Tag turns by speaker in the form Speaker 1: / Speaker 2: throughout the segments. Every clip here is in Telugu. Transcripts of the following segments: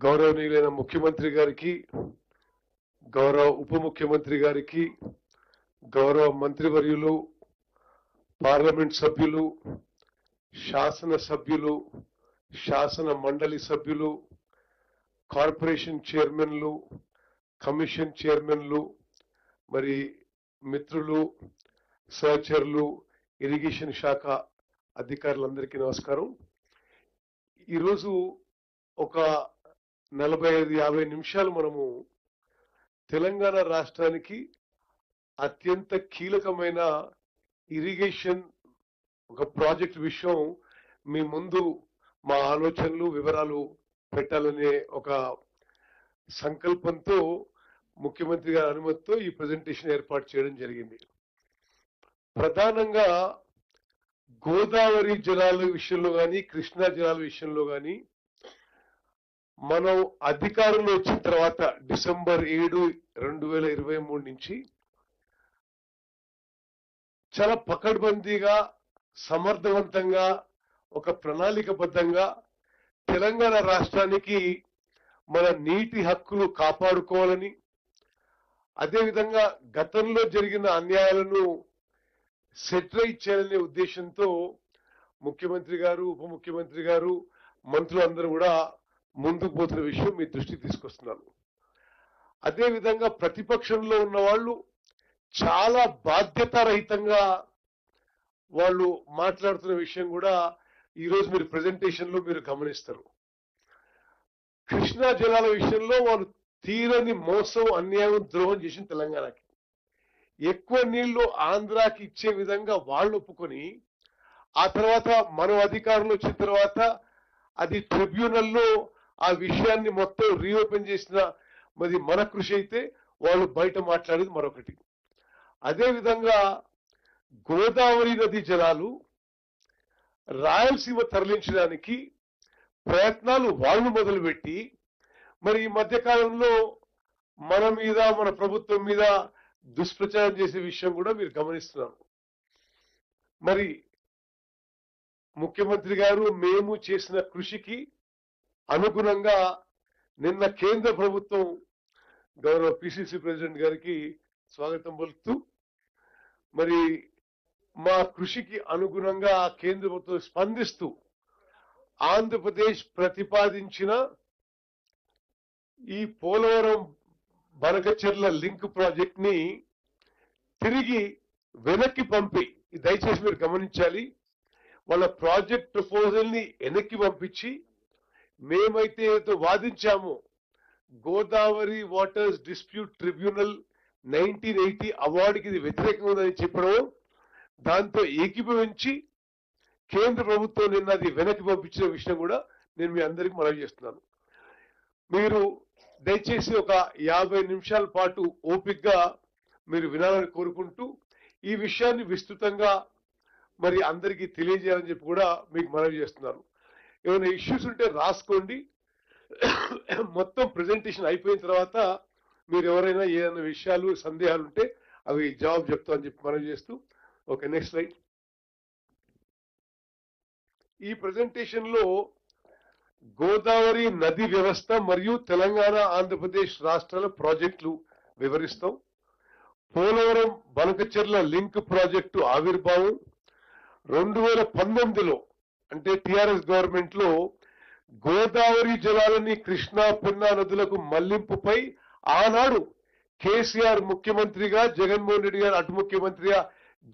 Speaker 1: గౌరవనీయులైన ముఖ్యమంత్రి గారికి, గౌరవ ఉప ముఖ్యమంత్రి గారికి, గౌరవ మంత్రివర్యులు, పార్లమెంట్ సభ్యులు, శాసన సభ్యులు, శాసన మండలి సభ్యులు, కార్పొరేషన్ చైర్మన్లు, కమిషన్ చైర్మన్లు, మరి మిత్రులు, సహచరులు, ఇరిగేషన్ శాఖ అధికారులందరికీ నమస్కారం. ఈరోజు ఒక 45-50 నిమిషాలు మనము తెలంగాణ రాష్ట్రానికి అత్యంత కీలకమైన ఇరిగేషన్ ఒక ప్రాజెక్ట్ విషయం మీ ముందు మా ఆలోచనలు వివరాలు పెట్టాలనే ఒక సంకల్పంతో ముఖ్యమంత్రి గారి అనుమతితో ఈ ప్రెజెంటేషన్ ఏర్పాటు చేయడం జరిగింది. ప్రధానంగా గోదావరి జలాల విషయంలో కానీ కృష్ణా జలాల విషయంలో కానీ మనం అధికారంలో వచ్చిన తర్వాత డిసెంబర్ 7, 2023 నుంచి చాలా పకడ్బందీగా సమర్థవంతంగా ఒక ప్రణాళికబద్ధంగా తెలంగాణ రాష్ట్రానికి మన నీటి హక్కులు కాపాడుకోవాలని, అదేవిధంగా గతంలో జరిగిన అన్యాయాలను సెటిల్ చేయాలనే ఉద్దేశంతో ముఖ్యమంత్రి గారు, ఉప ముఖ్యమంత్రి గారు, మంత్రులందరూ కూడా ముందుకు పోతున్న విషయం మీ దృష్టికి తీసుకొస్తున్నాను. అదేవిధంగా ప్రతిపక్షంలో ఉన్న వాళ్ళు చాలా బాధ్యతారహితంగా వాళ్ళు మాట్లాడుతున్న విషయం కూడా ఈరోజు మీరు ప్రెజెంటేషన్ లో మీరు గమనిస్తారు. కృష్ణా జలాల విషయంలో వాళ్ళు తీరని మోసం, అన్యాయం, ద్రోహం చేసిన తెలంగాణకి ఎక్కువ నీళ్లు ఆంధ్రాకి ఇచ్చే విధంగా వాళ్ళు ఒప్పుకొని, ఆ తర్వాత మనం అధికారంలో వచ్చిన తర్వాత అది ట్రిబ్యునల్లో ఆ విషయాన్ని మొత్తం రీఓపెన్ చేసిన మరి మన కృషి అయితే వాళ్ళు బయట మాట్లాడేది మరొకటి. అదేవిధంగా గోదావరి నది జలాలు రాయలసీమ తరలించడానికి ప్రయత్నాలు వాళ్ళు మొదలుపెట్టి, మరి ఈ మధ్య కాలంలో మన మీద, మన ప్రభుత్వం మీద దుష్ప్రచారం చేసే విషయం కూడా మీరు గమనిస్తున్నారు. మరి ముఖ్యమంత్రి గారు మేము చేసిన కృషికి అనుగుణంగా నిన్న కేంద్ర ప్రభుత్వం గౌరవ పిసిసి ప్రెసిడెంట్ గారికి స్వాగతం పలుకుతూ, మరి మా కృషికి అనుగుణంగా కేంద్ర ప్రభుత్వం స్పందిస్తూ ఆంధ్రప్రదేశ్ ప్రతిపాదించిన ఈ పోలవరం బనకచెర్ల లింక్ ప్రాజెక్ట్ ని తిరిగి వెనక్కి పంపి, దయచేసి మీరు గమనించాలి, వాళ్ళ ప్రాజెక్ట్ ప్రపోజల్ ని వెనక్కి పంపించి మేమైతే వాదించామో గోదావరి వాటర్స్ డిస్ప్యూట్ ట్రిబ్యునల్ 1980 అవార్డుకి ఇది వ్యతిరేకంగా ఉందని చెప్పడం, దాంతో ఏకీభవించి కేంద్ర ప్రభుత్వం నిన్న అది వెనక్కి పంపించిన విషయం కూడా నేను మీ అందరికీ మనవి చేస్తున్నాను. మీరు దయచేసి ఒక 50 నిమిషాల పాటు ఓపికగా మీరు వినాలని కోరుకుంటూ ఈ విషయాన్ని విస్తృతంగా మరి అందరికీ తెలియజేయాలని చెప్పి కూడా మీకు మనవి చేస్తున్నాను. ఏమైనా ఇష్యూస్ ఉంటే రాసుకోండి. మొత్తం ప్రెజెంటేషన్ అయిపోయిన తర్వాత మీరు ఎవరైనా ఏదైనా విషయాలు, సందేహాలు ఉంటే అవి జవాబు చెప్తామని చెప్పి మనవి చేస్తూ, ఓకే, నెక్స్ట్ స్లైడ్. ఈ ప్రెజెంటేషన్ లో గోదావరి నది వ్యవస్థ మరియు తెలంగాణ, ఆంధ్రప్రదేశ్ రాష్ట్రాల ప్రాజెక్టులు వివరిస్తాం. పోలవరం బనకచెర్ల లింక్ ప్రాజెక్టు ఆవిర్భావం 2019లో అంటే టిఆర్ఎస్ గవర్నమెంట్ లో గోదావరి జలాలని కృష్ణా, పెన్నా నదులకు మళ్లింపుపై ఆనాడు కేసీఆర్ ముఖ్యమంత్రిగా, జగన్మోహన్ రెడ్డి గారు అటు ముఖ్యమంత్రిగా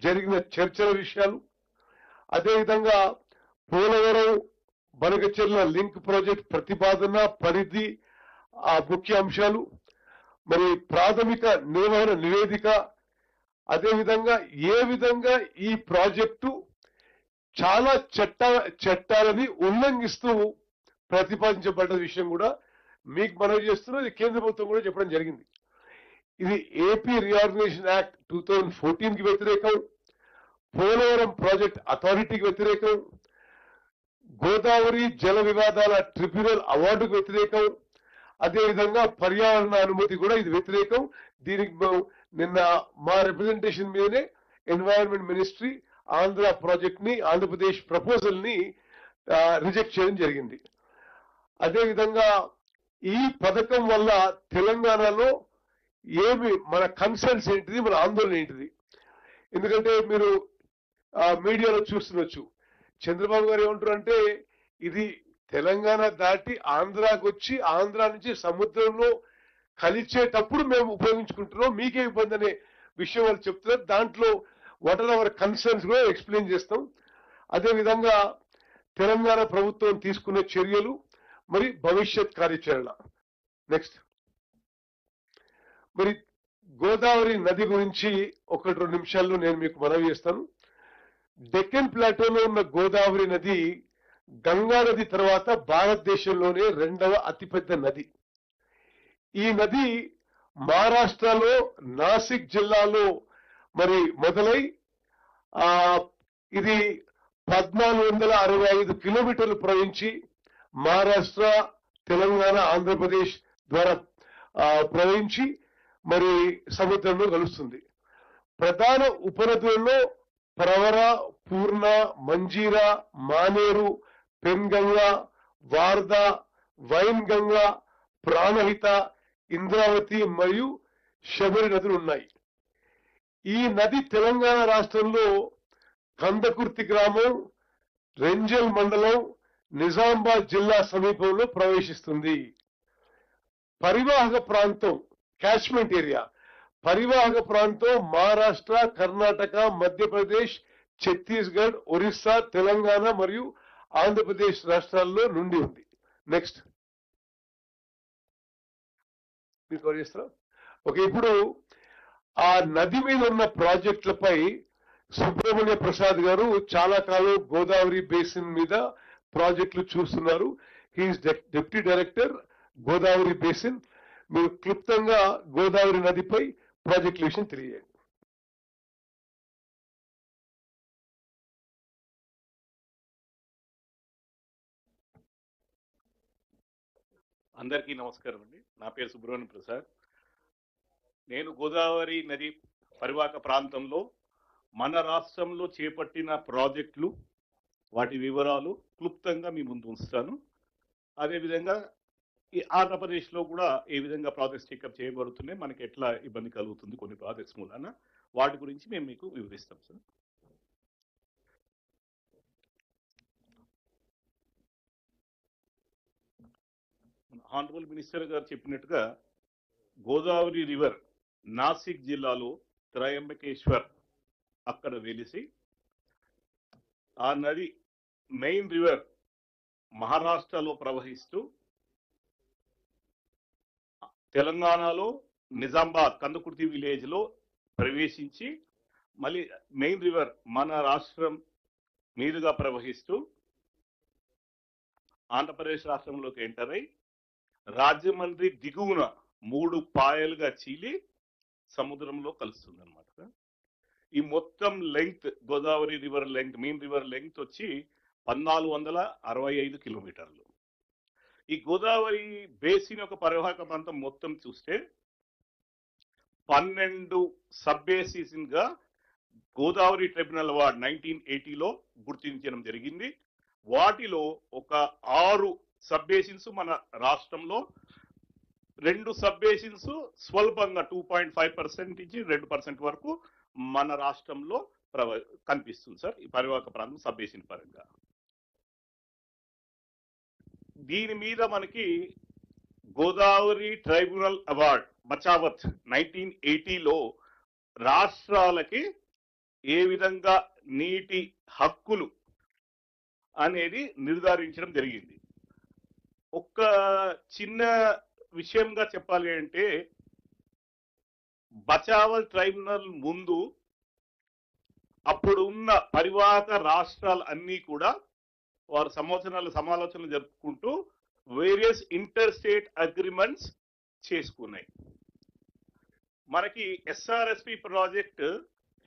Speaker 1: జరిగిన చర్చల విషయాలు, అదేవిధంగా పోలవరం బనకచెర్ల లింక్ ప్రాజెక్ట్ ప్రతిపాదన, పరిధి, ఆ ముఖ్య అంశాలు, మరి ప్రాథమిక నిర్వహణ నివేదిక, అదేవిధంగా ఏ విధంగా ఈ ప్రాజెక్టు చాలా చట్టాలని ఉల్లంఘిస్తూ ప్రతిపాదించబడ్డ విషయం కూడా మీకు మనవి చేస్తున్నా. ఇది కేంద్ర ప్రభుత్వం కూడా చెప్పడం జరిగింది. ఇది ఏపీ రీఆర్గనైజేషన్ యాక్ట్ 2014కి వ్యతిరేకం, పోలవరం ప్రాజెక్ట్ అథారిటీకి వ్యతిరేకం, గోదావరి జల వివాదాల ట్రిబ్యునల్ అవార్డుకు వ్యతిరేకం, అదేవిధంగా పర్యావరణ అనుమతి కూడా ఇది వ్యతిరేకం. దీనికి నిన్న మా రిప్రజెంటేషన్ మీదనే ఎన్వైరన్మెంట్ మినిస్ట్రీ ఆంధ్ర ప్రాజెక్ట్ ని, ఆంధ్రప్రదేశ్ ప్రపోజల్ ని రిజెక్ట్ చేయడం జరిగింది. అదేవిధంగా ఈ పథకం వల్ల తెలంగాణలో ఏమి మన కన్సర్న్స్ ఏంటిది, మన ఆందోళన ఏంటిది? ఎందుకంటే మీరు మీడియాలో చూస్తుండొచ్చు, చంద్రబాబు గారు ఏమంటారు అంటే ఇది తెలంగాణ దాటి ఆంధ్రాకి వచ్చి ఆంధ్రా నుంచి సముద్రంలో కలిచేటప్పుడు మేము ఉపయోగించుకుంటున్నాం, మీకే ఇబ్బంది అనే విషయం వాళ్ళు చెప్తున్నారు. దాంట్లో వాట్ ఆర్ అవర్ కన్సర్న్స్ కూడా ఎక్స్ప్లెయిన్ చేస్తాం. అదేవిధంగా తెలంగాణ ప్రభుత్వం తీసుకునే చర్యలు మరి భవిష్యత్ కార్యాచరణ. నెక్స్ట్, మరి గోదావరి నది గురించి 1-2 నిమిషాల్లో నేను మీకు మనవి చేస్తాను. డెక్కన్ ప్లాటోలో ఉన్న గోదావరి నది గంగా నది తర్వాత భారతదేశంలోనే 2వ అతిపెద్ద నది. ఈ నది మహారాష్ట్రలో నాసిక్ జిల్లాలో మరి మొదలై ఇది 1465 కిలోమీటర్లు ప్రవహించి మహారాష్ట్ర, తెలంగాణ, ఆంధ్రప్రదేశ్ ద్వారా ప్రవహించి మరి సముద్రంలో కలుస్తుంది. ప్రధాన ఉపనదులలో ప్రవర, పూర్ణ, మంజీరా, మానేరు, పెన్గంగా, వార్ధ, వైన్ గంగా, ప్రాణహిత, ఇంద్రావతి మరియు శబరి నదులు ఉన్నాయి. ఈ నది తెలంగాణ రాష్ట్రంలో కందకుర్తి గ్రామం, రెంజల్ మండలం, నిజామాబాద్ జిల్లా సమీపంలో ప్రవేశిస్తుంది. పరివాహక ప్రాంతం, క్యాచ్మెంట్ ఏరియా, పరివాహక ప్రాంతం మహారాష్ట్ర, కర్ణాటక, మధ్యప్రదేశ్, ఛత్తీస్గఢ్, ఒరిస్సా, తెలంగాణ మరియు ఆంధ్రప్రదేశ్ రాష్ట్రాల్లో నుండి ఉంది. నెక్స్ట్ మీరు కవర్ చేస్తారా? ఓకే, ఇప్పుడు ఆ నది మీద ఉన్న ప్రాజెక్టులపై సుబ్రహ్మణ్య ప్రసాద్ గారు చాలా కాలం గోదావరి బేసిన్ మీద ప్రాజెక్టులు చూస్తున్నారు. He is deputy director Godavari basin. మీరు క్లుప్తంగా గోదావరి నదిపై ప్రాజెక్టుల విషయం తెలియజేయండి.
Speaker 2: అందరికీ నమస్కారం అండి. నా పేరు సుబ్రహ్మణ్య ప్రసాద్. నేను గోదావరి నది పరివాహక ప్రాంతంలో మన రాష్ట్రంలో చేపట్టిన ప్రాజెక్టులు, వాటి వివరాలు క్లుప్తంగా మీ ముందు ఉంచుతాను. అదేవిధంగా ఈ ఆంధ్రప్రదేశ్లో కూడా ఏ విధంగా ప్రాజెక్ట్స్ టేకప్ చేయబడుతున్నాయి, మనకి ఎట్లా ఇబ్బంది కలుగుతుంది కొన్ని ప్రాజెక్ట్స్ మూలన, వాటి గురించి మేము మీకు వివరిస్తాం సార్. ఆనరబుల్ మినిస్టర్ గారు చెప్పినట్టుగా గోదావరి రివర్ నాసిక్ జిల్లాలో త్రయంబకేశ్వర్ అక్కడ వెలిసి, ఆ నది మెయిన్ రివర్ మహారాష్ట్రలో ప్రవహిస్తూ తెలంగాణలో నిజామాబాద్ కందకుర్తి విలేజ్ లో ప్రవేశించి మళ్ళీ మెయిన్ రివర్ మన రాష్ట్రం మీదుగా ప్రవహిస్తూ ఆంధ్రప్రదేశ్ రాష్ట్రంలోకి ఎంటర్ అయి రాజమండ్రి దిగువన 3 పాయలుగా చీలి సముద్రంలో కలుస్తుంది అనమాట. ఈ మొత్తం length, Godavari river length, main river length వచ్చి 1465 కిలోమీటర్లు. ఈ గోదావరి బేసిన్ యొక్క పరివాహక ప్రాంతం మొత్తం చూస్తే 12 సబ్ బేసిన్ గా గోదావరి ట్రిబ్యునల్ అవార్డ్ 1980లో గుర్తించడం జరిగింది. వాటిలో ఒక 6 సబ్ బేసిన్స్ మన రాష్ట్రంలో, 2 సబ్ బేసిన్స్ స్వల్పంగా 2.5% నుంచి 2% వరకు మన రాష్ట్రంలో కనిపిస్తుంది సార్. ఈ పరివాహక ప్రాంతం సబ్ బేసిన్ పరంగా దీని మీద మనకి గోదావరి ట్రైబ్యునల్ అవార్డ్ బచావత్ 1980లో రాష్ట్రాలకి ఏ విధంగా నీటి హక్కులు అనేది నిర్ధారించడం జరిగింది. ఒక్క చిన్న విషయంగా చెప్పాలి అంటే, బచావత్ ట్రైబ్యునల్ ముందు అప్పుడు ఉన్న పరివాహక రాష్ట్రాలు అన్నీ కూడా వారు సమాలోచనలు జరుపుకుంటూ వేరియస్ ఇంటర్ స్టేట్ అగ్రిమెంట్స్ చేసుకున్నాయి. మనకి ఎస్ఆర్ఎస్పి ప్రాజెక్ట్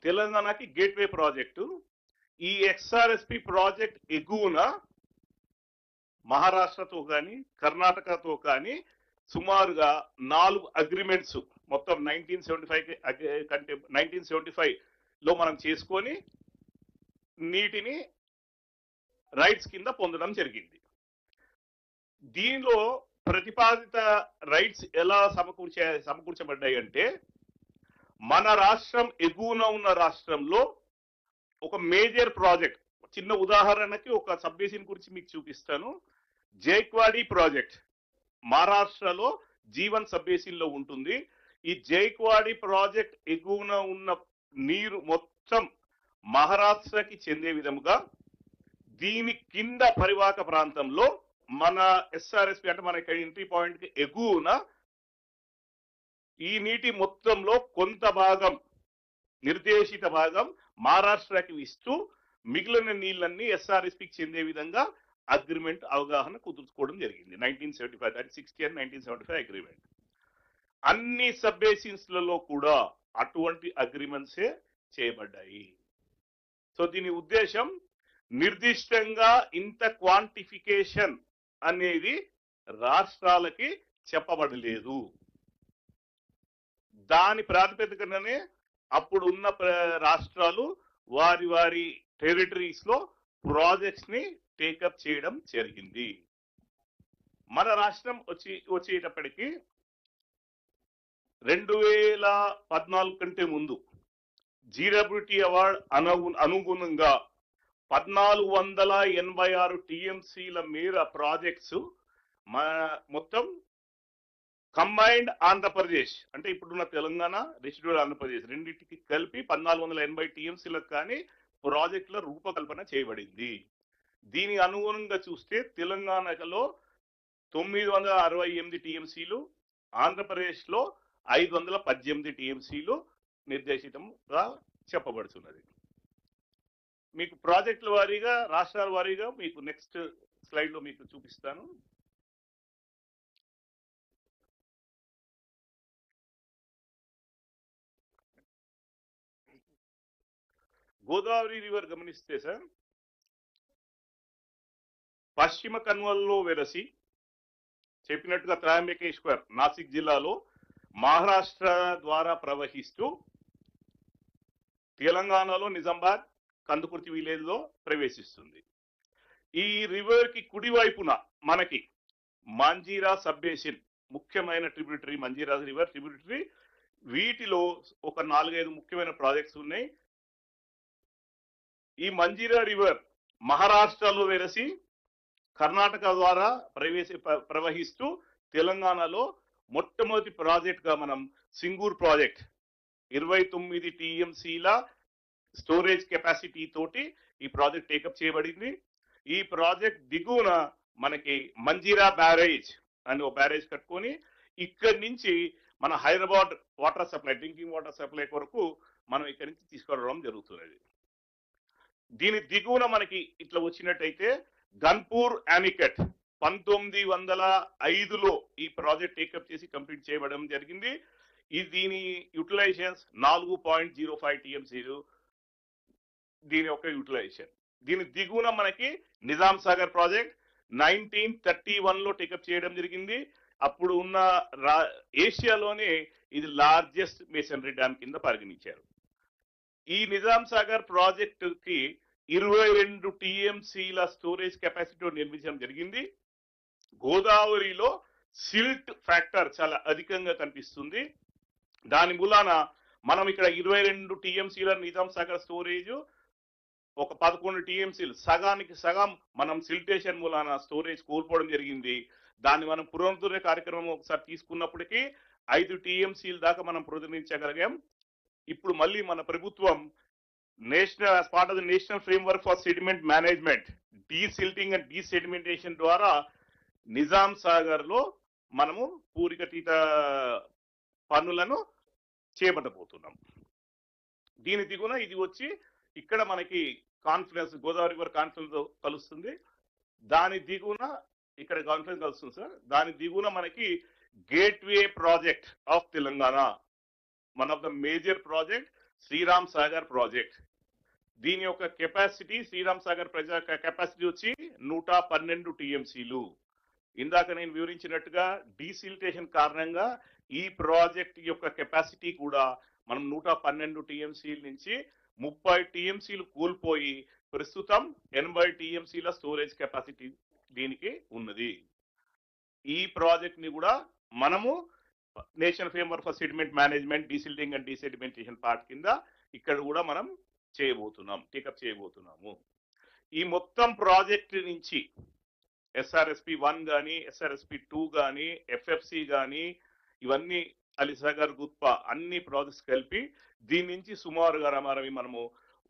Speaker 2: తెలంగాణకి గేట్వే ప్రాజెక్టు. ఈ ఎస్ఆర్ఎస్పి ప్రాజెక్ట్ ఎగువన మహారాష్ట్రతో కానీ కర్ణాటకతో కానీ సుమారుగా 4 అగ్రిమెంట్స్ మొత్తం 1975లో మనం చేసుకొని నీటిని రైట్స్ కింద పొందడం జరిగింది. దీనిలో ప్రతిపాదిత రైట్స్ ఎలా సమకూర్చబడ్డాయి అంటే, మన రాష్ట్రం ఎగువన ఉన్న రాష్ట్రంలో ఒక మేజర్ ప్రాజెక్ట్, చిన్న ఉదాహరణకి ఒక సబ్ బేసిన్ గురించి మీకు చూపిస్తాను. జైక్వాడి ప్రాజెక్ట్ మహారాష్ట్రలో జీవన్ సబ్ బేసిన్ లో ఉంటుంది. ఈ జైక్వాడి ప్రాజెక్ట్ ఎగువన ఉన్న నీరు మొత్తం మహారాష్ట్రకి చెందే విధముగా దీని కింద పరివాహక ప్రాంతంలో మన ఎస్ఆర్ఎస్పి అంటే మన ఎంట్రీ పాయింట్ కి ఎగువన ఈ నీటి మొత్తంలో కొంత భాగం, నిర్దేశిత భాగం మహారాష్ట్రకి ఇస్తూ మిగిలిన నీళ్ళన్నీ ఎస్ఆర్ఎస్పికి చెందే విధంగా అగ్రిమెంట్ అవగాహన కుదుర్చుకోవడం జరిగింది 1975. That 60 and 1975 agreement. అన్ని సబ్ బేసిన్స్ లలో కూడా అటువంటి అగ్రిమెంట్సే చేయబడ్డాయి. సో దీని ఉద్దేశం నిర్దిష్టంగా ఇంత క్వాంటిఫికేషన్ అనేది రాష్ట్రాలకి చెప్పబడలేదు. దాని ప్రాతిపదికనే అప్పుడు ఉన్న రాష్ట్రాలు వారి వారి టెరిటరీస్ లో ప్రాజెక్ట్స్ ని టేకప్ చేయడం జరిగింది. మన రాష్ట్రం వచ్చేటప్పటికి 2014 కంటే ముందు జీడబ్ల్యూటీ అవార్డ్ అనుగుణంగా 1486 టీఎంసీల మేర ప్రాజెక్ట్స్ మొత్తం కంబైన్డ్ ఆంధ్రప్రదేశ్ అంటే ఇప్పుడున్న తెలంగాణ, రెసిడ్యూల్ ఆంధ్రప్రదేశ్ రెండింటికి కలిపి 1480 టీఎంసీలకు కానీ ప్రాజెక్టుల రూపకల్పన చేయబడింది. దీని అనుగుణంగా చూస్తే తెలంగాణలో 968 టీఎంసీలు, ఆంధ్రప్రదేశ్ లో 518 టీఎంసీలు నిర్దేశితంగా చెప్పబడుతున్నది. మీకు ప్రాజెక్టుల వారీగా, రాష్ట్రాల వారీగా మీకు నెక్స్ట్ స్లైడ్ లో మీకు చూపిస్తాను. గోదావరి రివర్ గమనిస్తే సార్, పశ్చిమ కన్వల్లో వెరసి చెప్పినట్టుగా త్రయంబకేశ్వర్ నాసిక్ జిల్లాలో మహారాష్ట్ర ద్వారా ప్రవహిస్తూ తెలంగాణలో నిజామాబాద్ కందుకుర్తి విలేజ్ లో ప్రవేశిస్తుంది. ఈ రివర్ కి కుడివైపున మనకి మంజీరా సబ్ బేసిన్ ముఖ్యమైన ట్రిబ్యూటరీ, మంజీరా రివర్ ట్రిబ్యూటరీ. వీటిలో ఒక 4-5 ముఖ్యమైన ప్రాజెక్ట్స్ ఉన్నాయి. ఈ మంజీరా రివర్ మహారాష్ట్రలో వెరసి కర్ణాటక ద్వారా ప్రవహిస్తూ తెలంగాణలో మొట్టమొదటి ప్రాజెక్ట్ గా మనం సింగూర్ ప్రాజెక్ట్ 29 టీఎంసీల స్టోరేజ్ కెపాసిటీ తోటి ఈ ప్రాజెక్ట్ టేకప్ చేయబడింది. ఈ ప్రాజెక్ట్ దిగువన మనకి మంజీరా బ్యారేజ్ అని ఒక బ్యారేజ్ కట్టుకొని ఇక్కడి నుంచి మన Hyderabad water supply, drinking water supply కొరకు మనం ఇక్కడి నుంచి తీసుకురావడం జరుగుతున్నది. దీని దిగువన మనకి ఇట్లా వచ్చినట్టయితే గన్పూర్ యానికట్ 1905లో ఈ ప్రాజెక్ట్ టేకప్ చేసి కంప్లీట్ చేయబడడం జరిగింది. దీని యూటిలైజేషన్స్ 4.05 టీఎంసీలు దీని యొక్క యూటిలైజేషన్. దీని దిగువన మనకి నిజాం సాగర్ ప్రాజెక్ట్ 1931లో టేకప్ చేయడం జరిగింది. అప్పుడు ఉన్న ఏషియాలోనే ఇది లార్జెస్ట్ మేసనరీ డ్యామ్ కింద పరిగణించారు. ఈ నిజాం సాగర్ ప్రాజెక్టు కి 22 టీఎంసీల స్టోరేజ్ కెపాసిటీ నిర్మించడం జరిగింది. గోదావరిలో సిల్ట్ ఫ్యాక్టర్ చాలా అధికంగా కనిపిస్తుంది. దాని మూలాన మనం ఇక్కడ 22 టీఎంసీల నిజాం సాగర్ స్టోరేజ్, ఒక 11 టీఎంసీలు, సగానికి సగం మనం సిల్టేషన్ మూలాన స్టోరేజ్ కోల్పోవడం జరిగింది. దాన్ని మనం పునరుద్ధరణ కార్యక్రమం ఒకసారి తీసుకున్నప్పటికీ 5 టీఎంసీల దాకా మనం పునరుద్ధరించగలిగాం. ఇప్పుడు మళ్ళీ మన ప్రభుత్వం national as part of the national framework for sediment management, desilting and desedimentation ద్వారా నిజాం సాగర్ లో మనము పూరికతీత పనులను చేపట్టబోతున్నాం. దీని దిగున ఇది వచ్చి ఇక్కడ మనకి కాన్ఫరెన్స్, గోదావరి రివర్ కాన్ఫరెన్స్ కలుస్తుంది. దాని దిగున ఇక్కడ కాన్ఫరెన్స్ కలుస్తుంది సార్. దాని దిగున మనకి gateway project of Telangana, one of the major project Sriram Sagar project. దీని యొక్క కెపాసిటీ, శ్రీరామ్ సాగర్ కెపాసిటీ వచ్చి 112 టీఎంసీలు. ఇందాక నేను వివరించినట్టుగా డీసిల్టేషన్ కారణంగా ఈ ప్రాజెక్ట్ యొక్క కెపాసిటీ కూడా మనం 112 టీఎంసీల నుంచి 30 టీఎంసీలు కోల్పోయి ప్రస్తుతం 80 టీఎంసీల స్టోరేజ్ కెపాసిటీ దీనికి ఉన్నది. ఈ ప్రాజెక్ట్ ని కూడా మనము national framework for settlement management desilting and desedimentation part కింద ఇక్కడ కూడా మనం టేకప్ చేయబోతున్నాము. ఈ మొత్తం ప్రాజెక్ట్ నుంచి SRSP 1 కానీ SRSP 2 కానీ FFC కానీ ఇవన్నీ అలీసాగర్ గుత్పా అన్ని ప్రాజెక్ట్స్ కలిపి దీని నుంచి సుమారుగా మనము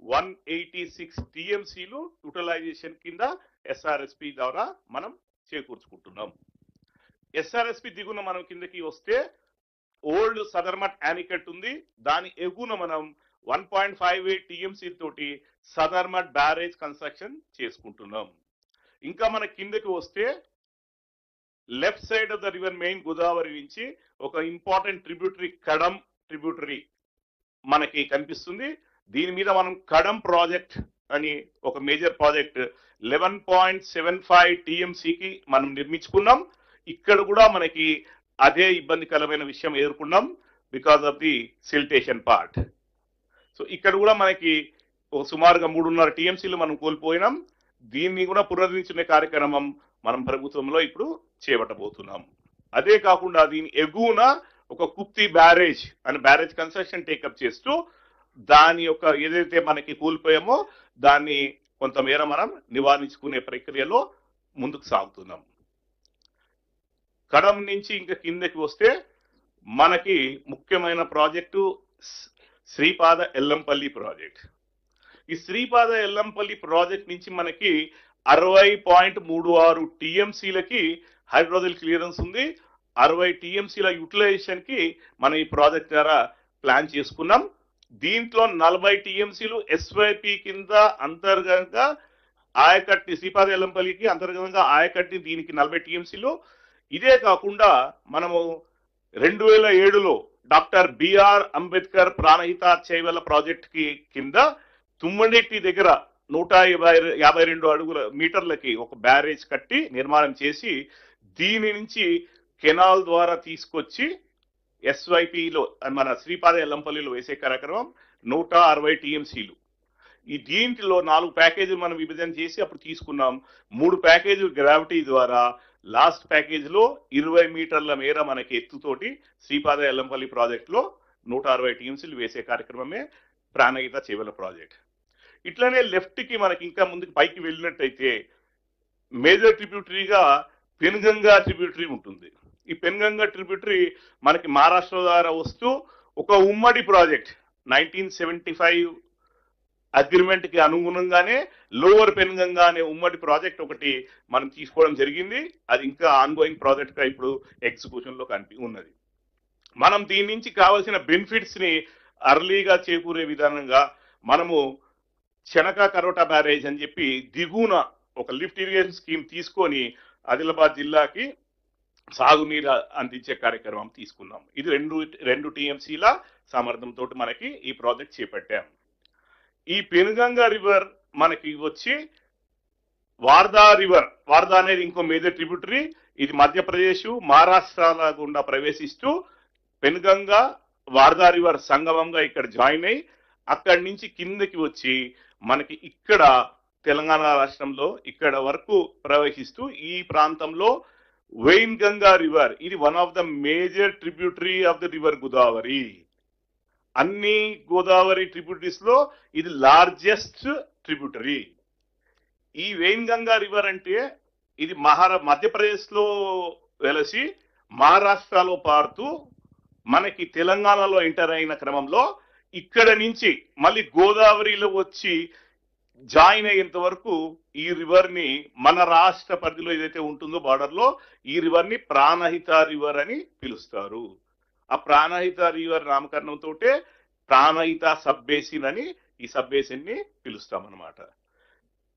Speaker 2: 186 TMCలు యూటిలైజేషన్ కింద SRSP ద్వారా మనం చేకూర్చుకుంటున్నాం. SRSP దిగున మనం కిందకి వస్తే ఓల్డ్ సదర్మట్ యానికట్ ఉంది, దాని ఎగున మనం 1.58 TMC తోటి సదర్మట్ బ్యారేజ్ కన్స్ట్రక్షన్ చేసుకుంటున్నాం. ఇంకా మన కిందకి వస్తే left side of the river main Godavari నుంచి ఒక ఇంపార్టెంట్ ట్రిబ్యూటరీ కడం ట్రిబ్యూటరీ మనకి కనిపిస్తుంది. దీని మీద మనం కడం ప్రాజెక్ట్ అని ఒక మేజర్ ప్రాజెక్ట్ 11.75 TMCకి మనం నిర్మించుకున్నాం. ఇక్కడ కూడా మనకి అదే ఇబ్బందికరమైన విషయం ఎదుర్కొన్నాం because of the siltation part. So ఇక్కడ కూడా మనకి ఒక సుమారుగా 3.5 TMCలు మనం కోల్పోయినాం. దీన్ని కూడా పునరుద్ధరించుకునే కార్యక్రమం మనం ప్రభుత్వంలో ఇప్పుడు చేపట్టబోతున్నాం. అదే కాకుండా దీని ఎగువన ఒక కుప్తి బ్యారేజ్ అని బ్యారేజ్ కన్స్ట్రక్షన్ టేకప్ చేస్తూ దాని యొక్క ఏదైతే మనకి కోల్పోయామో దాన్ని కొంతమేర మనం నివారించుకునే ప్రక్రియలో ముందుకు సాగుతున్నాం. కడం నుంచి ఇంకా కిందకి వస్తే మనకి ముఖ్యమైన ప్రాజెక్టు శ్రీపాద ఎల్లంపల్లి ప్రాజెక్ట్. ఈ శ్రీపాద ఎల్లంపల్లి ప్రాజెక్ట్ నుంచి మనకి 60.36 TMCలకి హైడ్రోజల్ క్లియరెన్స్ ఉంది. 60 TMCల యూటిలైజేషన్ కి మనం ఈ ప్రాజెక్ట్ ద్వారా ప్లాన్ చేసుకున్నాం. దీంట్లో 40 TMCలు SYP కింద అంతర్గతంగా ఆయకట్ని శ్రీపాద ఎల్లంపల్లికి అంతర్గతంగా ఆయకట్ని దీనికి 40 TMCలు. ఇదే కాకుండా మనము 2007లో doctor BR Ambedkar Pranahita Chevella project కి కింద తుమ్మడెట్టి దగ్గర 152 మీటర్లకి ఒక బ్యారేజ్ కట్టి నిర్మాణం చేసి దీని నుంచి కెనాల్ ద్వారా తీసుకొచ్చి SYPలో మన శ్రీపాద ఎల్లంపల్లిలో వేసే కార్యక్రమం 160 TMCలు. ఈ దీంట్లో 4 ప్యాకేజీలు మనం విభజన చేసి అప్పుడు తీసుకున్నాం. 3 ప్యాకేజీలు గ్రావిటీ ద్వారా లాస్ట్ ప్యాకేజ్ లో 20 మీటర్ల మేర మనకి ఎత్తుతోటి శ్రీపాద ఎల్లంపల్లి ప్రాజెక్ట్ లో 160 TMCలు వేసే కార్యక్రమమే ప్రాణహిత చేవెళ్ల ప్రాజెక్ట్. ఇట్లనే లెఫ్ట్ కి మనకి ఇంకా ముందుకు పైకి వెళ్ళినట్టయితే మేజర్ ట్రిబ్యూటరీగా పెన్గంగా ట్రిబ్యూటరీ ఉంటుంది. ఈ పెన్గంగా ట్రిబ్యూటరీ మనకి మహారాష్ట్ర ద్వారా వస్తూ ఒక ఉమ్మడి ప్రాజెక్ట్ 1975 అగ్రిమెంట్ కి అనుగుణంగానే లోవర్ పెన్గంగా అనే ఉమ్మడి ప్రాజెక్ట్ ఒకటి మనం తీసుకోవడం జరిగింది. అది ఇంకా ఆన్గోయింగ్ ప్రాజెక్ట్ గా ఇప్పుడు ఎగ్జిక్యూషన్ లో ఉన్నది. మనం దీని నుంచి కావాల్సిన బెనిఫిట్స్ ని అర్లీగా చేకూరే విధానంగా మనము చెనక కరోటా బ్యారేజ్ అని చెప్పి దిగున ఒక లిఫ్ట్ ఇరిగేషన్ స్కీమ్ తీసుకొని ఆదిలాబాద్ జిల్లాకి సాగునీరు అందించే కార్యక్రమం తీసుకున్నాం. ఇది 2 TMCల సామర్థ్యంతో మనకి ఈ ప్రాజెక్ట్ చేపట్టాం. ఈ పెనుగంగా రివర్ మనకి వచ్చి వార్దా రివర్, వార్దా అనేది ఇంకో మేజర్ ట్రిబ్యూటరీ. ఇది మధ్యప్రదేశ్ మహారాష్ట్రాల గుండా ప్రవేశిస్తూ పెనుగంగా వార్దా రివర్ సంగమంగా ఇక్కడ జాయిన్ అయ్యి అక్కడి నుంచి కిందకి వచ్చి మనకి ఇక్కడ తెలంగాణ రాష్ట్రంలో ఇక్కడ వరకు ప్రవహిస్తూ ఈ ప్రాంతంలో వెయిన్ గంగా రివర్, ఇది one of the major tributary of the river Godavari. అన్ని గోదావరి ట్రిబ్యూటరీస్ లో ఇది లార్జెస్ట్ ట్రిబ్యూటరీ. ఈ వెయిన్ గంగా రివర్ అంటే ఇది మధ్యప్రదేశ్ లో వెలసి మహారాష్ట్రలో పారుతూ మనకి తెలంగాణలో ఎంటర్ అయిన క్రమంలో ఇక్కడ నుంచి మళ్ళీ గోదావరిలో వచ్చి జాయిన్ అయ్యేంత వరకు ఈ రివర్ ని మన రాష్ట్ర పరిధిలో ఏదైతే ఉంటుందో బార్డర్ లో ఈ రివర్ ని ప్రాణహిత రివర్ అని పిలుస్తారు. ఆ ప్రాణహిత రివర్ నామకరణంతో ప్రాణహిత సబ్ బేసిన్ అని ఈ సబ్ బేసిన్ ని పిలుస్తాం అనమాట.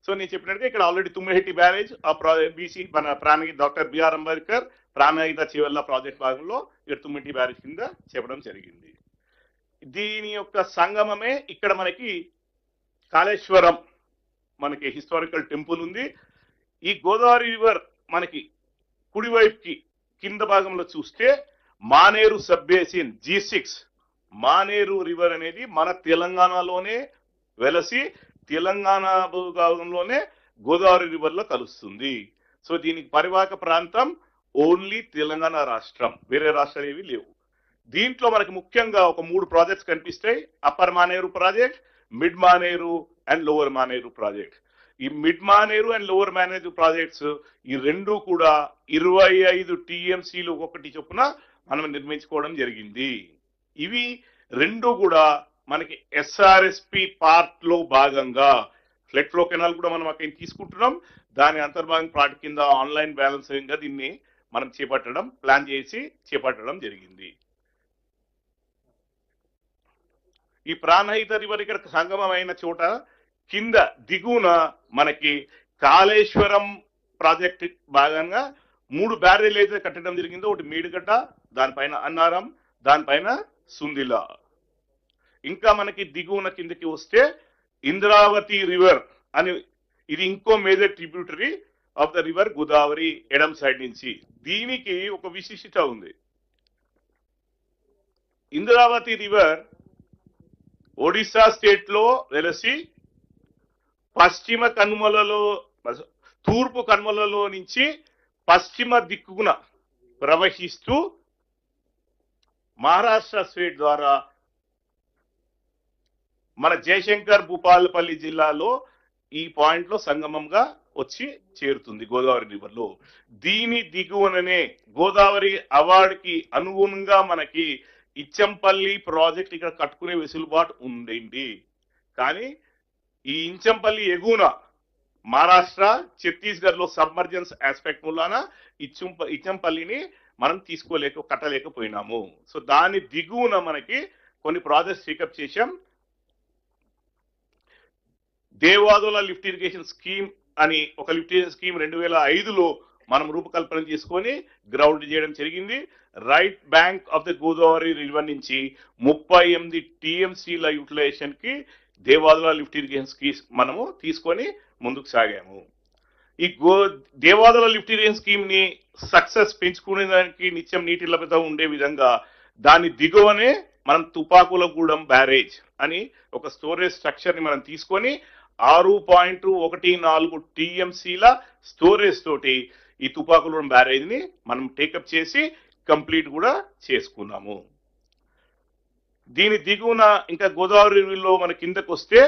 Speaker 2: సో నేను చెప్పినట్టుగా ఇక్కడ ఆల్రెడీ తుమ్మిహెట్టి బ్యారేజ్ ఆ బీసీ మన Pranahita doctor BR Ambedkar Pranahita Chevella project భాగంలో ఇక్కడ తుమ్మిహెట్టి బ్యారేజ్ కింద చెప్పడం జరిగింది. దీని యొక్క సంగమమే ఇక్కడ మనకి కాళేశ్వరం మనకి హిస్టారికల్ టెంపుల్ ఉంది. ఈ గోదావరి రివర్ మనకి కుడివైపుకి కింద భాగంలో చూస్తే Maneru sub basin G6 Maneru river అనేది మన తెలంగాణలోనే వెలసి తెలంగాణ భాగంలోనే గోదావరి రివర్ లో కలుస్తుంది. సో దీనికి పరివాహక ప్రాంతం ఓన్లీ తెలంగాణ రాష్ట్రం, వేరే రాష్ట్రాలు ఏవి లేవు. దీంట్లో మనకి ముఖ్యంగా ఒక 3 ప్రాజెక్ట్స్ కనిపిస్తాయి. Upper Maneru project, mid Maneru and lower Maneru project. ఈ mid Maneru and lower Maneru projects ఈ రెండు కూడా 25 టీఎంసీలు ఒక్కొక్కటి చొప్పున మనం నిర్మించుకోవడం జరిగింది. ఇవి రెండు కూడా మనకి ఎస్ఆర్ఎస్పి పార్ట్ లో భాగంగా ఫ్లడ్ ఫ్లో కెనాల్ కూడా మనం అక్కడ తీసుకుంటున్నాం. దాని అంతర్భాగం పార్ట్ కింద ఆన్లైన్ బ్యాలెన్సింగ్ గా దీన్ని మనం ప్లాన్ చేసి చేపట్టడం జరిగింది. ఈ ప్రాణహిత రివర్ ఇక్కడ సంగమం అయిన చోట కింద దిగువన మనకి కాళేశ్వరం ప్రాజెక్ట్ భాగంగా 3 బ్యారేజ్ అయితే కట్టడం జరిగిందో, ఒకటి మేడిగడ్డ, దానిపైన అన్నారం, దానిపైన సుందిల. ఇంకా మనకి దిగువన కిందకి వస్తే ఇంద్రావతి రివర్ అని, ఇది ఇంకో major tributary of the river Godavari ఎడం సైడ్ నుంచి. దీనికి ఒక విశిష్టత ఉంది. ఇంద్రావతి రివర్ ఒడిశా స్టేట్ లో వెలసి పశ్చిమ కనుమలలో, తూర్పు కనుమలలో నుంచి పశ్చిమ దిక్కున ప్రవహిస్తూ మహారాష్ట్ర స్టేట్ ద్వారా మన జయశంకర్ భూపాలపల్లి జిల్లాలో ఈ పాయింట్ లో సంగమంగా వచ్చి చేరుతుంది గోదావరి రివర్ లో. దీని దిగువననే గోదావరి అవార్డుకి అనుగుణంగా మనకి ఇచ్చంపల్లి ప్రాజెక్ట్ ఇక్కడ కట్టుకునే వెసులుబాటు ఉండండి. కానీ ఈ ఇంచంపల్లి ఎగువన మహారాష్ట్ర ఛత్తీస్గఢ్ లో సబ్మర్జెన్స్ ఆస్పెక్ట్ మూలాన ఇచ్చంపల్లిని మనం కట్టలేకపోయినాము. సో దాని దిగువన మనకి కొన్ని ప్రాజెక్ట్స్ టేకప్ చేశాం. దేవాదుల లిఫ్ట్ ఇరిగేషన్ స్కీమ్ అని ఒక లిఫ్ట్ ఇరిగేషన్ స్కీమ్ 2005లో మనం రూపకల్పన చేసుకొని గ్రౌండ్ చేయడం జరిగింది. Right bank of the Godavari river నుంచి 38 టీఎంసీల యూటిలైజేషన్ కి దేవాదుల లిఫ్ట్ ఇరిగేషన్ స్కీమ్ మనము తీసుకొని ముందుకు సాగాము. ఈ దేవాదుల లిఫ్ట్ ఇరిగేషన్ స్కీమ్ ని సక్సెస్ పెంచుకునేదానికి నిత్యం నీటి లభ్యత ఉండే విధంగా దాని దిగువనే మనం తుపాకులగూడెం బ్యారేజ్ అని ఒక స్టోరేజ్ స్ట్రక్చర్ ని మనం తీసుకొని 6.14 టీఎంసీల స్టోరేజ్ తోటి ఈ తుపాకులగూడెం బ్యారేజ్ ని మనం టేకప్ చేసి కంప్లీట్ కూడా చేసుకున్నాము. దీని దిగువన ఇంకా గోదావరిలో మన కిందకు వస్తే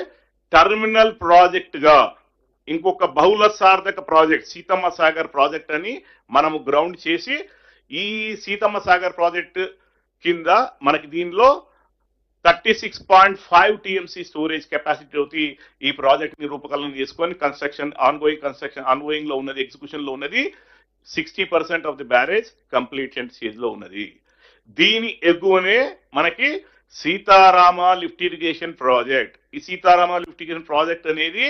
Speaker 2: టర్మినల్ ప్రాజెక్ట్ గా ఇంకొక బహుళ సార్థక ప్రాజెక్ట్ సీతమ్మ సాగర్ ప్రాజెక్ట్ అని మనము గ్రౌండ్ చేసి, ఈ సీతమ్మ సాగర్ ప్రాజెక్ట్ కింద మనకి దీనిలో 36.5 టీఎంసీ స్టోరేజ్ కెపాసిటీ తోటి ఈ ప్రాజెక్ట్ ని రూపకల్పన చేసుకొని ఆన్గోయింగ్ లో ఉన్నది, ఎగ్జిక్యూషన్ లో ఉన్నది. 60% of the barrage completion stage లో ఉన్నది. దీని ఎగువనే మనకి సీతారామ లిఫ్ట్ ఇరిగేషన్ ప్రాజెక్ట్. ఈ సీతారామ లిఫ్ట్ ఇరిగేషన్ ప్రాజెక్ట్ అనేది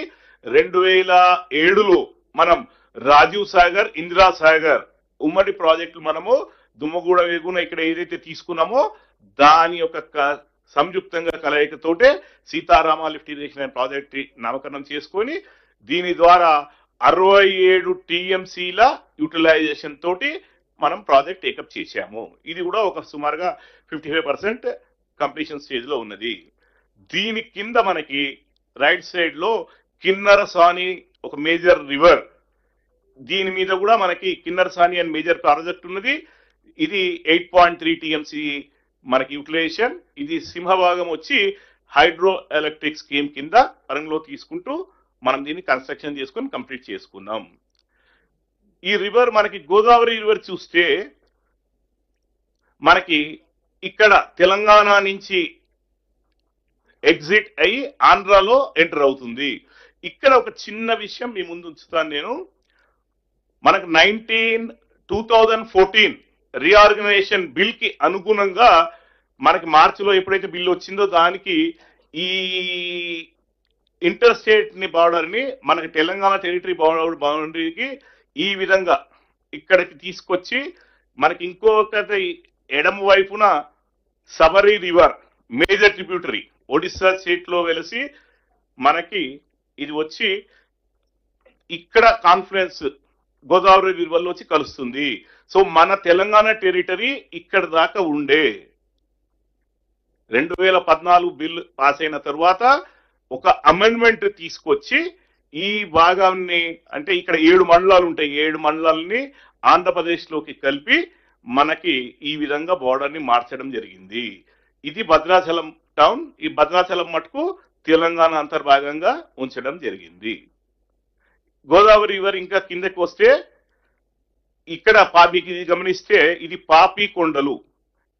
Speaker 2: 2007లో మనం రాజీవ్ సాగర్, ఇందిరా సాగర్ ఉమ్మడి ప్రాజెక్టులు మనము దుమ్మగూడ ఎగువన ఇక్కడ ఏదైతే తీసుకున్నామో దాని యొక్క సంయుక్తంగా కలయికతోటే సీతారామ లిఫ్ట్ ఇరిగేషన్ ప్రాజెక్ట్ నామకరణం చేసుకొని దీని ద్వారా 67 టీఎంసీల యూటిలైజేషన్ తోటి మనం ప్రాజెక్ట్ టేకప్ చేశాము. ఇది కూడా ఒక సుమారుగా 55% కంప్లీషన్ స్టేజ్ లో ఉన్నది. దీని కింద మనకి రైట్ సైడ్ లో కిన్నరసాని ఒక మేజర్ రివర్, దీని మీద కూడా మనకి కిన్నరసాని అని మేజర్ ప్రాజెక్ట్ ఉన్నది. ఇది 8.3 టీఎంసీ మనకి యూటిలైజేషన్. ఇది సింహభాగం వచ్చి హైడ్రో ఎలక్ట్రిక్ స్కీమ్ కింద పరంలో తీసుకుంటూ మనం దీన్ని కన్స్ట్రక్షన్ చేసుకొని కంప్లీట్ చేసుకున్నాం. ఈ రివర్ మనకి గోదావరి రివర్ చూస్తే మనకి ఇక్కడ తెలంగాణ నుంచి ఎగ్జిట్ అయ్యి ఆంధ్రాలో ఎంటర్ అవుతుంది. ఇక్కడ ఒక చిన్న విషయం మీ ముందు ఉంచుతాను నేను. మనకు 2014 రీఆర్గనైజేషన్ బిల్ కి అనుగుణంగా మనకి మార్చిలో ఎప్పుడైతే బిల్లు వచ్చిందో దానికి ఈ ఇంటర్ స్టేట్ ని బార్డర్ ని మనకి తెలంగాణ టెరిటరీ బౌండరీకి ఈ విధంగా ఇక్కడికి తీసుకొచ్చి మనకి ఇంకొకటి ఎడమ వైపున Sabari river major tributary Odisha state లో వెలిసి మనకి ఇది వచ్చి ఇక్కడ కాన్ఫరెన్స్ గోదావరి రివర్ లో వచ్చి కలుస్తుంది. సో మన తెలంగాణ టెరిటరీ ఇక్కడ దాకా ఉండే 2014 బిల్ పాస్ అయిన తర్వాత ఒక అమెండ్మెంట్ తీసుకొచ్చి ఈ భాగాన్ని, అంటే ఇక్కడ 7 మండలాలు ఉంటాయి, 7 మండలాలని ఆంధ్రప్రదేశ్లోకి కలిపి మనకి ఈ విధంగా బోర్డర్ని మార్చడం జరిగింది. ఇది భద్రాచలం టౌన్. ఈ భద్రాచలం మటుకు తెలంగాణ అంతర్భాగంగా ఉంచడం జరిగింది. గోదావరి రివర్ ఇంకా కిందకి వస్తే ఇక్కడ మీకు గమనిస్తే ఇది పాపికొండలు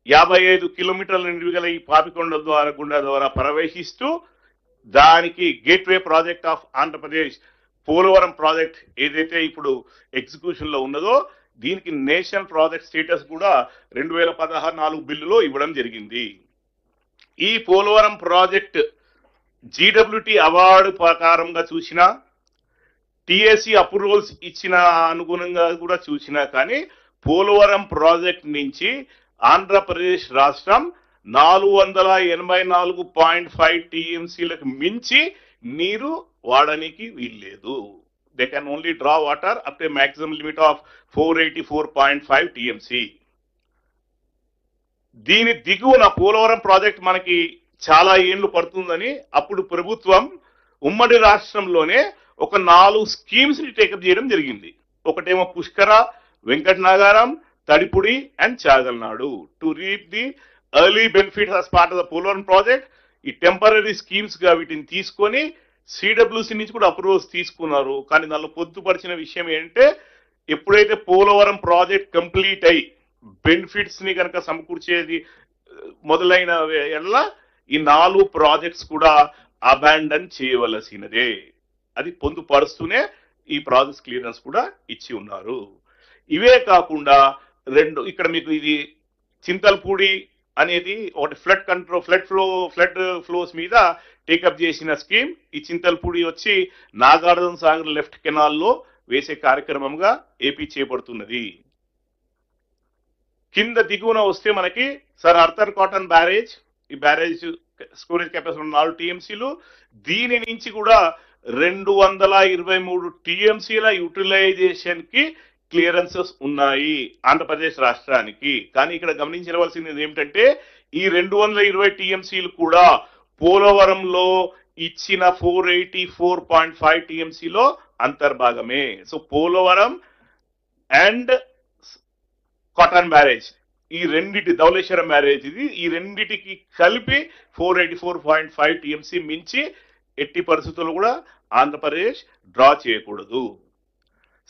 Speaker 2: 55 కిలోమీటర్ల నిడివి గల ఈ పాపికొండల గుండా ద్వారా ప్రవేశిస్తూ దానికి gateway project of Andhra Pradesh Polavaram project ఏదైతే ఇప్పుడు ఎగ్జిక్యూషన్ లో ఉన్నదో దీనికి నేషనల్ ప్రాజెక్ట్ స్టేటస్ కూడా 2016 బిల్లులో ఇవ్వడం జరిగింది. ఈ పోలవరం ప్రాజెక్ట్ GWT అవార్డు ప్రకారంగా చూసినా టిఎస్సి అప్రూవల్స్ ఇచ్చిన అనుగుణంగా కూడా చూసినా కానీ పోలవరం ప్రాజెక్ట్ నుంచి ఆంధ్రప్రదేశ్ రాష్ట్రం 484.5 టీఎంసీలకు మించి నీరు వాడడానికి వీల్లేదు. They can only draw water up to maximum limit of 484.5 TMC. దీని దిగువన పోలవరం ప్రాజెక్ట్ మనకి చాలా ఏళ్లు పడుతుందని అప్పుడు ప్రభుత్వం ఉమ్మడి రాష్ట్రంలోనే ఒక 4 స్కీమ్స్ ని టేకప్ చేయడం జరిగింది. ఒకటేమో Pushkara, Venkatanagaram, Tadipudi and Chagalnadu to reap the early benefits as part of the Polavaram project. ఈ టెంపరీ స్కీమ్స్ గా వీటిని తీసుకొని సిడబ్ల్యూసి నుంచి కూడా అప్రూవల్స్ తీసుకున్నారు. కానీ దానిలో పొందుపరిచిన విషయం ఏంటంటే ఎప్పుడైతే పోలవరం ప్రాజెక్ట్ కంప్లీట్ అయి బెనిఫిట్స్ ని కనుక సమకూర్చేది మొదలైన ఎల్ల ఈ 4 ప్రాజెక్ట్స్ కూడా అబాండన్ చేయవలసినదే. అది పొందుపరుస్తూనే ఈ ప్రాజెక్ట్ క్లియరెన్స్ కూడా ఇచ్చి ఉన్నారు. ఇవే కాకుండా ఇక్కడ మీకు ఇది చింతల్పూడి అనేది ఒకటి ఫ్లడ్ ఫ్లోస్ మీద టేకప్ చేసిన స్కీమ్. ఈ చింతల్పూడి వచ్చి నాగార్జున సాగర్ లెఫ్ట్ కెనాల్లో వేసే కార్యక్రమంగా ఏపీ చేపడుతున్నది. కింద దిగువన వస్తే మనకి సర్ ఆర్థర్ కాటన్ బ్యారేజ్. ఈ బ్యారేజ్ స్టోరేజ్ కెపాసిటీ 4 టీఎంసీలు. దీని నుంచి కూడా 223 టీఎంసీల యూటిలైజేషన్ కి క్లియరెన్సెస్ ఉన్నాయి ఆంధ్రప్రదేశ్ రాష్ట్రానికి. కానీ ఇక్కడ గమనించవలసింది ఏమిటంటే ఈ 220 టీఎంసీలు కూడా పోలవరంలో ఇచ్చిన 484.5 టీఎంసీలో అంతర్భాగమే. So Polavaram and Cotton barrage ఈ రెండిటి ధవళేశ్వరం బ్యారేజ్ ఇది ఈ రెండిటికి కలిపి 484.5 టీఎంసీ మించి ఎట్టి పరిస్థితుల్లో కూడా ఆంధ్రప్రదేశ్ డ్రా చేయకూడదు.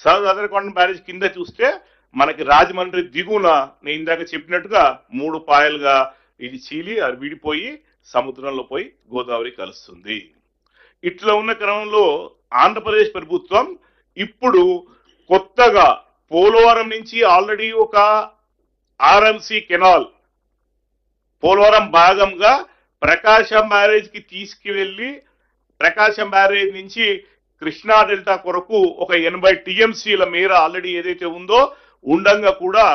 Speaker 2: సదర్ కాటన్ బ్యారేజ్ కింద చూస్తే మనకి రాజమండ్రి దిగువన నేను ఇందాక చెప్పినట్టుగా 3 పాయలుగా ఇది చీలి విడిపోయి సముద్రంలో పోయి గోదావరి కలుస్తుంది. ఇట్లా ఉన్న క్రమంలో ఆంధ్రప్రదేశ్ ప్రభుత్వం ఇప్పుడు కొత్తగా పోలవరం నుంచి ఆల్రెడీ ఒక ఆర్ఎంసి కెనాల్ పోలవరం భాగంగా ప్రకాశం బ్యారేజ్ కి తీసుకువెళ్లి ప్రకాశం బ్యారేజ్ నుంచి కృష్ణా డెల్టా కొరకు ఒక 80 టీఎంసీల మేర ఆల్రెడీ ఏదైతే ఉందో ఉండంగా కూడా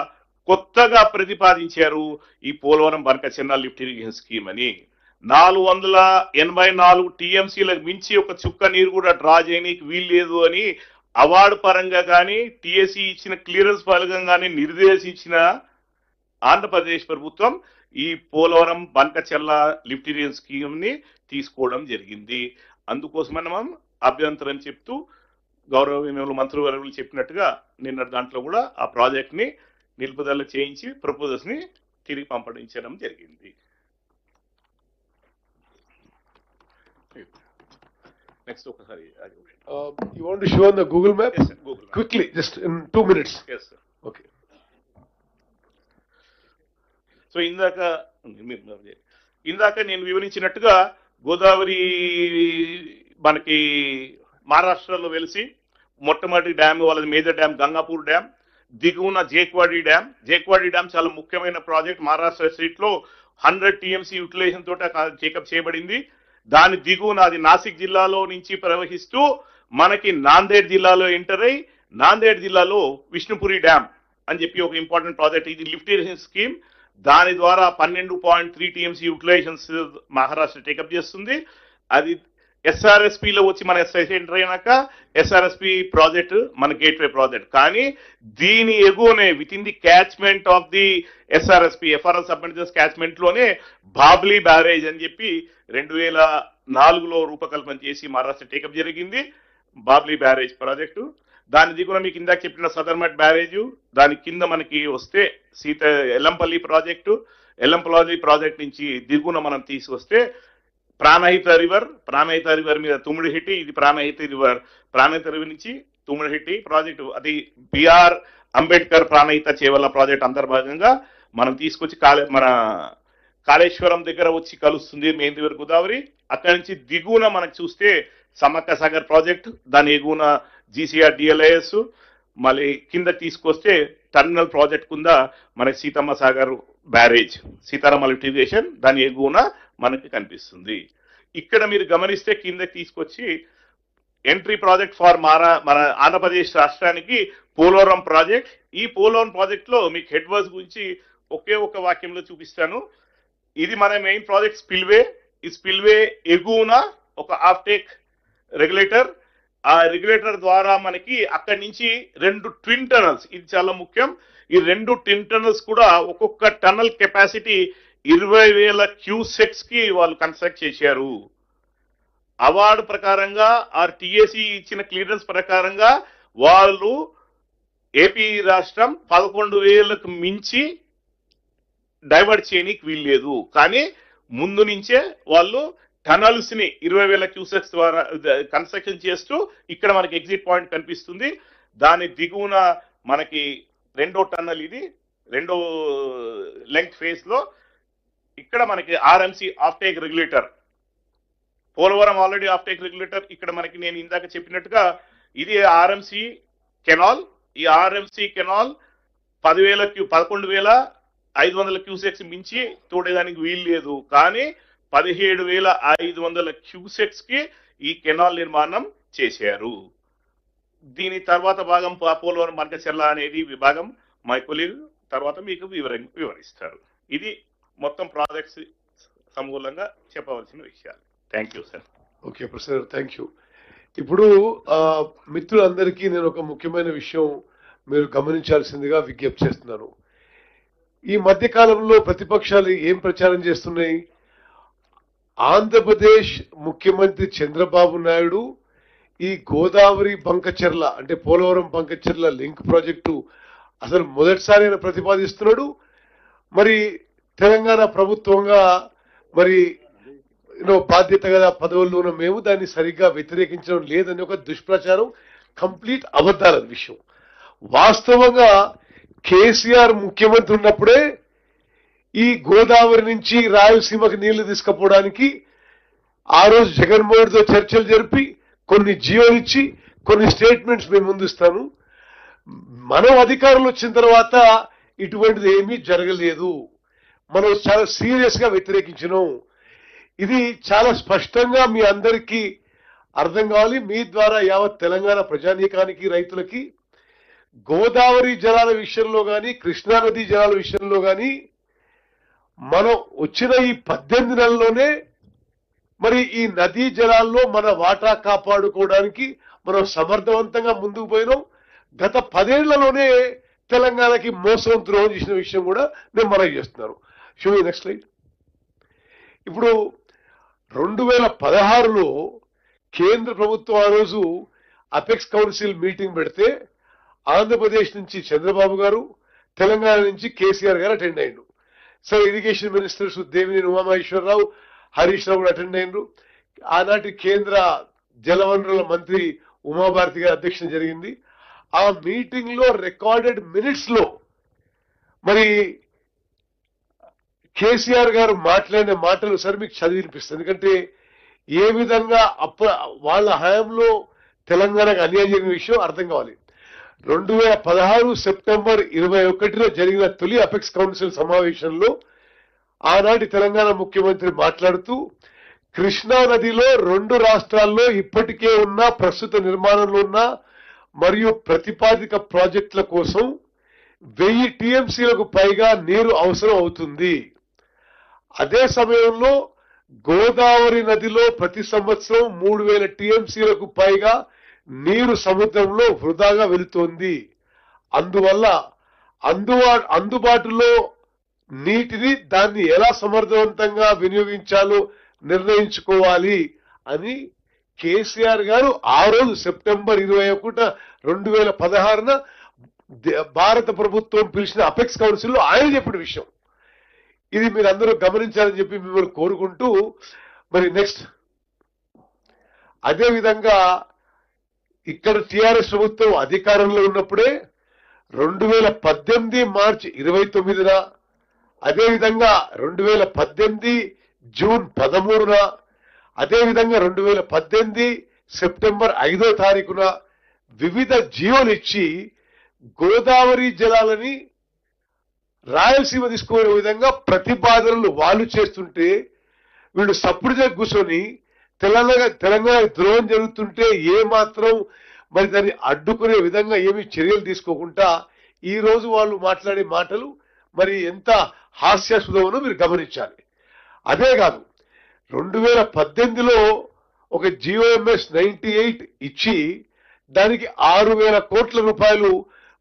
Speaker 2: కొత్తగా ప్రతిపాదించారు ఈ Polavaram Banakacherla lift irrigation scheme అని. 484 టీఎంసీలకు మించి ఒక చుక్క నీరు కూడా డ్రా చేయడానికి వీల్లేదు అని అవార్డు పరంగా కానీ టిఎస్సి ఇచ్చిన క్లియరెన్స్ పరంగా కానీ నిర్దేశించిన ఆంధ్రప్రదేశ్ ప్రభుత్వం ఈ Polavaram Banakacherla lift irrigation scheme ని తీసుకోవడం జరిగింది. అందుకోసమే మనం అభ్యంతరం చెప్తూ గౌరవనీయులు మంత్రివర్యులు చెప్పినట్టుగా నిన్న దాంట్లో కూడా ఆ ప్రాజెక్ట్ ని నిలుపుదల చేయించి ప్రపోజల్స్ ని తిరిగి పంపించడం జరిగింది. నెక్స్ట్ ఒకసారి
Speaker 1: you want to show on the Google map?
Speaker 2: Yes, sir. Google map.
Speaker 1: Quickly, just in 2 minutes.
Speaker 2: Yes, sir.
Speaker 1: Okay.
Speaker 2: So ఇందాక నేను వివరించినట్టుగా గోదావరి మనకి మహారాష్ట్రలో వెలిసి మొట్టమొదటి డ్యామ్ వాళ్ళది మేజర్ డ్యామ్ గంగాపూర్ డ్యామ్, దిగువన జేక్వాడి డ్యామ్ చాలా ముఖ్యమైన ప్రాజెక్ట్. మహారాష్ట్ర స్టేట్ లో 100 టీఎంసీ యూటిలైజేషన్ తోట టేకప్ చేయబడింది. దాని దిగువన అది నాసిక్ జిల్లాలో నుంచి ప్రవహిస్తూ మనకి నాందేడ్ జిల్లాలో ఎంటర్ అయి నాందేడ్ జిల్లాలో విష్ణుపురి డ్యామ్ అని చెప్పి ఒక ఇంపార్టెంట్ ప్రాజెక్ట్. ఇది లిఫ్ట్ ఇరిగేషన్ స్కీమ్. దాని ద్వారా 12.3 టీఎంసీ యూటిలైజేషన్స్ మహారాష్ట్ర టేకప్ చేస్తుంది. అది ఎస్ఆర్ఎస్పిలో వచ్చి మన ఎస్ఐసి ఎంటర్ అయినాక ఎస్ఆర్ఎస్పి ప్రాజెక్ట్ మన గేట్వే ప్రాజెక్ట్. కానీ దీని ఎగువనే within the catchment of the SRSP FRL submergence catchment లోనే బాబ్లీ బ్యారేజ్ అని చెప్పి 2004లో రూపకల్పన చేసి మహారాష్ట్ర టేకప్ జరిగింది బాబ్లీ బ్యారేజ్ ప్రాజెక్టు. దాని దిగున మీకు ఇందాక చెప్పిన సదర్మట్ బ్యారేజ్, దాని కింద మనకి వస్తే ఎల్లంపల్లి ప్రాజెక్ట్ నుంచి దిగున మనం తీసుకొస్తే ప్రాణహిత రివర్ మీద తుమ్మిడిహిట్టి, ఇది ప్రాణహిత రివర్ నుంచి తుమ్మిడిహిట్టి ప్రాజెక్టు, అది బిఆర్ అంబేద్కర్ ప్రాణహిత చేవల్ల ప్రాజెక్ట్ అంతర్భాగంగా మనం తీసుకొచ్చి మన కాళేశ్వరం దగ్గర వచ్చి కలుస్తుంది మెయిన్ రివర్ గోదావరి. అక్కడి నుంచి దిగున మనకు చూస్తే సమ్మక్క సాగర్ ప్రాజెక్ట్, దాని ఎగువన జీసీఆర్ డిఎల్ఐఎస్, మళ్ళీ కింద తీసుకొస్తే టర్మినల్ ప్రాజెక్ట్ కింద మనకి సీతమ్మ సాగర్ బ్యారేజ్, సీతారామ లిఫ్టిగేషన్, దాని ఎగువన మనకి కనిపిస్తుంది. ఇక్కడ మీరు గమనిస్తే కింద తీసుకొచ్చి ఎంట్రీ ప్రాజెక్ట్ ఫర్ మన ఆంధ్రప్రదేశ్ రాష్ట్రానికి పోలవరం ప్రాజెక్ట్. ఈ పోలవరం ప్రాజెక్ట్ లో మీకు హెడ్ వర్క్స్ గురించి ఒకే ఒక వాక్యంలో చూపిస్తాను. ఇది మన మెయిన్ ప్రాజెక్ట్ స్పిల్వే. ఈ స్పిల్వే ఎగువన ఒక ఆఫ్టేక్ రెగ్యులేటర్, ఆ రెగ్యులేటర్ ద్వారా మనకి అక్కడి నుంచి 2 ట్విన్ టనల్స్, ఇది చాలా ముఖ్యం. ఈ 2 ట్విన్ టనల్స్ కూడా ఒక్కొక్క టనల్ కెపాసిటీ 20,000 క్యూసెక్స్ కి వాళ్ళు కన్స్ట్రక్ట్ చేశారు. అవార్డు ప్రకారంగా టిఎసి ఇచ్చిన క్లియరెన్స్ ప్రకారంగా వాళ్ళు ఏపీ రాష్ట్రం 11,000కు మించి డైవర్ట్ చేయడానికి వీల్లేదు. కానీ ముందు నుంచే వాళ్ళు టనల్స్ ని 20,000 క్యూసెక్స్ ద్వారా కన్స్ట్రక్షన్ చేస్తూ ఇక్కడ మనకి ఎగ్జిట్ పాయింట్ కనిపిస్తుంది. దాని దిగువన మనకి 2వ టన్నల్, ఇది 2వ లెంగ్త్ ఫేజ్ లో ఇక్కడ మనకి RMC offtake regulator, Polavaram already offtake regulator. ఇక్కడ మనకి నేను ఇందాక చెప్పినట్టుగా ఇది ఆర్ఎంసీ కెనాల్. ఈ ఆర్ఎంసీ కెనాల్ 11,500 క్యూసెక్స్ మించి తోడేదానికి వీలు లేదు. కానీ 17,500 క్యూసెక్స్ కి ఈ కెనాల్ నిర్మాణం చేశారు. దీని తర్వాత భాగం పోలవరం మార్గచర్ల అనేది విభాగం మై కొలీగ్ తర్వాత మీకు వివరిస్తారు. ఇది మొత్తం ప్రాజెక్ట్స్ సమూలంగా చెప్పవలసిన విషయాలు. Thank you sir.
Speaker 1: Okay professor, thank you. ఇప్పుడు మిత్రులందరికీ నేను ఒక ముఖ్యమైన విషయం మీరు గమనించాల్సిందిగా విజ్ఞప్తి చేస్తున్నాను. ఈ మధ్య కాలంలో ప్రతిపక్షాలు ఏం ప్రచారం చేస్తున్నాయి? ఆంధ్రప్రదేశ్ ముఖ్యమంత్రి చంద్రబాబు నాయుడు ఈ గోదావరి బంకచెర్ల అంటే పోలవరం బంకచెర్ల లింక్ ప్రాజెక్టు అసలు మొదటిసారి ఆయన ప్రతిపాదిస్తున్నాడు. మరి తెలంగాణ ప్రభుత్వంగా మరి బాధ్యత కదా పదవుల్లో ఉన్న మేము దాన్ని సరిగ్గా వ్యతిరేకించడం లేదని ఒక దుష్ప్రచారం, కంప్లీట్ అబద్ధాల విషయం. వాస్తవంగా కేసీఆర్ ముఖ్యమంత్రి ఉన్నప్పుడే ఈ గోదావరి నుంచి రాయలసీమకి నీళ్లు తీసుకుపోవడానికి ఆ రోజు జగన్మోహన్తో చర్చలు జరిపి కొన్ని జియోలు ఇచ్చి కొన్ని స్టేట్మెంట్స్ మేము ముందుస్తాను. మనం అధికారులు వచ్చిన తర్వాత ఇటువంటిది ఏమీ జరగలేదు. మనం చాలా సీరియస్ గా వ్యతిరేకించినాం. ఇది చాలా స్పష్టంగా మీ అందరికీ అర్థం కావాలి. మీ ద్వారా యావత్ తెలంగాణ ప్రజానీకానికి, రైతులకి గోదావరి జలాల విషయంలో కానీ కృష్ణానది జలాల విషయంలో కానీ మనం వచ్చిన ఈ 18 నెలల్లోనే మరి ఈ నదీ జలాల్లో మన వాటా కాపాడుకోవడానికి మనం సమర్థవంతంగా ముందుకు పోయినాం. గత 10 ఏళ్లలోనే తెలంగాణకి మోసం ద్రోహం చేసిన విషయం కూడా నేను మనవి చేస్తున్నాను. Next slide. ఇప్పుడు 2016లో కేంద్ర ప్రభుత్వం ఆ రోజు అపెక్స్ కౌన్సిల్ మీటింగ్ పెడితే ఆంధ్రప్రదేశ్ నుంచి చంద్రబాబు గారు, తెలంగాణ నుంచి కేసీఆర్ గారు అటెండ్ అయ్యారు. Sir irrigation ministers Devineni Umamaheswara Rao, Harish Rao కూడా అటెండ్ అయ్యారు. ఆనాటి కేంద్ర జలవనరుల మంత్రి ఉమాభారతి గారి అధ్యక్షత జరిగింది. ఆ మీటింగ్ లో రికార్డెడ్ మినిట్స్ లో మరి కేసీఆర్ గారు మాట్లాడిన మాటలు సార్ మీకు చదివి వినిపిస్తుంది. ఎందుకంటే ఏ విధంగా వాళ్ళ హయాంలో తెలంగాణకు అన్యాయం జరిగిన విషయం అర్థం కావాలి. 2016 సెప్టెంబర్ 21 జరిగిన తొలి అపెక్స్ కౌన్సిల్ సమావేశంలో ఆనాటి తెలంగాణ ముఖ్యమంత్రి మాట్లాడుతూ కృష్ణా నదిలో 2 రాష్ట్రాల్లో ఇప్పటికే ఉన్న ప్రస్తుత నిర్మాణంలో ఉన్న మరియు ప్రతిపాదిక ప్రాజెక్టుల కోసం 1000 టీఎంసీలకు పైగా నీరు అవసరం అవుతుంది. అదే సమయంలో గోదావరి నదిలో ప్రతి సంవత్సరం 3000 టీఎంసీలకు పైగా నీరు సముద్రంలో వృధాగా వెళుతోంది. అందువల్ల అందుబాటులో నీటిని దాన్ని ఎలా సమర్థవంతంగా వినియోగించాలో నిర్ణయించుకోవాలి అని కేసీఆర్ గారు ఆ రోజు సెప్టెంబర్ 21 2016న భారత ప్రభుత్వం పిలిచిన అపెక్స్ కౌన్సిల్లో ఆయన చెప్పిన విషయం. ఇది మీరు అందరూ గమనించాలని చెప్పి మిమ్మల్ని కోరుకుంటూ మరి నెక్స్ట్ అదే విధంగా ఇక్కడ టిఆర్ఎస్ ప్రభుత్వం అధికారంలో ఉన్నప్పుడే 2018 మార్చి 29న అదేవిధంగా 2018 జూన్ 13న అదేవిధంగా 2018 సెప్టెంబర్ 5వ తారీఖున వివిధ జీవోలు ఇచ్చి గోదావరి జలాలని రాయలసీమ తీసుకునే విధంగా ప్రతిపాదనలు వాళ్ళు చేస్తుంటే వీళ్ళు సప్పుడుగా కూర్చొని తెలంగాణ ద్రోహం జరుగుతుంటే ఏ మాత్రం మరి దాన్ని అడ్డుకునే విధంగా ఏమి చర్యలు తీసుకోకుండా ఈ రోజు వాళ్ళు మాట్లాడే మాటలు మరి ఎంత హాస్యాస్పదమో మీరు గమనించాలి. అదే కాదు 2018లో ఒక జిఓఎంఎస్ 98 ఇచ్చి దానికి 6,000 కోట్ల రూపాయలు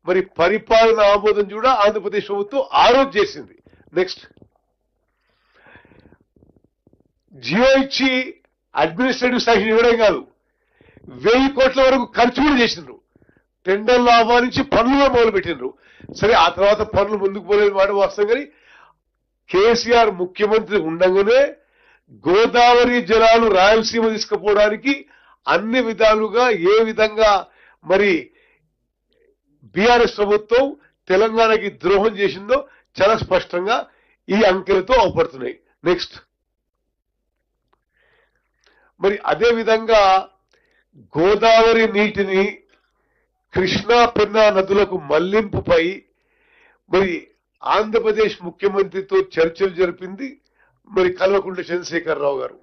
Speaker 1: మరి పరిపాలన ఆమోదం కూడా ఆంధ్రప్రదేశ్ ప్రభుత్వం ఆరోజు చేసింది. నెక్స్ట్ జియో ఇచ్చి అడ్మినిస్ట్రేటివ్ శాంక్షన్ ఇవ్వడం కాదు 1,000 కోట్ల వరకు ఖర్చు కూడా చేసిండ్రు. టెండర్లు ఆహ్వానించి పనులుగా మొదలు పెట్టిండ్రు. సరే ఆ తర్వాత పనులు ముందుకు పోలేదు మాట వాస్తవం. కానీ కేసీఆర్ ముఖ్యమంత్రి ఉండగానే గోదావరి జలాలు రాయలసీమ తీసుకుపోవడానికి అన్ని విధాలుగా ఏ విధంగా మరి బీఆర్ఎస్ ప్రభుత్వం తెలంగాణకి ద్రోహం చేసిందో చాలా స్పష్టంగా ఈ అంకెలతో అవపడుతున్నాయి. నెక్స్ట్ మరి అదే విధంగా గోదావరి నీటిని కృష్ణా పెన్నా నదులకు మళ్లింపుపై మరి ఆంధ్రప్రదేశ్ ముఖ్యమంత్రితో చర్చలు జరిపింది మరి కల్వకుంట్ల చంద్రశేఖరరావు గారు.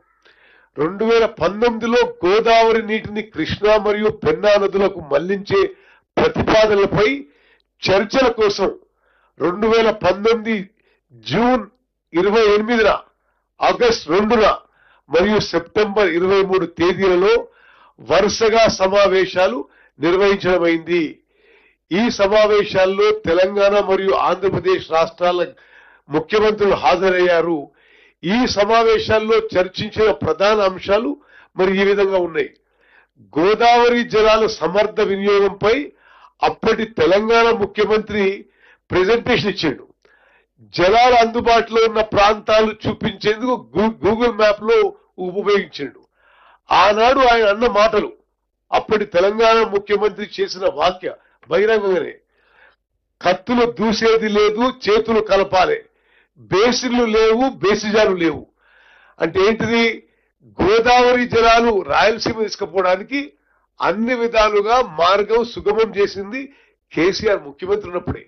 Speaker 1: 2019లో గోదావరి నీటిని కృష్ణా మరియు పెన్నా నదులకు మళ్లించే ప్రతిపాదనలపై చర్చల కోసం 2019 జూన్ 28న ఆగస్టు 2న మరియు సెప్టెంబర్ 23 తేదీలలో వరుసగా సమావేశాలు నిర్వహించడమైంది. ఈ సమావేశాల్లో తెలంగాణ మరియు ఆంధ్రప్రదేశ్ రాష్ట్రాల ముఖ్యమంత్రులు హాజరయ్యారు. ఈ సమావేశాల్లో చర్చించిన ప్రధాన అంశాలు మరి ఈ విధంగా ఉన్నాయి. గోదావరి జలాల సమర్థ వినియోగంపై అప్పటి తెలంగాణ ముఖ్యమంత్రి ప్రెజెంటేషన్ ఇచ్చాడు. జలాలు అందుబాటులో ఉన్న ప్రాంతాలు చూపించేందుకు గూగుల్ మ్యాప్ లో ఉపయోగించాడు. ఆనాడు ఆయన అన్న మాటలు అప్పటి తెలంగాణ ముఖ్యమంత్రి చేసిన వాక్య బహిరంగంగానే కత్తులు దూసేది లేదు, చేతులు కలపాలి, బేసిన్లు లేవు, బేసిజాలు లేవు. అంటే ఏంటిది? గోదావరి జలాలు రాయలసీమ తీసుకుపోవడానికి అన్ని విధాలుగా మార్గం సుగమం చేసింది కేసీఆర్ ముఖ్యమంత్రి ఉన్నప్పుడే.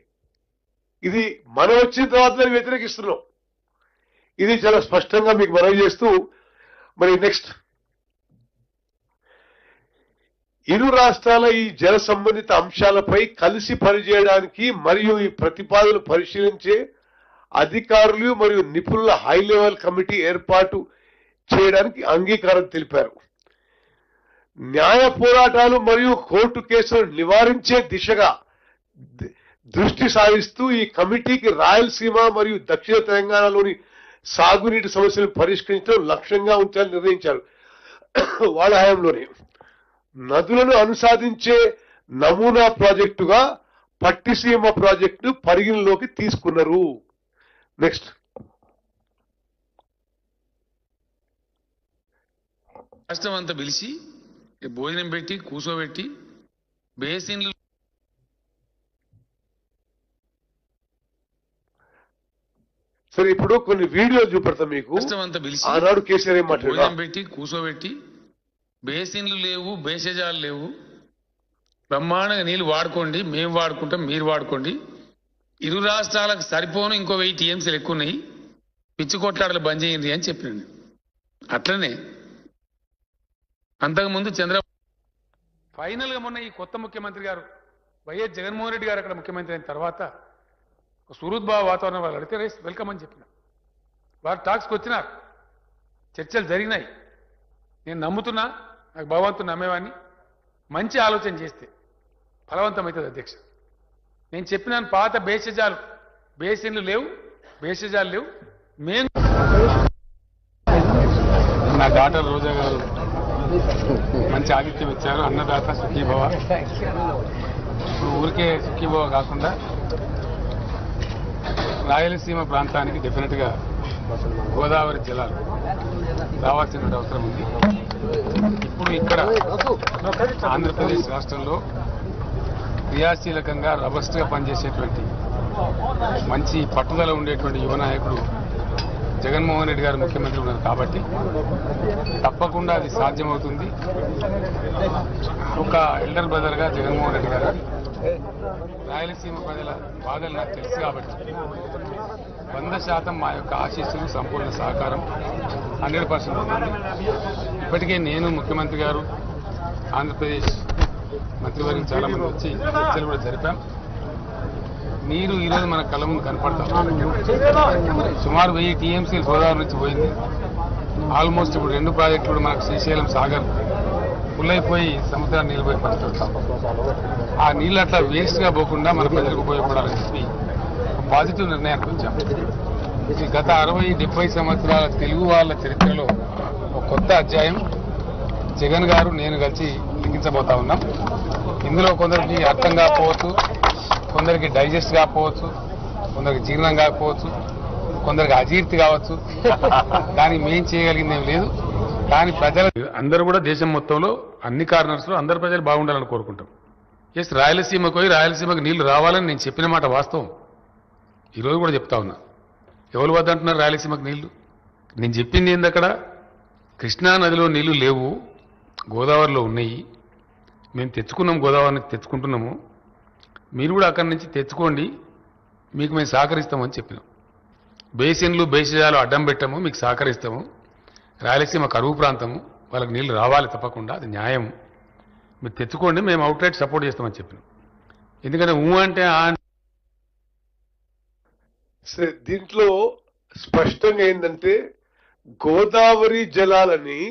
Speaker 1: ఇది మనం వచ్చిన తర్వాత వ్యతిరేకిస్తున్నాం. ఇది చాలా స్పష్టంగా మీకు మనవి చేస్తూ మరి నెక్స్ట్ ఇరు రాష్ట్రాల ఈ జల సంబంధిత అంశాలపై కలిసి పనిచేయడానికి మరియు ఈ ప్రతిపాదనలు పరిశీలించే అధికారులు మరియు నిపుణుల హై లెవెల్ కమిటీ ఏర్పాటు చేయడానికి అంగీకారం తెలిపారు. న్యాయ పోరాటాలు మరియు కోర్టు కేసులను నివారించే దిశగా దృష్టి సారిస్తూ ఈ కమిటీకి రాయలసీమ మరియు దక్షిణ తెలంగాణలోని సాగునీటి సమస్యలను పరిష్కరించడం లక్ష్యంగా ఉంచాలని నిర్ణయించారు. వాళ్ళ హయాంలోనే నదులను అనుసాదించే నమూనా ప్రాజెక్టుగా పట్టిసీమ ప్రాజెక్టు పరిగణలోకి తీసుకున్నారు. నెక్స్ట్
Speaker 3: రాష్ట్రం అంతా పిలిచి భోజనం పెట్టి కూర్చోబెట్టి బేసిన్లు
Speaker 1: సరే ఇప్పుడు కొన్ని వీడియోలు చూపెడతాం మీకు.
Speaker 3: రాష్ట్రం అంతా పిలిచి
Speaker 1: ఆనాడు కేసీఆర్ ఏం
Speaker 3: భోజనం
Speaker 1: మాట్లాడారు?
Speaker 3: పెట్టి కూర్చోబెట్టి బేసిన్లు లేవు, బేసజాలు లేవు, బ్రహ్మాండంగా నీళ్లు వాడుకోండి, మేము వాడుకుంటాం, మీరు వాడుకోండి, ఇరు రాష్ట్రాలకు సరిపోను ఇంకో 1000 టీఎంసీలు ఎక్కువ ఉన్నాయి, పిచ్చి కొట్లాడలు బంద్ చేయండి అని చెప్పినండి. అట్లనే అంతకుముందు ఫైనల్గా మొన్న ఈ కొత్త ముఖ్యమంత్రి గారు వైఎస్ జగన్మోహన్ రెడ్డి గారు అక్కడ ముఖ్యమంత్రి అయిన తర్వాత సుహృద్భావ వాతావరణం వాళ్ళు అడిగితే రైస్ వెల్కమ్ అని చెప్పిన వారు టాక్స్కి వచ్చినారు, చర్చలు జరిగినాయి. నేను నమ్ముతున్నా, నాకు భగవంతుని నమ్మేవాడిని, మంచి ఆలోచన చేస్తే ఫలవంతమవుతుంది అధ్యక్ష. నేను చెప్పినాను పాత బేసజాలు బేసిన్లు లేవు, బేసజాలు లేవు, మేము నా డాక్టర్ రోజా గారు మంచి ఆతిథ్యం ఇచ్చారు. అన్నదాత సుఖీభవ. ఇప్పుడు ఊరికే సుఖీభవ కాకుండా రాయలసీమ ప్రాంతానికి డెఫినెట్గా గోదావరి జలాలు రావాల్సిన అవసరం ఉంది. ఇప్పుడు ఇక్కడ ఆంధ్రప్రదేశ్ రాష్ట్రంలో క్రియాశీలకంగా రబస్ట్గా పనిచేసేటువంటి మంచి పట్టుదల ఉండేటువంటి యువ నాయకుడు జగన్మోహన్ రెడ్డి గారు ముఖ్యమంత్రి ఉన్నారు కాబట్టి తప్పకుండా అది సాధ్యమవుతుంది. ఒక ఎల్డర్ బ్రదర్గా జగన్మోహన్ రెడ్డి గారు రాయలసీమ ప్రజల బాధలు నాకు తెలుసు కాబట్టి 100% మా యొక్క ఆశీస్సులు సంపూర్ణ సహకారం 100% ఉంటుంది. ఇప్పటికే నేను ముఖ్యమంత్రి గారు ఆంధ్రప్రదేశ్ మంత్రివర్గం చాలా మంది వచ్చి చర్చలు కూడా జరిపాం. నీరు ఈరోజు మన కళ్ళ ముందు కనపడతాం. సుమారు 1000 టీఎంసీలు గోదావరి నుంచి పోయింది. ఆల్మోస్ట్ ఇప్పుడు 2 ప్రాజెక్టులు కూడా మనకు శ్రీశైలం సాగర్ ఫుల్ అయిపోయి సముద్రాన్ని నీళ్ళపోయి పడుతుంటాం. ఆ నీళ్ళు అట్లా వేస్ట్గా పోకుండా మన ప్రజలకు ఉపయోగపడాలని చెప్పి పాజిటివ్ నిర్ణయానికి వచ్చాం. ఇది గత 60-70 సంవత్సరాల తెలుగు వాళ్ళ చరిత్రలో ఒక కొత్త అధ్యాయం జగన్ గారు నేను కలిసి లిఖించబోతా ఉన్నాం. ఇందులో కొందరికి అర్థం కాకపోవచ్చు, కొందరికి డైజెస్ట్ కాకపోవచ్చు, కొందరికి జీర్ణం కాకపోవచ్చు, కొందరికి అజీర్తి కావచ్చు. కానీ మేం చేయగలిగింది ఏం లేదు. కానీ ప్రజలు అందరూ కూడా దేశం మొత్తంలో అన్ని కార్నర్స్లో అందరు ప్రజలు బాగుండాలని కోరుకుంటాం. ఎస్, రాయలసీమకు పోయి రాయలసీమకు నీళ్లు రావాలని నేను చెప్పిన మాట వాస్తవం. ఈరోజు కూడా చెప్తా ఉన్నా. ఎవరు వద్దంటున్నారు రాయలసీమకు నీళ్లు? నేను చెప్పింది ఏంది, అక్కడ కృష్ణా నదిలో నీళ్లు లేవు, గోదావరిలో ఉన్నాయి. మేము తెచ్చుకున్నాం, గోదావరి నుంచి తెచ్చుకుంటున్నాము. మీరు కూడా అక్కడి నుంచి తెచ్చుకోండి, మీకు మేము సహకరిస్తామని చెప్పినాం. బేసిన్లు బేసిజాలు అడ్డం పెట్టాము, మీకు సహకరిస్తాము. రాయలసీమ కరువు ప్రాంతము, వాళ్ళకి నీళ్లు రావాలి తప్పకుండా, అది న్యాయం. మీరు తెచ్చుకోండి, మేము అవుట్లెట్ సపోర్ట్ చేస్తామని చెప్పినాం. ఎందుకంటే అంటే
Speaker 1: సరే, దీంట్లో స్పష్టంగా ఏంటంటే గోదావరి జలాలని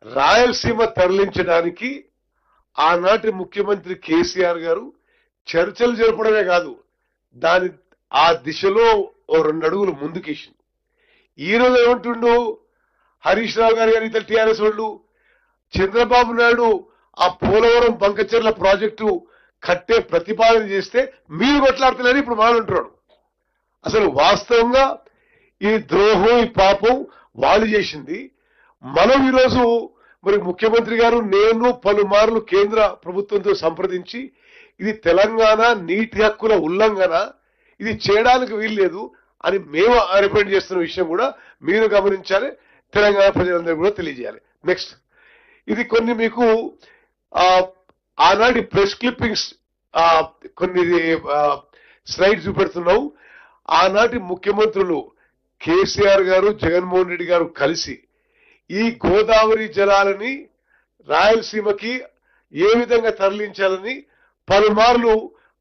Speaker 1: రాయలసీమ తరలించడానికి ఆనాటి ముఖ్యమంత్రి కేసీఆర్ గారు చర్చలు జరపడమే కాదు, ఆ దిశలో ఓ 2 అడుగులు ముందుకేసింది. ఈ రోజు ఏమంటుండు హరీష్ రావు గారు కానీ ఇతర టీఆర్ఎస్ వాళ్ళు, చంద్రబాబు నాయుడు ఆ పోలవరం బంకచెర్ల ప్రాజెక్టు కట్టే ప్రతిపాదన చేస్తే మీరు కొట్లాడుతున్నారని ఇప్పుడు మాట్లాడుతున్నాడు. అసలు వాస్తవంగా ఈ ద్రోహం, ఈ పాపం వాళ్ళు చేసింది. మనం ఈరోజు మరి ముఖ్యమంత్రి గారు నేను పలుమార్లు కేంద్ర ప్రభుత్వంతో సంప్రదించి ఇది తెలంగాణ నీటి హక్కుల ఉల్లంఘన, ఇది చేయడానికి వీల్లేదు అని మేము రిప్రజెంట్ చేస్తున్న విషయం కూడా మీరు గమనించాలి, తెలంగాణ ప్రజలందరూ కూడా తెలియజేయాలి. నెక్స్ట్, ఇది కొన్ని మీకు ఆనాటి ప్రెస్ క్లిప్పింగ్స్ కొన్ని స్లైడ్స్ చూపెడుతున్నావు. ఆనాటి ముఖ్యమంత్రులు కేసీఆర్ గారు, జగన్మోహన్ రెడ్డి గారు కలిసి ఈ గోదావరి జలాలని రాయలసీమకి ఏ విధంగా తరలించాలని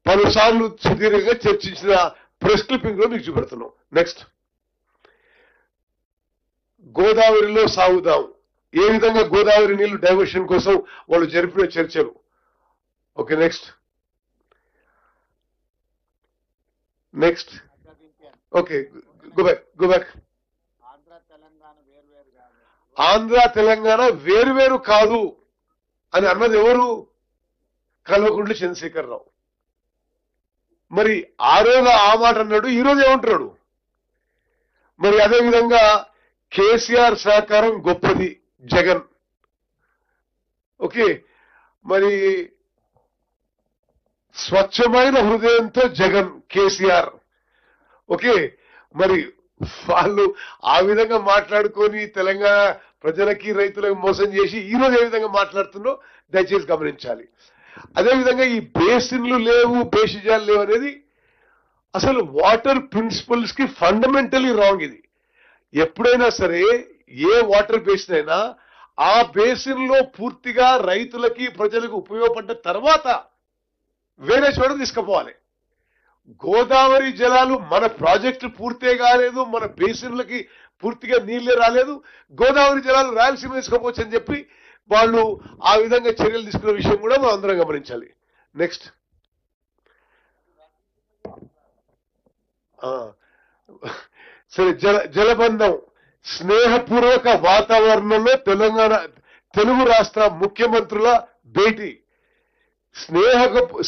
Speaker 1: పలుసార్లు సుదీర్ఘంగా చర్చించిన ప్రెస్ క్లిప్పింగ్ లో మీకు చూపెడుతున్నాం. నెక్స్ట్, గోదావరిలో సాగుదాం, ఏ విధంగా గోదావరి నీళ్లు డైవర్షన్ కోసం వాళ్ళు జరిపిన చర్చలు. Okay, next okay, go back. Andhra Telangana వేరువేరు కాదు అని అన్నది ఎవరు? కల్వకుంట్ల చంద్రశేఖరరావు. మరి ఆ రోజు ఆ మాట అన్నాడు, ఈ రోజు ఏమంటున్నాడు? మరి అదేవిధంగా కేసీఆర్ సహకారం గొప్పది జగన్. ఓకే, మరి స్వచ్ఛమైన హృదయంతో జగన్, కేసీఆర్. ఓకే, మరి వాళ్ళు ఆ విధంగా మాట్లాడుకొని తెలంగాణ ప్రజలకి రైతులకు మోసం చేసి ఈ రోజు ఏ విధంగా మాట్లాడుతుందో దయచేసి గమనించాలి. అదేవిధంగా ఈ బేసిన్లు లేవు, బేసిజాలు లేవు అనేది అసలు వాటర్ ప్రిన్సిపల్స్ కి ఫండమెంటలీ రాంగ్. ఇది ఎప్పుడైనా సరే ఏ వాటర్ బేసిన్ అయినా ఆ బేసిన్ లో పూర్తిగా రైతులకి ప్రజలకు ఉపయోగపడ్డ తర్వాత వేరే చోట తీసుకుపోవాలి. గోదావరి జలాలు మన ప్రాజెక్టు పూర్తే కాలేదు, మన బేసిన్లకి పూర్తిగా నీళ్లే రాలేదు, గోదావరి జలాలు రాయలసీమ తీసుకోవచ్చు అని చెప్పి వాళ్ళు ఆ విధంగా చర్యలు తీసుకున్న విషయం కూడా మనం అందరం గమనించాలి. నెక్స్ట్, సరే, జలబంధం స్నేహపూర్వక వాతావరణంలో తెలుగు రాష్ట్ర ముఖ్యమంత్రుల భేటీ,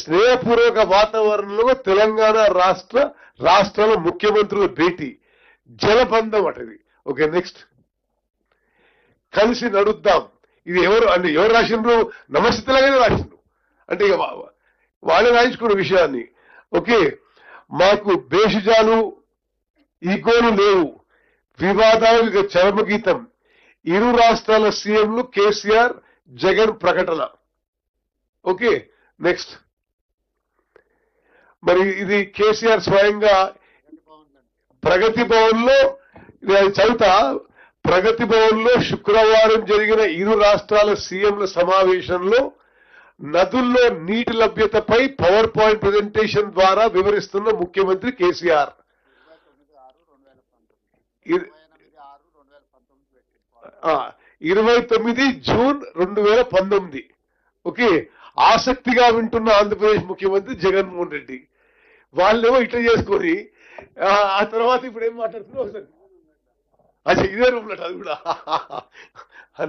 Speaker 1: స్నేహపూర్వక వాతావరణంలో తెలంగాణ రాష్ట్రాల ముఖ్యమంత్రుల భేటీ, జలబంధం అటది. ఓకే, నెక్స్ట్ కలిసి నడుద్దాం. ఇది ఎవరు రాసిండ్రు? నమస్తే తెలంగాణ రాసిండ్రు. అంటే ఇక వాళ్ళే రాయించుకున్న విషయాన్ని. ఓకే, మాకు భేషజాలు ఈగోలు లేవు, వివాదాలు చరమగీతం, ఇరు రాష్ట్రాల సీఎంలు కేసీఆర్ జగన్ ప్రకటన. ఓకే, నెక్స్ట్ మరి ఇది కేసీఆర్ స్వయంగా ప్రగతి భవన్ లో చదువుతా. ప్రగతి భవన్ లో శుక్రవారం జరిగిన ఇరు రాష్ట్రాల సీఎంల సమావేశంలో నదుల్లో నీటి లభ్యతపై పవర్ పాయింట్ ప్రెజెంటేషన్ ద్వారా వివరిస్తున్న ముఖ్యమంత్రి కేసీఆర్. 29 జూన్ 2019. ఓకే, ఆసక్తిగా వింటున్న ఆంధ్రప్రదేశ్ ముఖ్యమంత్రి జగన్మోహన్ రెడ్డి. వాళ్ళేమో ఇట్లా చేసుకొని ఆ తర్వాత ఇప్పుడు ఏం మాట్లాడుతున్నారు ఒకసారి. అచ్చా, ఇదే రూమ్ లో అది కూడా.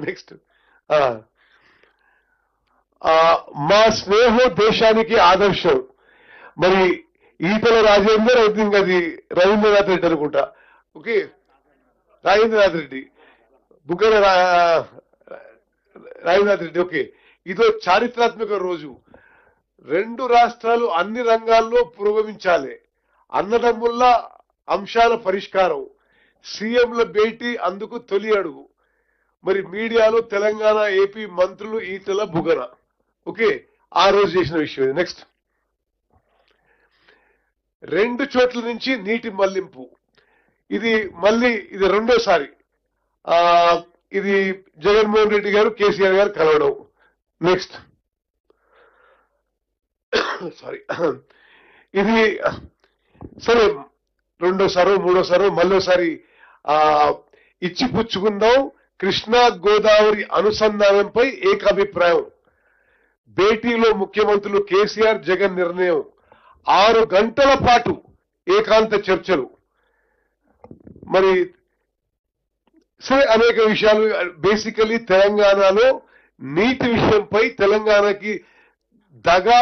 Speaker 1: నెక్స్ట్ మా స్నేహం దేశానికి ఆదర్శం. మరి ఈతల రాజేందర్, ఐ థింక్ అది రవీంద్రనాథ్ రెడ్డి అనుకుంటా. ఓకే, రాజేంద్రనాథ్ రెడ్డి, బుగ్గన రాజేంద్రనాథ్ రెడ్డి. ఓకే, ఇదో చారిత్రాత్మక రోజు. రెండు రాష్ట్రాలు అన్ని రంగాల్లో పురోగమించాలి, అన్నదమ్ముల అంశాల పరిష్కారం, సీఎంల భేటీ అందుకు తొలి అడుగు. మరి మీడియాలో తెలంగాణ ఏపీ మంత్రులు ఈటల బుగ్గన. ఓకే, ఆ రోజు చేసిన విషయం. నెక్స్ట్ రెండు చోట్ల నుంచి నీటి మళ్లింపు. ఇది రెండోసారి ఇది జగన్మోహన్ రెడ్డి గారు కేసీఆర్ గారు కలవడం. నెక్స్ట్ సారీ, ఇది సరే రెండోసారో మూడోసారో మళ్ళోసారి ఇచ్చి పుచ్చుకుందాం. కృష్ణా గోదావరి అనుసంధానంపై ఏకాభిప్రాయం. భేటీలో ముఖ్యమంత్రులు కేసీఆర్ జగన్ నిర్ణయం. 6 గంటల పాటు ఏకాంత చర్చలు. మరి సరే, అనేక విషయాలు. బేసికలీ తెలంగాణలో నీటి విషయంపై తెలంగాణకి దగా,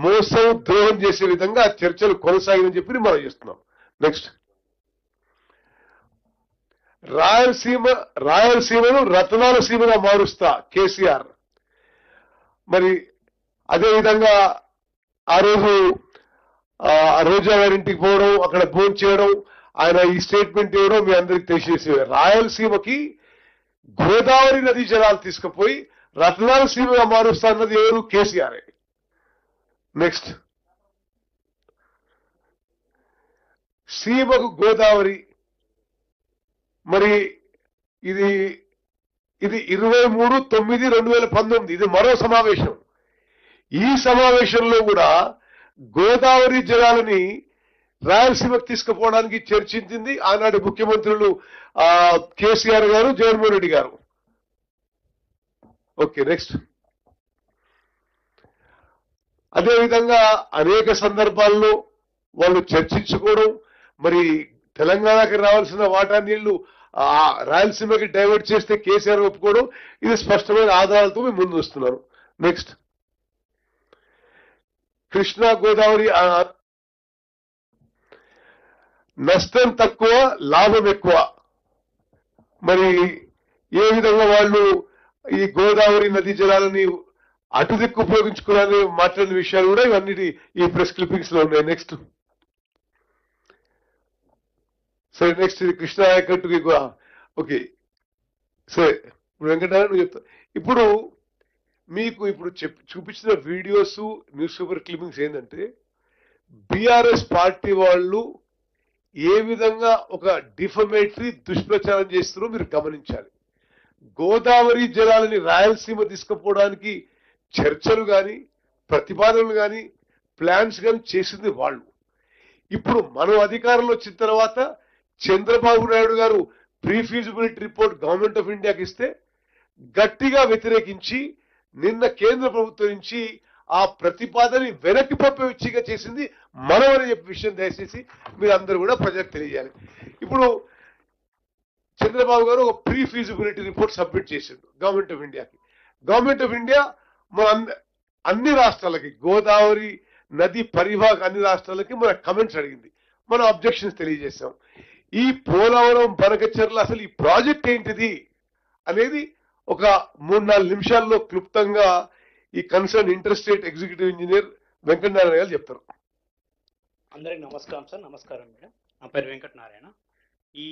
Speaker 1: మోసం, ద్రోహం చేసే విధంగా చర్చలు కొనసాగిందని చెప్పి మనం చేస్తున్నాం. నెక్స్ట్ రాయలసీమను రతనాల సీమగా మారుస్తా కేసీఆర్. మరి అదేవిధంగా ఆ రోజు రోజా గారింటికి పోవడం, అక్కడ భోజనం చేయడం, ఆయన ఈ స్టేట్మెంట్ ఇవ్వడం మీ అందరికి తెలిసేసి, రాయలసీమకి గోదావరి నదీ జలాలు తీసుకుపోయి రతనాల సీమగా మారుస్తా అన్నది ఎవరు? కేసీఆర్. నెక్స్ట్ సీమకు గోదావరి. మరి ఇది 23/9/2019. ఇది మరో సమావేశం. ఈ సమావేశంలో కూడా గోదావరి జలాలని రాయలసీమకు తీసుకుపోవడానికి చర్చించింది ఆనాటి ముఖ్యమంత్రులు కేసీఆర్ గారు, జగన్మోహన్ రెడ్డి గారు. ఓకే, నెక్స్ట్ అదేవిధంగా అనేక సందర్భాల్లో వాళ్ళు చర్చించుకోవడం, మరి తెలంగాణకి రావాల్సిన వాటా నీళ్లు రాయలసీమకి డైవర్ట్ చేస్తే కేసీఆర్ ఒప్పుకోవడం, ఇది స్పష్టమైన ఆధారాలతో మేము ముందు వస్తున్నాను. నెక్స్ట్ కృష్ణా గోదావరి నష్టం తక్కువ, లాభం ఎక్కువ. మరి ఏ విధంగా వాళ్ళు ఈ గోదావరి నదీ జలాలని అటు దిక్కు ఉపయోగించుకోవాలని మాట్లాడిన విషయాలు కూడా ఇవన్నీ ఈ ప్రెస్ క్లిప్పింగ్స్ లో ఉన్నాయి. నెక్స్ట్ సరే, నెక్స్ట్ ఇది కృష్ణా ఆయకట్టుకి. ఓకే, సరే, ఇప్పుడు వెంకటరావు నువ్వు చెప్తా. ఇప్పుడు మీకు చూపించిన వీడియోస్, న్యూస్ పేపర్ క్లిప్పింగ్స్ ఏంటంటే బీఆర్ఎస్ పార్టీ వాళ్ళు ఏ విధంగా ఒక డిఫమేటరీ దుష్ప్రచారం చేస్తున్నారో మీరు గమనించాలి. గోదావరి జలాలని రాయలసీమ తీసుకుపోవడానికి చర్చలు కానీ, ప్రతిపాదనలు కానీ, ప్లాన్స్ కానీ చేసింది వాళ్ళు. ఇప్పుడు మనం అధికారంలో వచ్చిన తర్వాత చంద్రబాబు నాయుడు గారు pre feasibility report government of ఇండియాకి ఇస్తే గట్టిగా వ్యతిరేకించి నిన్న కేంద్ర ప్రభుత్వం నుంచి ఆ ప్రతిపాదనని వెనక్కి పంపేచ్చిగా చేసింది మనం అని చెప్పే విషయం దయచేసి మీరు అందరూ కూడా ప్రజలకు తెలియజేయాలి. ఇప్పుడు చంద్రబాబు గారు ఒక ప్రీ ఫీజిబిలిటీ రిపోర్ట్ సబ్మిట్ చేసిండు గవర్నమెంట్ ఆఫ్ ఇండియాకి. గవర్నమెంట్ ఆఫ్ ఇండియా మన అన్ని రాష్ట్రాలకి, గోదావరి నది పరివాహక అన్ని రాష్ట్రాలకి మన కమెంట్స్ అడిగింది, మనం అబ్జెక్షన్స్ తెలియజేశాం. ఈ పోలవరం బనకచెర్ల అసలు ఈ ప్రాజెక్ట్ ఏంటిది అనేది ఒక 3-4 నిమిషాల్లో క్లుప్తంగా ఈ concern inter state executive engineer Venkatanarayana గారు చెప్తారు.
Speaker 4: అందరికి నమస్కారం సార్. నమస్కారం మేడం. నా పేరు వెంకటనారాయణ. ఈ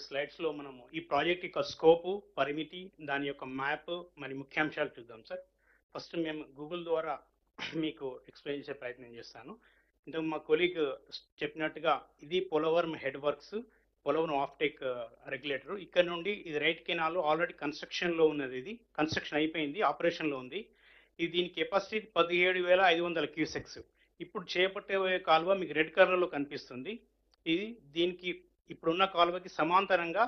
Speaker 4: స్లైడ్స్లో మనము ఈ ప్రాజెక్ట్ యొక్క స్కోపు, పరిమితి, దాని యొక్క మ్యాప్ మరి ముఖ్యాంశాలు చూద్దాం సార్. ఫస్ట్ మేము గూగుల్ ద్వారా మీకు ఎక్స్ప్లెయిన్ చేసే ప్రయత్నం చేస్తాను. ఇంతకు మా కొలీగ్ చెప్పినట్టుగా ఇది Polavaram head works, Polavaram offtake regulator. ఇక్కడ నుండి ఇది రైట్ కెనాల్ ఆల్రెడీ కన్స్ట్రక్షన్లో ఉన్నది. ఇది కన్స్ట్రక్షన్ అయిపోయింది, ఆపరేషన్లో ఉంది. ఇది దీని కెపాసిటీ 17,500 క్యూసెక్స్. ఇప్పుడు చేపట్టే కాలువ మీకు రెడ్ కలర్లో కనిపిస్తుంది. ఇది దీనికి ఇప్పుడున్న కాలువకి సమాంతరంగా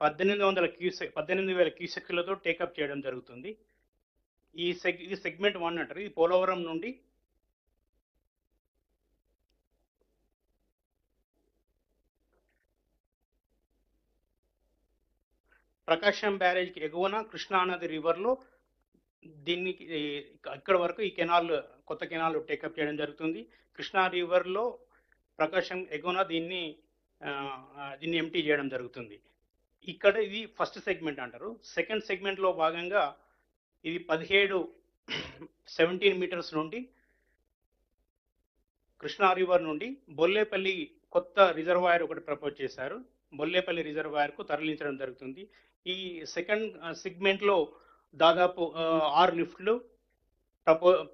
Speaker 4: 18,000 క్యూసెక్లతో టేకప్ చేయడం జరుగుతుంది. ఇది సెగ్మెంట్ 1 అంటారు. ఇది పోలవరం నుండి ప్రకాశం బ్యారేజ్కి ఎగువన కృష్ణానది రివర్లో దీనికి ఇక్కడ వరకు ఈ కెనాల్, కొత్త కెనాల్ టేకప్ చేయడం జరుగుతుంది. కృష్ణా రివర్లో ప్రకాశం ఎగువన దీన్ని ఎంటీ చేయడం జరుగుతుంది. ఇక్కడ ఇది ఫస్ట్ సెగ్మెంట్ అంటారు. సెకండ్ సెగ్మెంట్లో భాగంగా ఇది 17 మీటర్స్ నుండి కృష్ణా రివర్ నుండి బొల్లేపల్లి కొత్త రిజర్వాయర్ ఒకటి ప్రపోజ్ చేశారు. బొల్లేపల్లి రిజర్వాయర్కు తరలించడం జరుగుతుంది. ఈ సెకండ్ సెగ్మెంట్లో దాదాపు 6 లిఫ్ట్లు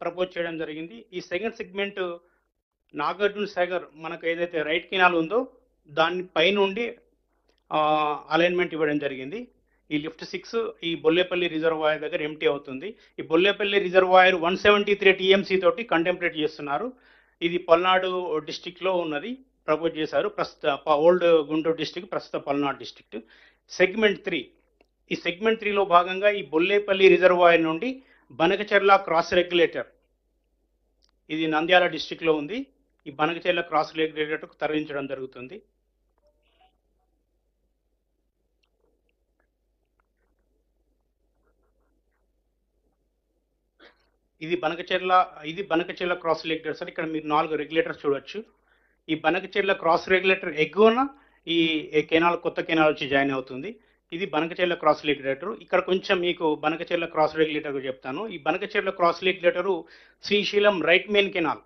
Speaker 4: ప్రపోజ్ చేయడం జరిగింది. ఈ సెకండ్ సెగ్మెంట్ నాగార్జున సాగర్ మనకు ఏదైతే రైట్ కెనాల్ ఉందో దాని పైనుండి అలైన్మెంట్ ఇవ్వడం జరిగింది. ఈ లిఫ్ట్ 6 ఈ బొల్లేపల్లి రిజర్వాయర్ దగ్గర ఎంటీ అవుతుంది. ఈ బొల్లేపల్లి రిజర్వాయర్ 173 టీఎంసీ తోటి కంటెంప్లేట్ చేస్తున్నారు. ఇది పల్నాడు డిస్టిక్లో ఉన్నది, ప్రపోజ్ చేశారు. ప్రస్తుత ఓల్డ్ గుంటూరు డిస్టిక్, ప్రస్తుత పల్నాడు డిస్ట్రిక్ట్. సెగ్మెంట్ 3, ఈ సెగ్మెంట్ 3లో భాగంగా ఈ బొల్లేపల్లి రిజర్వాయర్ నుండి బనకచెర్ల క్రాస్ రెగ్యులేటర్, ఇది నంద్యాల డిస్టిక్లో ఉంది. ఈ బనకచెర్ల క్రాస్ రెగ్యులేటర్కు తరలించడం జరుగుతుంది. ఇది బనకచెర్ల క్రాస్ రెగ్యులేటర్ సార్. ఇక్కడ మీరు 4 రెగ్యులేటర్స్ చూడొచ్చు. ఈ బనకచెర్ల క్రాస్ రెగ్యులేటర్ ఎగువన ఈ కెనాల్, కొత్త కెనాల్ వచ్చి జాయిన్ అవుతుంది. ఇది బనకచెర్ల క్రాస్ రెగ్యులేటర్. ఇక్కడ కొంచెం మీకు బనకచెర్ల క్రాస్ రెగ్యులేటర్ చెప్తాను. ఈ Banakacherla cross regulator Srisailam right main canal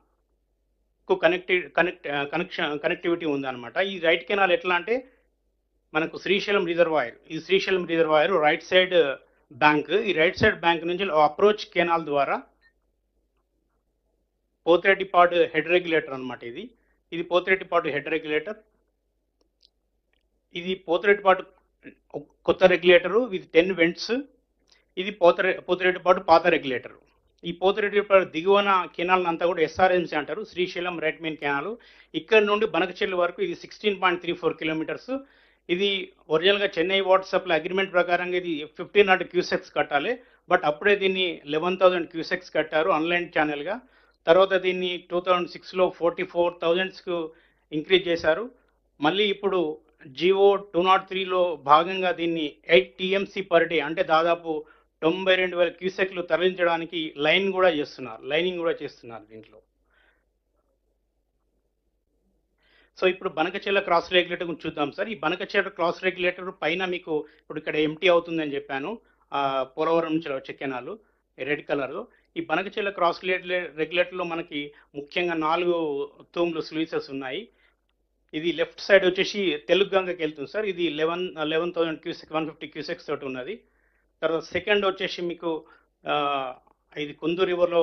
Speaker 4: కు కనెక్టివిటీ ఉందన్నమాట. ఈ రైట్ కెనాల్ ఎట్లా అంటే మనకు శ్రీశైలం రిజర్వాయర్, ఈ Srisailam reservoir right side bank, ఈ రైట్ సైడ్ బ్యాంక్ నుంచి అప్రోచ్ కెనాల్ ద్వారా పోతిరెడ్డిపాడు హెడ్ రెగ్యులేటర్ అనమాట. ఇది పోతిరెడ్డిపాడు హెడ్ రెగ్యులేటర్. ఇది పోతిరెడ్డిపాడు కొత్త రెగ్యులేటరు, ఇది 10 వెంట్స్. ఇది పోతిరెడ్డిపాడు పాత రెగ్యులేటర్. ఈ పోతిరెడ్డిపాడు దిగువన కెనాల్ అంతా కూడా ఎస్ఆర్ఎంసీ అంటారు, శ్రీశైలం రైట్ మెయిన్ కెనాల్. ఇక్కడ నుండి బనకచెర్ల వరకు ఇది 16.34 కిలోమీటర్స్. ఇది ఒరిజినల్గా చెన్నై వాటర్ సప్లై అగ్రిమెంట్ ప్రకారంగా ఇది 1500 క్యూసెక్స్ కట్టాలి. బట్ అప్పుడే దీన్ని 11,000 క్యూసెక్స్ కట్టారు అన్లైన్ ఛానల్గా. తర్వాత దీన్ని 2006లో 44,000కు ఇంక్రీజ్ చేశారు. మళ్ళీ ఇప్పుడు జియో 203లో భాగంగా దీన్ని 8 టీఎంసీ పర్ డే, అంటే దాదాపు 92,000 క్యూసెక్లు తరలించడానికి లైనింగ్ కూడా చేస్తున్నారు దీంట్లో. సో ఇప్పుడు బనకచెర్ల క్రాస్ రెగ్యులేటర్ గురించి చూద్దాం సార్. ఈ బనకచెర్ల క్రాస్ రెగ్యులేటర్ పైన మీకు ఇప్పుడు ఇక్కడ ఎంటీ అవుతుందని చెప్పాను, పోలవరం నుంచి వచ్చే కెనాల్ రెడ్ కలర్లో. ఈ బనకచెర్ల క్రాస్ రెగ్యులేటర్లో మనకి ముఖ్యంగా 4 తూములు స్లూయిసెస్ ఉన్నాయి. ఇది లెఫ్ట్ సైడ్ వచ్చేసి తెలుగుగంగకి వెళ్తుంది సార్. ఇది 11,000 క్యూసెక్ 150 క్యూసెక్స్ తోటి ఉన్నది. తర్వాత సెకండ్ వచ్చేసి మీకు ఇది కుందూరు రివర్లో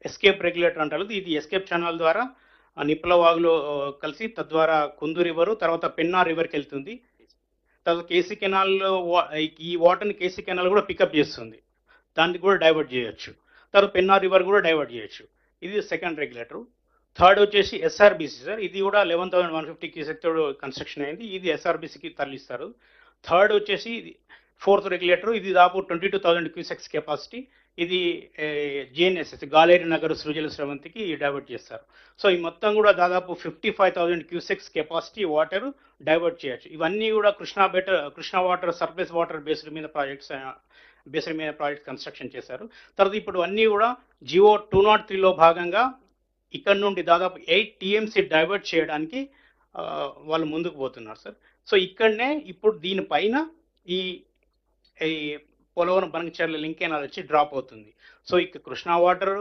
Speaker 4: ఎస్కేప్ రెగ్యులేటర్ అంటారు. ఇది ఎస్కేప్ ఛానల్ ద్వారా నిప్పులవాగులో కలిసి తద్వారా కుందూరు రివరు, తర్వాత పెన్నా రివర్కి వెళ్తుంది. తర్వాత కేసీ కెనాల్లో ఈ వాటర్ని కేసీ కెనాల్ కూడా పికప్ చేస్తుంది, దాన్ని కూడా డైవర్ట్ చేయొచ్చు. తర్వాత పెన్నా రివర్ కూడా డైవర్ట్ చేయొచ్చు. ఇది సెకండ్ రెగ్యులేటర్. థర్డ్ వచ్చేసి ఎస్ఆర్బీసీ సార్. ఇది కూడా 11,150 క్యూసెక్ తోడు కన్స్ట్రక్షన్ అయింది. ఇది ఎస్ఆర్బీసీకి తరలిస్తారు. థర్డ్ వచ్చేసి ఫోర్త్ రెగ్యులేటర్. ఇది దాదాపు 22,000 క్యూసెక్స్ కెపాసిటీ. ఇది జిఎన్ఎస్ఎస్ గాలేరి నగర్ సృజల స్రవంతికి డైవర్ట్ చేస్తారు. సో ఈ మొత్తం కూడా దాదాపు 55,000 క్యూసెక్స్ కెపాసిటీ వాటర్ డైవర్ట్ చేయొచ్చు. ఇవన్నీ కూడా Krishna water surface water based మీద ప్రాజెక్ట్స్ కన్స్ట్రక్షన్ చేశారు. తర్వాత ఇప్పుడు అన్నీ కూడా జియో 203లో భాగంగా ఇక్కడ నుండి దాదాపు 8 టీఎంసీ డైవర్ట్ చేయడానికి వాళ్ళు ముందుకు పోతున్నారు సార్. సో ఇక్కడనే ఇప్పుడు దీనిపైన ఈ పోలవరం బనకచెర్ల లింక్ కెనాల్ వచ్చి డ్రాప్ అవుతుంది. సో ఇక కృష్ణా వాటర్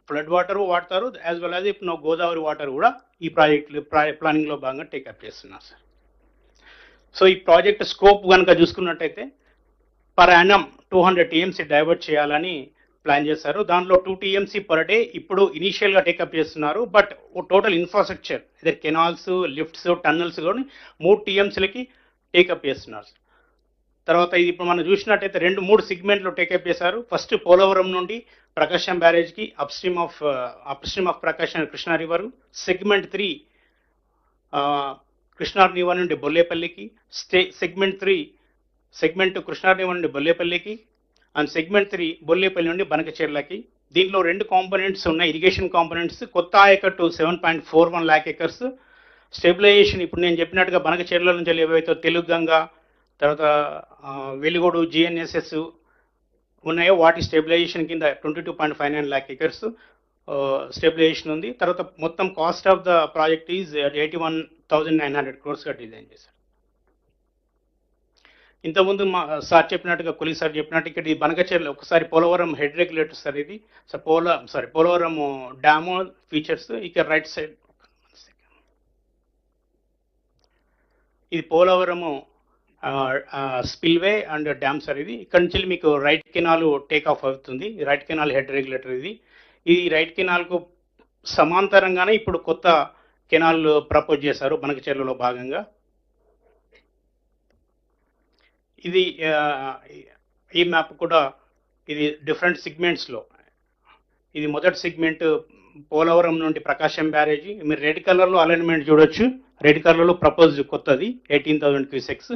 Speaker 4: ఫ్లడ్ వాటర్ వాడతారు, యాజ్ వెల్ యాజ్ ఇప్పుడు గోదావరి వాటర్ కూడా ఈ ప్లానింగ్లో భాగంగా టేకప్ చేస్తున్నారు సార్. సో ఈ ప్రాజెక్ట్ స్కోప్ కనుక చూసుకున్నట్టయితే పర్ యానం 200 టీఎంసీ డైవర్ట్ చేయాలని ప్లాన్ చేశారు. దాంట్లో 2 టీఎంసీ పర్ డే ఇప్పుడు ఇనీషియల్గా టేకప్ చేస్తున్నారు. బట్ టోటల్ ఇన్ఫ్రాస్ట్రక్చర్ ఇదే కెనాల్స్, లిఫ్ట్స్, టన్నల్స్ కూడా 3 టీఎంసీలకి టేకప్ చేస్తున్నారు. తర్వాత ఇది ఇప్పుడు మనం చూసినట్టయితే 2-3 సెగ్మెంట్లు టేకప్ చేశారు. ఫస్ట్ పోలవరం నుండి ప్రకాశం బ్యారేజ్కి upstream of Prakasam Krishna river. Segment 3 Krishna river నుండి బొల్లేపల్లికి. సెగ్మెంట్ కృష్ణా రివర్ నుండి బొల్లేపల్లికి అండ్ సెగ్మెంట్ 3 బొల్లేపల్లి నుండి బనకచెర్లకి. దీంట్లో 2 కాంపోనెంట్స్ ఉన్నాయి, ఇరిగేషన్ కాంపోనెంట్స్. కొత్త ఆయకట్టు 7.41 lakh acres. స్టెబిలైజేషన్ ఇప్పుడు నేను చెప్పినట్టుగా బనకచెర్ల నుంచి ఏవైతే తెలుగంగా తర్వాత వెలుగోడు జిఎన్ఎస్ఎస్ ఉన్నాయో వాటి స్టెబిలైజేషన్ కింద 22.59 lakh acres స్టెబిలైజేషన్ ఉంది. తర్వాత మొత్తం cost of the project is 81,900 crores design చేశారు. ఇంతకుముందు మా సార్ చెప్పినట్టుగా కొలి సార్ చెప్పినట్టు ఇక్కడ ఈ బనకచెర్ల ఒకసారి పోలవరం హెడ్ రెగ్యులేటర్ సార్ ఇది పోలవరం డ్యాము ఫీచర్స్. ఇక రైట్ సైడ్ ఇది Polavaram spillway and dam sir ఇది. ఇక్కడ నుంచి మీకు రైట్ కెనాల్ టేక్ ఆఫ్ అవుతుంది. రైట్ కెనాల్ హెడ్ రెగ్యులేటర్ ఇది. ఈ రైట్ కెనాల్కు సమాంతరంగానే ఇప్పుడు కొత్త కెనాల్ ప్రపోజ్ చేశారు బనకచెర్లలో భాగంగా. ఇది ఈ మ్యాప్ కూడా ఇది డిఫరెంట్ సెగ్మెంట్స్లో. ఇది మొదటి సెగ్మెంట్ పోలవరం నుండి ప్రకాశం బ్యారేజీ. మీరు రెడ్ కలర్లో అలైన్మెంట్ చూడొచ్చు. రెడ్ కలర్లో ప్రపోజ్ కొత్తది 18,000 క్యూసెక్స్.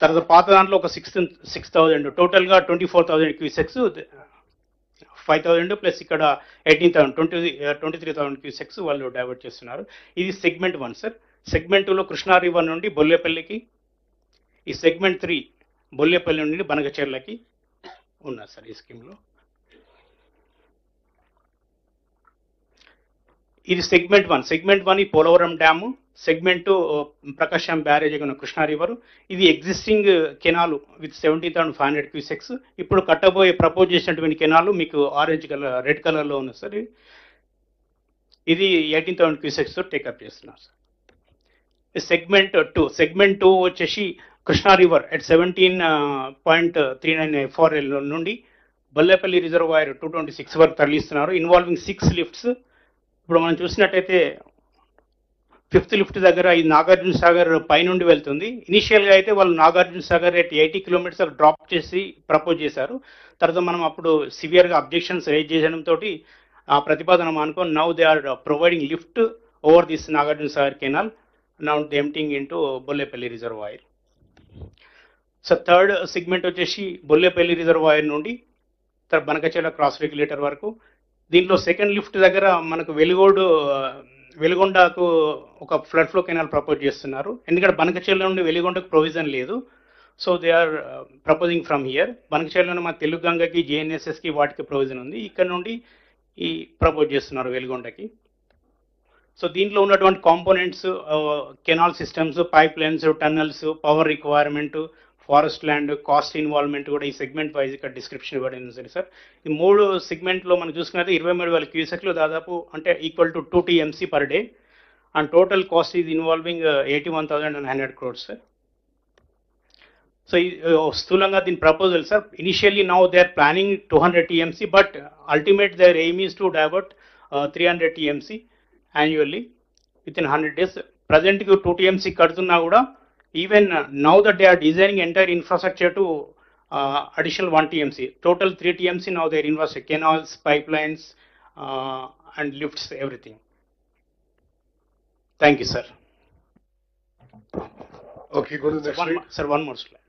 Speaker 4: తర్వాత పాత దాంట్లో ఒక 6,000 టోటల్గా 24,000 క్యూసెక్స్, 5,000 ప్లస్ ఇక్కడ 18,000 23,000 క్యూసెక్స్ వాళ్ళు డైవర్ట్ చేస్తున్నారు. ఇది సెగ్మెంట్ 1 సార్. సెగ్మెంట్ 2లో కృష్ణా రివర్ నుండి బొల్లేపల్లికి. ఈ సెగ్మెంట్ 3 బొల్లేపల్లి నుండి బనకచెర్లకి ఉన్నారు సార్ ఈ స్కీమ్లో. ఇది సెగ్మెంట్ 1 ఈ పోలవరం డ్యాము. సెగ్మెంట్ 2 ప్రకాశం బ్యారేజ్ ఉన్న కృష్ణా రివర్. ఇది ఎగ్జిస్టింగ్ కెనాల్ విత్ 17,500 క్యూసెక్స్. ఇప్పుడు కట్టబోయే ప్రపోజ్ చేసినటువంటి కెనాల్ మీకు ఆరెంజ్ కలర్ రెడ్ కలర్లో ఉంది సార్. ఇది 18,000 క్యూసెక్స్ టేకప్ చేస్తున్నారు సార్. సెగ్మెంట్ 2 వచ్చేసి కృష్ణా రివర్ అట్ 17.39 నుండి బొల్లేపల్లి రిజర్వాయర్ 226 వరకు తరలిస్తున్నారు, ఇన్వాల్వింగ్ 6 లిఫ్ట్స్. ఇప్పుడు మనం చూసినట్టయితే 5th లిఫ్ట్ దగ్గర ఈ నాగార్జున సాగర్ పైనుండి వెళ్తుంది. ఇనిషియల్గా అయితే వాళ్ళు Nagarjuna Sagar at 80 kilometers drop చేసి ప్రపోజ్ చేశారు. తర్వాత మనం అప్పుడు సివియర్గా అబ్జెక్షన్స్ రైజ్ చేయడంతో ఆ ప్రతిపాదన అనుకో now they are providing lift over this Nagarjuna Sagar canal, now emptying into Bollepalli reservoir. So third segment వచ్చేసి బొల్లేపల్లి రిజర్వాయర్ నుండి బనకచెర్ల క్రాస్ రెగ్యులేటర్ వరకు. దీంట్లో సెకండ్ లిఫ్ట్ దగ్గర మనకు వెలుగొండకు ఒక ఫ్లడ్ ఫ్లో కెనాల్ ప్రపోజ్ చేస్తున్నారు. ఎందుకంటే బనకచెర్ల నుండి వెలుగొండకు ప్రొవిజన్ లేదు. So they are proposing from here. బనకచెర్లలో మన తెలుగంగకి జేఎన్ఎస్ఎస్కి వాటికి ప్రొవిజన్ ఉంది. ఇక్కడ నుండి ఈ ప్రపోజ్ చేస్తున్నారు వెలుగొండకి. సో దీంట్లో ఉన్నటువంటి components canal systems, pipe lines, tunnels, power requirement, forest land, cost involvement కూడా ఈ సెగ్మెంట్ వైజ్ ఇక్కడ డిస్క్రిప్షన్ ఇవ్వడం సరే సార్. ఈ 3 సెగ్మెంట్లో మనం చూసుకున్నట్టు 23,000 క్యూసెక్లు దాదాపు అంటే equal to 2 TMC per day and total cost is involving 81,900 crores sir. So స్థూలంగా దీని proposal sir, initially now they are planning 200 TMC but ultimate their aim is to divert 300 TMC annually within 100 days. ప్రజెంట్కి 2 TMC కడుతున్నా కూడా even now that they are designing entire infrastructure to additional 1 TMC. Total 3 TMC now they are investing canals, pipelines and lifts, everything. Thank you, sir.
Speaker 1: Okay, go to the next slide.
Speaker 4: Sir, one more slide.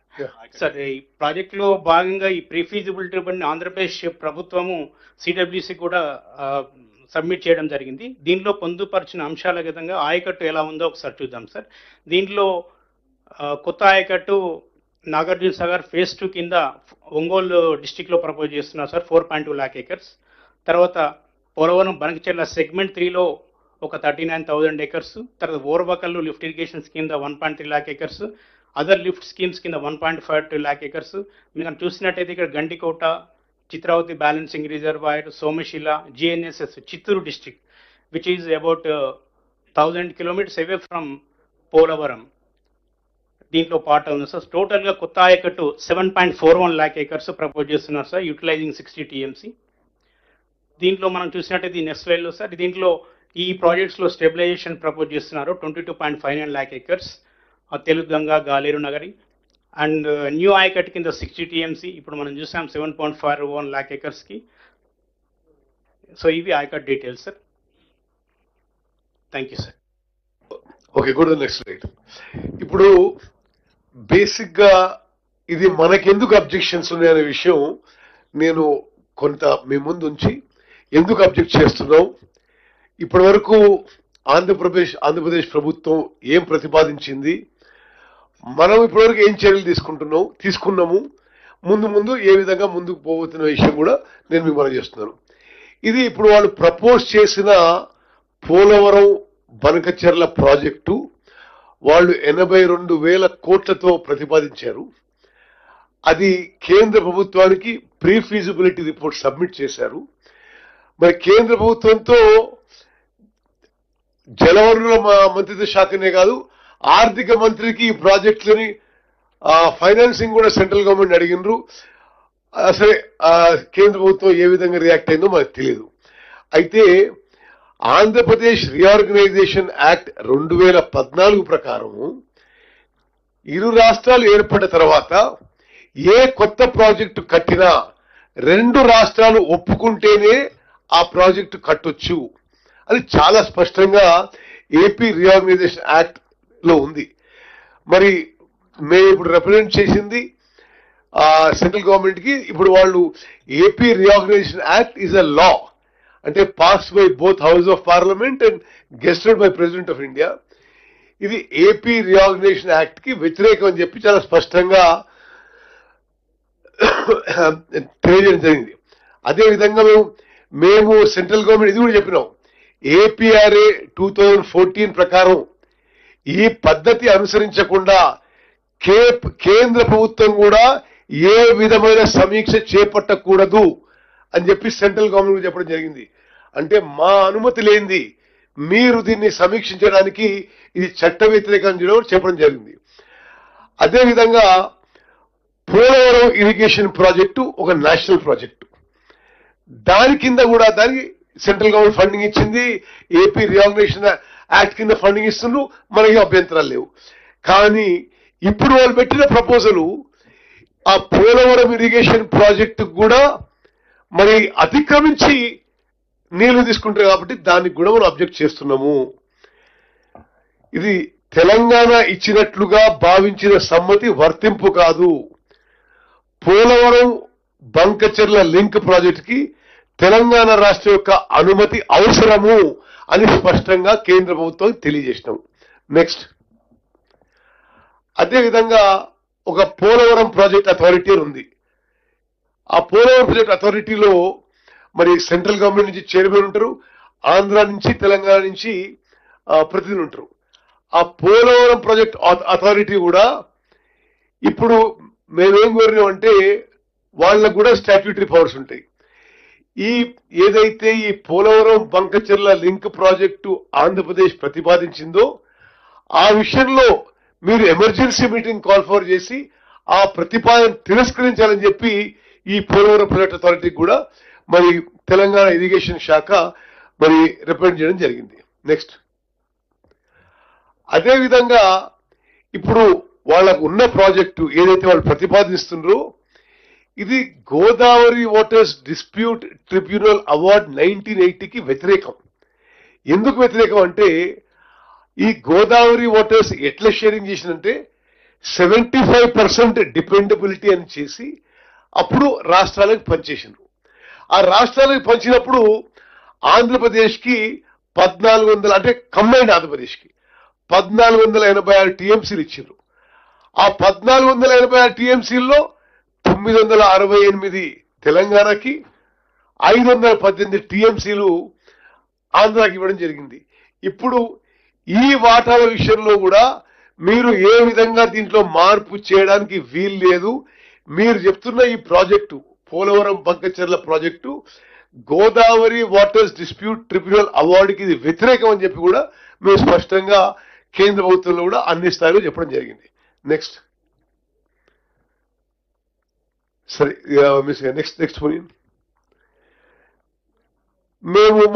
Speaker 4: Sir ఈ ప్రాజెక్ట్ లో భాగంగా ఈ ప్రీ ఫీజిబిలిటీ ఆంధ్రప్రదేశ్ ప్రభుత్వము సిడబ్ల్యూసి కూడా సబ్మిట్ చేయడం జరిగింది. దీనిలో పొందుపరిచిన అంశాల విధంగా ఆయకట్టు ఎలా ఉందో ఒకసారి చూద్దాం సార్. దీంట్లో కొత్త ఆయకట్టు నాగార్జున సాగర్ ఫేజ్ 2 కింద ఒంగోలు డిస్టిక్ లో ప్రపోజ్ చేస్తున్నారు సార్, 4.2 lakh acres. తర్వాత పోలవరం బనకచెర్ల సెగ్మెంట్ 3లో ఒక 39,000 acres. తర్వాత ఓర్వకల్లు లిఫ్ట్ ఇరిగేషన్స్ కింద 1.3 lakh acres, other lift schemes కింద 1.52 lakh acres. మీరు చూసినట్టయితే ఇక్కడ Gandikota, Chitravathi balancing reservoir, Somasila, GNSS Chittoor district which is about 1000 kilometers away from Polavaram దీంట్లో పార్ట్ ఉంది సార్. టోటల్గా కొత్త ఆయకట్టు 7.41 lakh acres ప్రపోజ్ చేస్తున్నారు సార్, యూటిలైజింగ్ 60 TMC. దీంట్లో మనం చూసినట్టయితే ఈ నెక్స్ట్ స్లైడ్లో సార్, దీంట్లో ఈ ప్రాజెక్ట్స్లో స్టెబిలైజేషన్ ప్రపోజ్ చేస్తున్నారు 22.59 lakh acres, Teluganga, Galeru Nagari. And new ayacut కింద 60 TMC, ఇప్పుడు మనం చూసాం 7.51 lakh acresకి. సో ఇవి ayacut details sir. Thank you sir.
Speaker 1: Okay, good. Next slide. ఇప్పుడు బేసిక్ గా ఇది మనకెందుకు అబ్జెక్షన్స్ ఉన్నాయనే విషయం నేను కొంత మీ ముందు ఉంచి ఎందుకు అబ్జెక్ట్ చేస్తున్నాం, ఇప్పటి వరకు ఆంధ్రప్రదేశ్ ప్రభుత్వం ఏం ప్రతిపాదించింది, మనం ఇప్పటివరకు ఏం చర్యలు తీసుకున్నాము, ముందు ఏ విధంగా ముందుకు పోతున్న విషయం కూడా నేను మీకు మనం చేస్తున్నాను. ఇది ఇప్పుడు వాళ్ళు ప్రపోజ్ చేసిన పోలవరం బనకచెర్ల ప్రాజెక్టు వాళ్ళు 82,000 కోట్లతో ప్రతిపాదించారు. అది కేంద్ర ప్రభుత్వానికి ప్రీ ఫీజిబిలిటీ రిపోర్ట్ సబ్మిట్ చేశారు. మరి కేంద్ర ప్రభుత్వంతో జలవనరుల మంత్రిత్వ శాఖనే కాదు, ఆర్థిక మంత్రికి ఈ ప్రాజెక్టులని ఫైనాన్సింగ్ కూడా సెంట్రల్ గవర్నమెంట్ అడిగినరు. సరే, కేంద్ర ప్రభుత్వం ఏ విధంగా రియాక్ట్ అయిందో మనకు తెలియదు. అయితే ఆంధ్రప్రదేశ్ రీఆర్గనైజేషన్ యాక్ట్ 2014 ప్రకారం ఇరు రాష్ట్రాలు ఏర్పడిన తర్వాత ఏ కొత్త ప్రాజెక్టు కట్టినా 2 రాష్ట్రాలు ఒప్పుకుంటేనే ఆ ప్రాజెక్టు కట్టొచ్చు. అది చాలా స్పష్టంగా ఏపీ రీఆర్గనైజేషన్ యాక్ట్ లో ఉంది. మరి మేము ఇప్పుడు రిప్రజెంట్ చేసింది సెంట్రల్ గవర్నమెంట్ కి. ఇప్పుడు వాళ్ళు AP reorganisation act is a law, అంటే pass by both house of parliament and gazetted by president of India. ఇది ఏపీ రీఆర్గనైజేషన్ యాక్ట్ కి వ్యతిరేకం అని చెప్పి చాలా స్పష్టంగా తెలియజేయడం జరిగింది. అదేవిధంగా మేము సెంట్రల్ గవర్నమెంట్ ఇది కూడా చెప్పినాం, ఏపీఆర్ఏ 2014 ప్రకారం ఈ పద్ధతి అనుసరించకుండా కేంద్ర ప్రభుత్వం కూడా ఏ విధమైన సమీక్ష చేపట్టకూడదు అని చెప్పి సెంట్రల్ గవర్నమెంట్ చెప్పడం జరిగింది. అంటే మా అనుమతి లేనిది మీరు దీన్ని సమీక్షించడానికి ఇది చట్ట వ్యతిరేకం చెప్పడం జరిగింది. అదేవిధంగా పోలవరం ఇరిగేషన్ ప్రాజెక్టు ఒక నేషనల్ ప్రాజెక్టు, దాని కింద కూడా దానికి సెంట్రల్ గవర్నమెంట్ ఫండింగ్ ఇచ్చింది, ఏపీ రీఆర్గనైజేషన్ యాక్ట్ కింద ఫండింగ్ ఇస్తున్నారు, మనకి అభ్యంతరాలు లేవు. కానీ ఇప్పుడు వాళ్ళు పెట్టిన ప్రపోజల్ ఆ పోలవరం ఇరిగేషన్ ప్రాజెక్టు కూడా మరి అతిక్రమించి నీళ్లు తీసుకుంటారు కాబట్టి దానికి కూడా మనం అబ్జెక్ట్ చేస్తున్నాము. ఇది తెలంగాణ ఇచ్చినట్లుగా భావించిన సమ్మతి వర్తింపు కాదు. పోలవరం బంకచెర్ల లింక్ ప్రాజెక్టుకి తెలంగాణ రాష్ట్రం యొక్క అనుమతి అవసరము అని స్పష్టంగా కేంద్ర ప్రభుత్వం తెలియజేసినాం. నెక్స్ట్, అదేవిధంగా ఒక పోలవరం ప్రాజెక్ట్ అథారిటీ ఉంది. ఆ పోలవరం ప్రాజెక్ట్ అథారిటీలో మరి సెంట్రల్ గవర్నమెంట్ నుంచి చైర్మన్ ఉంటారు, ఆంధ్ర నుంచి తెలంగాణ నుంచి ప్రతినిధులు ఉంటారు. ఆ పోలవరం ప్రాజెక్ట్ అథారిటీ కూడా ఇప్పుడు మేమేం కోరినామంటే వాళ్ళకు కూడా స్టాట్యూటరీ పవర్స్ ఉంటాయి. ఏదైతే ఈ పోలవరం బంకచెర్ల లింక్ ప్రాజెక్టు ఆంధ్రప్రదేశ్ ప్రతిపాదించిందో ఆ విషయంలో మీరు ఎమర్జెన్సీ మీటింగ్ కాల్ ఫర్ చేసి ఆ ప్రతిపాదన తిరస్కరించాలని చెప్పి ఈ పోలవరం ప్రాజెక్ట్ అథారిటీకి కూడా మరి తెలంగాణ ఇరిగేషన్ శాఖ మరి రిప్రజెంట్ చేయడం జరిగింది. నెక్స్ట్, అదేవిధంగా ఇప్పుడు వాళ్ళకు ఉన్న ప్రాజెక్టు ఏదైతే వాళ్ళు ప్రతిపాదిస్తున్నారో ఇది Godavari waters dispute tribunal award 1980కి వ్యతిరేకం. ఎందుకు వ్యతిరేకం అంటే ఈ గోదావరి వాటర్స్ ఎట్లా షేరింగ్ చేసిందంటే 75% డిపెండబిలిటీ అని చేసి అప్పుడు రాష్ట్రాలకు పనిచేసిండ్రు. ఆ రాష్ట్రాలకు పంచినప్పుడు ఆంధ్రప్రదేశ్కి 1400 అంటే కంబైన్డ్ ఆంధ్రప్రదేశ్కి 1486 టీఎంసీలు ఇచ్చిండ్రు. ఆ 1486 టీఎంసీల్లో 968 తెలంగాణకి, 518 టీఎంసీలు ఆంధ్రాకి ఇవ్వడం జరిగింది. ఇప్పుడు ఈ వాటాల విషయంలో కూడా మీరు ఏ విధంగా దీంట్లో మార్పు చేయడానికి వీలు లేదు. మీరు చెప్తున్న ఈ project Polavaram Banakacherla project Godavari waters dispute tribunal అవార్డుకి ఇది వ్యతిరేకం అని చెప్పి కూడా మేము స్పష్టంగా కేంద్ర ప్రభుత్వంలో కూడా అన్ని స్థాయిలో చెప్పడం జరిగింది. నెక్స్ట్ సరే నెక్స్ట్ పోయింది.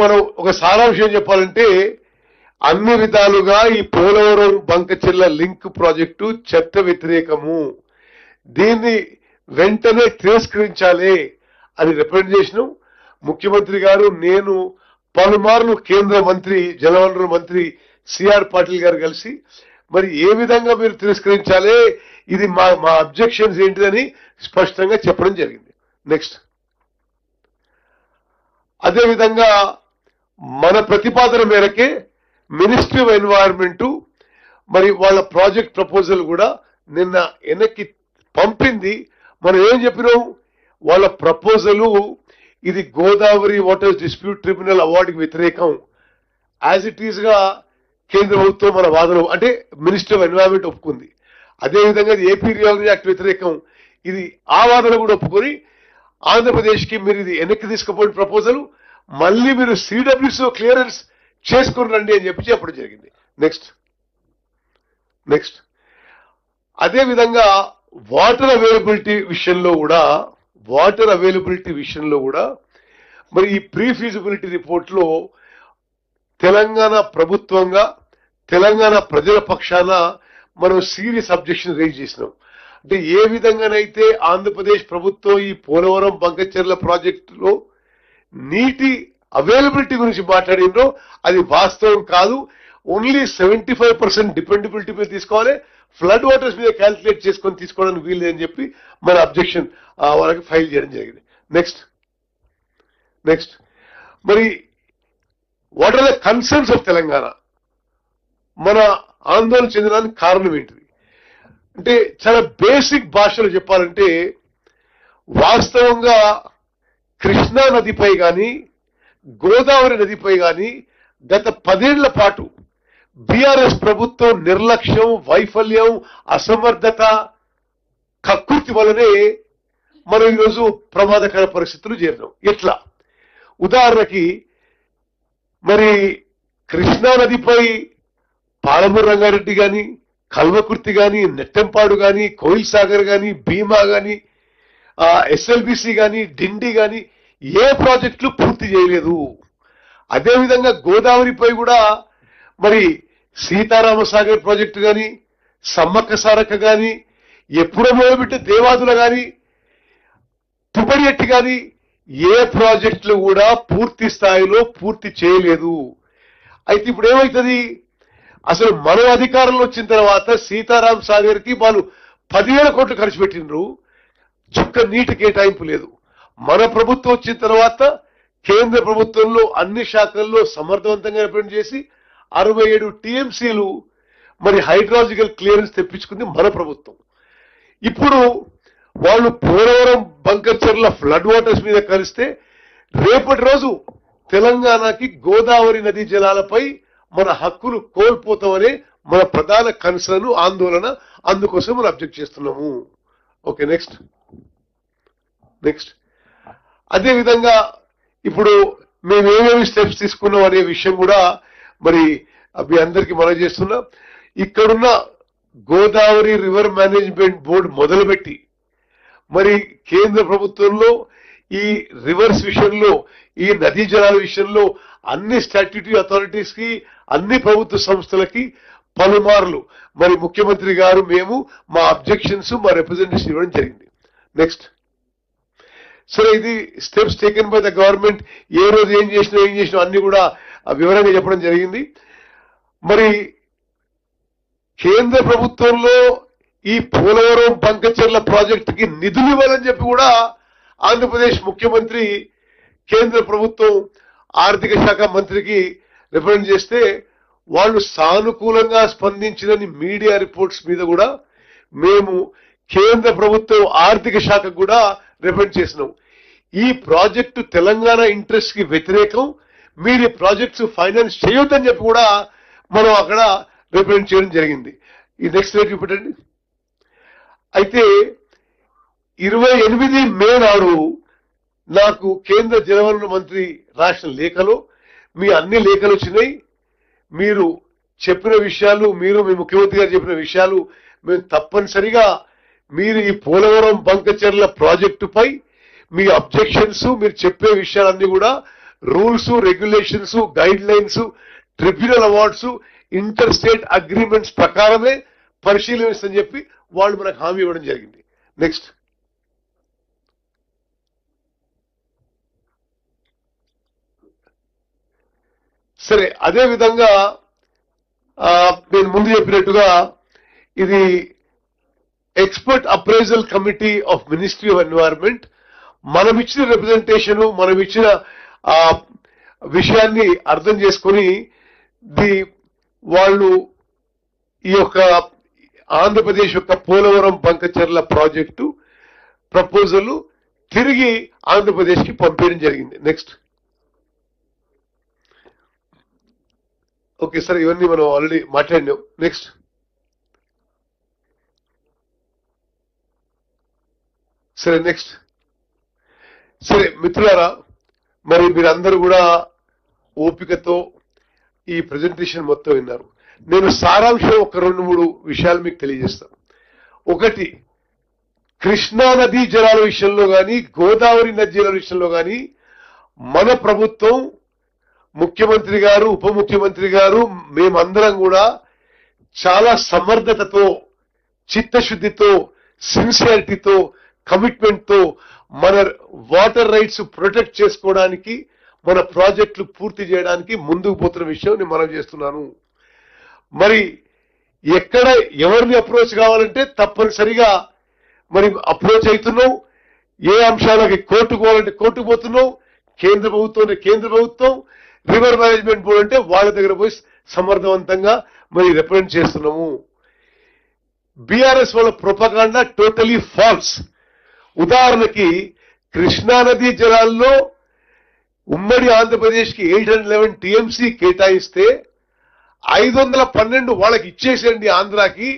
Speaker 1: మనం ఒక సారాంశం చెప్పాలంటే అన్ని విధాలుగా ఈ పోలవరం బంకచెర్ల లింక్ ప్రాజెక్టు చట్ట వ్యతిరేకము, దీన్ని వెంటనే తిరస్కరించాలి అని రిప్రజెంట్ చేసినాం. ముఖ్యమంత్రి గారు, నేను పలుమార్లు కేంద్ర మంత్రి జలవనరుల మంత్రి సిఆర్ పాటిల్ గారు కలిసి మరి ఏ విధంగా మీరు తిరస్కరించాలి, ఇది మా అబ్జెక్షన్స్ ఏంటిదని స్పష్టంగా చెప్పడం జరిగింది. నెక్స్ట్ అదేవిధంగా మన ప్రతిపాదన మేరకే మినిస్ట్రీ ఆఫ్ ఎన్వైరన్మెంట్ మరి వాళ్ళ ప్రాజెక్ట్ ప్రపోజల్ కూడా నిన్న వెనక్కి పంపింది. మనం ఏం చెప్పినాం, వాళ్ళ ప్రపోజలు ఇది గోదావరి వాటర్స్ డిస్ప్యూట్ ట్రిబ్యునల్ అవార్డుకి వ్యతిరేకం, యాజ్ ఇట్ ఈస్ గా కేంద్ర ప్రభుత్వం మన వాదన అంటే మినిస్ట్రీ ఆఫ్ ఎన్వైరన్మెంట్ ఒప్పుకుంది. అదేవిధంగా ఏపీ రియాలజీ యాక్ట్ వ్యతిరేకం, ఇది ఆ వాదన కూడా ఒప్పుకొని ఆంధ్రప్రదేశ్కి మీరు ఇది వెనక్కి తీసుకుపోయిన ప్రపోజల్ మళ్ళీ మీరు సిడబ్ల్యూసీ క్లియరెన్స్ చేసుకుని రండి అని చెప్పడం జరిగింది. నెక్స్ట్ అదేవిధంగా వాటర్ అవైలబిలిటీ విషయంలో కూడా మరి ఈ ప్రీ ఫీజిబిలిటీ రిపోర్ట్లో తెలంగాణ ప్రభుత్వంగా తెలంగాణ ప్రజల పక్షాన మనం సీరియస్ అబ్జెక్షన్ రైజ్ చేసినాం. అంటే ఏ విధంగానైతే ఆంధ్రప్రదేశ్ ప్రభుత్వం ఈ పోలవరం బంకచెర్ల ప్రాజెక్టులో నీటి అవైలబిలిటీ గురించి మాట్లాడిందో అది వాస్తవం కాదు. ఓన్లీ 75% డిపెండబిలిటీ మీద తీసుకోవాలి, ఫ్లడ్ వాటర్స్ మీద క్యాల్కులేట్ చేసుకొని తీసుకోవడానికి వీలు అని చెప్పి మన అబ్జెక్షన్ వాళ్ళకి ఫైల్ చేయడం జరిగింది. నెక్స్ట్ మరి what are the concerns of Telangana, మన ఆందోళన చెందడానికి కారణం ఏంటిది అంటే చాలా బేసిక్ భాషలో చెప్పాలంటే వాస్తవంగా కృష్ణా నదిపై కానీ గోదావరి నదిపై కానీ గత 10 ఏళ్ల పాటు బీఆర్ఎస్ ప్రభుత్వం నిర్లక్ష్యం, వైఫల్యం, అసమర్థత, కకృతి వలనే మనం ఈరోజు ప్రమాదకర పరిస్థితులు చేరినాం. ఎట్లా ఉదాహరణకి మరి కృష్ణా నదిపై పాలమూరు రంగారెడ్డి కానీ, కల్వకుర్తి కానీ, నెట్టంపాడు కానీ, కోయిల్ సాగర్ కానీ, భీమా కానీ, ఎస్ఎల్బిసి కానీ, డిండి కానీ ఏ ప్రాజెక్టులు పూర్తి చేయలేదు. అదేవిధంగా గోదావరిపై కూడా మరి సీతారామసాగర్ ప్రాజెక్టు కానీ, సమ్మక్క సారక్క కానీ, ఎప్పుడో మొదలుపెట్టే దేవాదుల కానీ, తుబడియట్టి కానీ ఏ ప్రాజెక్టులు కూడా పూర్తి స్థాయిలో పూర్తి చేయలేదు. అయితే ఇప్పుడు ఏమవుతుంది, అసలు మనం అధికారంలో వచ్చిన తర్వాత సీతారాం సాగర్ కి వాళ్ళు 10,000 కోట్లు ఖర్చు పెట్టినరు, చుక్క నీటి కేటాయింపు లేదు. మన ప్రభుత్వం వచ్చిన తర్వాత కేంద్ర ప్రభుత్వంలో అన్ని శాఖల్లో సమర్థవంతంగా రిప్రజెంట్ చేసి 67 టీఎంసీలు మరి హైడ్రాలజికల్ క్లియరెన్స్ తెప్పించుకుంది మన ప్రభుత్వం. ఇప్పుడు వాళ్ళు పోలవరం బంకచెర్ల ఫ్లడ్ వాటర్స్ మీద కలిస్తే రేపటి రోజు తెలంగాణకి గోదావరి నదీ జలాలపై మన హక్కులు కోల్పోతామనే మన ప్రధాన కన్సర్న్, ఆందోళన. అందుకోసం మనం అబ్జెక్ట్ చేస్తున్నాము. ఓకే నెక్స్ట్ అదేవిధంగా ఇప్పుడు మేము ఏమేమి స్టెప్స్ తీసుకున్నాం అనే విషయం కూడా మరి మీ అందరికీ మనం చేస్తున్నాం. ఇక్కడున్న గోదావరి రివర్ మేనేజ్మెంట్ బోర్డు మొదలుపెట్టి మరి కేంద్ర ప్రభుత్వంలో ఈ రివర్స్ విషయంలో, ఈ నదీ జలాల విషయంలో అన్ని స్టాట్యూటరీ అథారిటీస్ కి, అన్ని ప్రభుత్వ సంస్థలకి పలుమార్లు మరి ముఖ్యమంత్రి గారు మేము మా అబ్జెక్షన్స్, మా రిప్రజెంటేషన్ ఇవ్వడం జరిగింది. నెక్స్ట్ సరే, ఇది steps taken by the government, ఏ రోజు ఏం చేసినా అన్ని కూడా వివరంగా చెప్పడం జరిగింది. మరి కేంద్ర ప్రభుత్వంలో ఈ పోలవరం బంకచెర్ల ప్రాజెక్టుకి నిధులు ఇవ్వాలని చెప్పి కూడా ఆంధ్రప్రదేశ్ ముఖ్యమంత్రి కేంద్ర ప్రభుత్వం ఆర్థిక శాఖ మంత్రికి రిప్రజెంట్ చేస్తే వాళ్ళు సానుకూలంగా స్పందించినని మీడియా రిపోర్ట్స్ మీద కూడా మేము కేంద్ర ప్రభుత్వం ఆర్థిక శాఖకు కూడా రిప్రజెంట్ చేసినాం. ఈ ప్రాజెక్టు తెలంగాణ ఇంట్రెస్ట్ కి వ్యతిరేకం, మీరు ఈ ప్రాజెక్ట్స్ ఫైనాన్స్ చేయొద్దని చెప్పి కూడా మనం అక్కడ రిప్రజెంట్ చేయడం జరిగింది. ఈ నెక్స్ట్ రేట్ చూపెట్టండి. అయితే 28 మే నాడు నాకు కేంద్ర జలవనరుల మంత్రి రాసిన లేఖలో మీ అన్ని లేఖలు వచ్చినాయి. మీరు చెప్పిన విషయాలు, మీరు మీ ముఖ్యమంత్రి గారు చెప్పిన విషయాలు మేము తప్పనిసరిగా మీరు ఈ పోలవరం బంకచెర్ల ప్రాజెక్టుపై మీ అబ్జెక్షన్స్, మీరు చెప్పే విషయాలన్నీ కూడా rules, regulations, guide lines, tribunal awards, inter state agreements ప్రకారమే పరిశీలిస్తని చెప్పి వాళ్ళు మనకు హామీ ఇవ్వడం జరిగింది. నెక్స్ట్. సరే, అదే విధంగా నేను ముందు చెప్పినట్టుగా ఇది expert appraisal committee of ministry of environment మనం ఇచ్చిన రిప్రజెంటేషన్, మనం ఇచ్చిన విషయాన్ని అర్థం చేసుకుని వాళ్ళు ఈ యొక్క ఆంధ్రప్రదేశ్ యొక్క పోలవరం బంకచెర్ల ప్రాజెక్టు ప్రపోజల్ తిరిగి ఆంధ్రప్రదేశ్ కి పంపించడం జరిగింది. నెక్స్ట్. ఓకే సార్, ఇవన్నీ మనం ఆల్రెడీ మాట్లాడినాం. నెక్స్ట్. సరే, నెక్స్ట్. సరే మిత్రులారా, మరి మీరందరూ కూడా ఓపికతో ఈ ప్రజెంటేషన్ మొత్తం విన్నారు. నేను సారాంశం ఒక 2-3 విషయాలు మీకు తెలియజేస్తాను. ఒకటి, కృష్ణా నదీ జలాల విషయంలో కానీ, గోదావరి నదీ జలాల విషయంలో కానీ మన ప్రభుత్వం, ముఖ్యమంత్రి గారు, ఉప ముఖ్యమంత్రి గారు, మేమందరం కూడా చాలా సమర్థతతో, చిత్తశుద్ధితో, సిన్సియారిటీతో, కమిట్మెంట్ తో మన వాటర్ రైట్స్ ప్రొటెక్ట్ చేసుకోవడానికి, మన ప్రాజెక్టులు పూర్తి చేయడానికి ముందుకు పోతున్న విషయం నేను మనం చేస్తున్నాను. మరి ఎక్కడ ఎవరిని అప్రోచ్ కావాలంటే తప్పనిసరిగా మరి అప్రోచ్ అవుతున్నాం. ఏ అంశాలకి కోర్టుకు పోవాలంటే కోర్టుకు పోతున్నాం. కేంద్ర ప్రభుత్వం అంటే కేంద్ర ప్రభుత్వం, రివర్ మేనేజ్మెంట్ బోర్డు అంటే వాళ్ళ దగ్గర పోయి సమర్థవంతంగా మరి రిప్రజెంట్ చేస్తున్నాము. బీఆర్ఎస్ వాళ్ళ ప్రొపగాండా టోటలీ ఫాల్స్. ఉదాహరణకి కృష్ణా నదీ జలాల్లో ఉమ్మడి ఆంధ్రప్రదేశ్ కి 811 టీఎంసీ కేటాయిస్తే 512 వాళ్ళకి ఇచ్చేసేయండి ఆంధ్రాకి,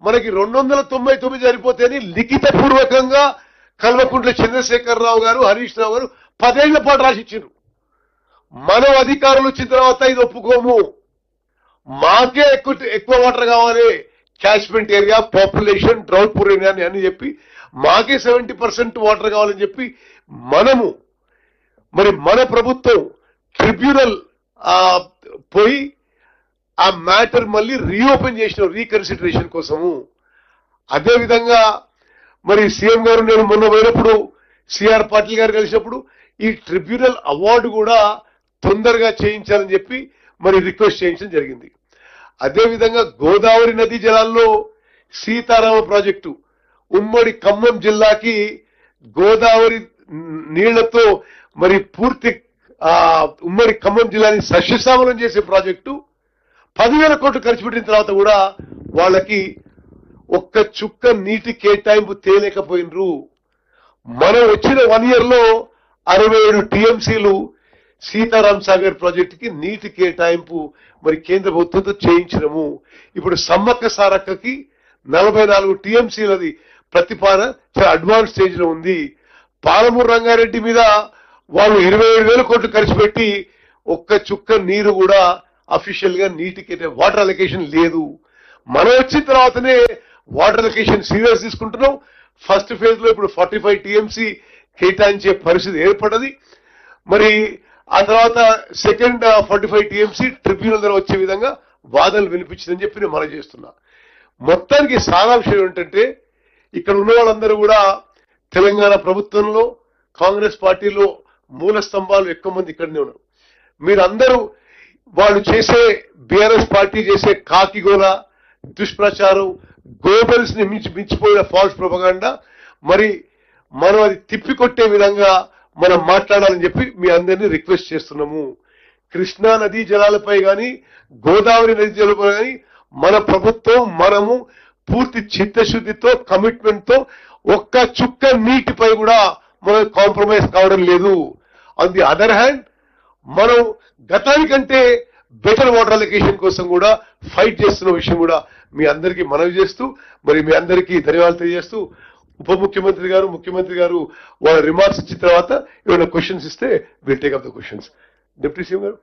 Speaker 1: మనకి 299 సరిపోతేని లిఖిత పూర్వకంగా కల్వకుంట్ల చంద్రశేఖరరావు గారు, హరీష్ రావు గారు 10 ఏళ్ల పాటు రాసిచ్చారు. మనం అధికారులు వచ్చిన తర్వాత ఇది ఒప్పుకోము, మాకే ఎక్కువ వాటర్ కావాలి, catchment area, population, drought poor area అని చెప్పి మాకే 70% వాటర్ కావాలని చెప్పి మనము మరి మన ప్రభుత్వం ట్రిబ్యునల్ పోయి ఆ మ్యాటర్ మళ్ళీ రీఓపెన్ చేసిన రీకన్సిడరేషన్ కోసము. అదేవిధంగా మరి సీఎం గారు నేను మొన్న పోయినప్పుడు సిఆర్ పాటిల్ గారు కలిసినప్పుడు ఈ ట్రిబ్యునల్ అవార్డు కూడా తొందరగా చేయించాలని చెప్పి మరి రిక్వెస్ట్ చేయించడం జరిగింది. అదేవిధంగా గోదావరి నదీ జలాల్లో సీతారామ ప్రాజెక్టు ఉమ్మడి ఖమ్మం జిల్లాకి గోదావరి నీళ్లతో మరి పూర్తి ఉమ్మడి ఖమ్మం జిల్లాని సస్యశ్యామలం చేసే ప్రాజెక్టు 10,000 కోట్లు ఖర్చు పెట్టిన తర్వాత కూడా వాళ్ళకి ఒక్క చుక్క నీటి కేటాయింపు తేలేకపోయినరు. మనం వచ్చిన 1 year లో 67 టీఎంసీలు సీతారాం సాగర్ ప్రాజెక్టుకి నీటి కేటాయింపు మరి కేంద్ర ప్రభుత్వంతో చేయించినము. ఇప్పుడు సమ్మక్క సారక్కకి 44 టీఎంసీలది ప్రతిపాదన చాలా అడ్వాన్స్ స్టేజ్ లో ఉంది. పాలమూరు రంగారెడ్డి మీద వాళ్ళు 27,000 కోట్లు ఖర్చు పెట్టి ఒక్క చుక్క నీరు కూడా అఫీషియల్ గా నీటికి వాటర్ అలొకేషన్ లేదు. మనం వచ్చిన తర్వాతనే వాటర్ అలొకేషన్ సీరియస్ తీసుకుంటున్నాం. ఫస్ట్ ఫేజ్ లో ఇప్పుడు 45 టీఎంసీ కేటాయించే పరిస్థితి ఏర్పడది. మరి ఆ తర్వాత సెకండ్ 45 టీఎంసీ ట్రిబ్యునల్ ద్వారా వచ్చే విధంగా వాదనలు వినిపించిందని చెప్పి నేను మనం చేస్తున్నా. మొత్తానికి సారాంశం ఏంటంటే ఇక్కడ ఉన్న వాళ్ళందరూ కూడా తెలంగాణ ప్రభుత్వంలో, కాంగ్రెస్ పార్టీలో మూల స్తంభాలు ఎక్కువ మంది ఇక్కడనే ఉన్నారు. మీరందరూ వాళ్ళు చేసే బీఆర్ఎస్ పార్టీ చేసే కాకిగోల దుష్ప్రచారం, గోబెల్స్ ని మించిపోయిన ఫాల్స్ ప్రొపగాండా. మరి మనం అది తిప్పికొట్టే విధంగా మనం మాట్లాడాలని చెప్పి మీ అందరినీ రిక్వెస్ట్ చేస్తున్నాము. కృష్ణా నదీ జలాలపై కానీ గోదావరి నదీ జలాలపై కానీ మన ప్రభుత్వం మనము పూర్తి చిత్తశుద్ధితో కమిట్మెంట్ తో ఒక్క చుక్క నీటిపై కూడా మనం కాంప్రమైజ్ కావడం లేదు. ఆన్ ది అదర్ హ్యాండ్ మనం గతానికంటే బెటర్ వాటర్ అలొకేషన్ కోసం కూడా ఫైట్ చేస్తున్న విషయం కూడా మీ అందరికీ మనవి చేస్తూ మరి మీ అందరికీ ధన్యవాదాలు తెలియజేస్తూ ఉప ముఖ్యమంత్రి గారు ముఖ్యమంత్రి గారు వాళ్ళ రిమార్క్స్ ఇచ్చిన తర్వాత ఏమైనా క్వశ్చన్స్ ఇస్తే will take up the questions. Deputy CM గారు.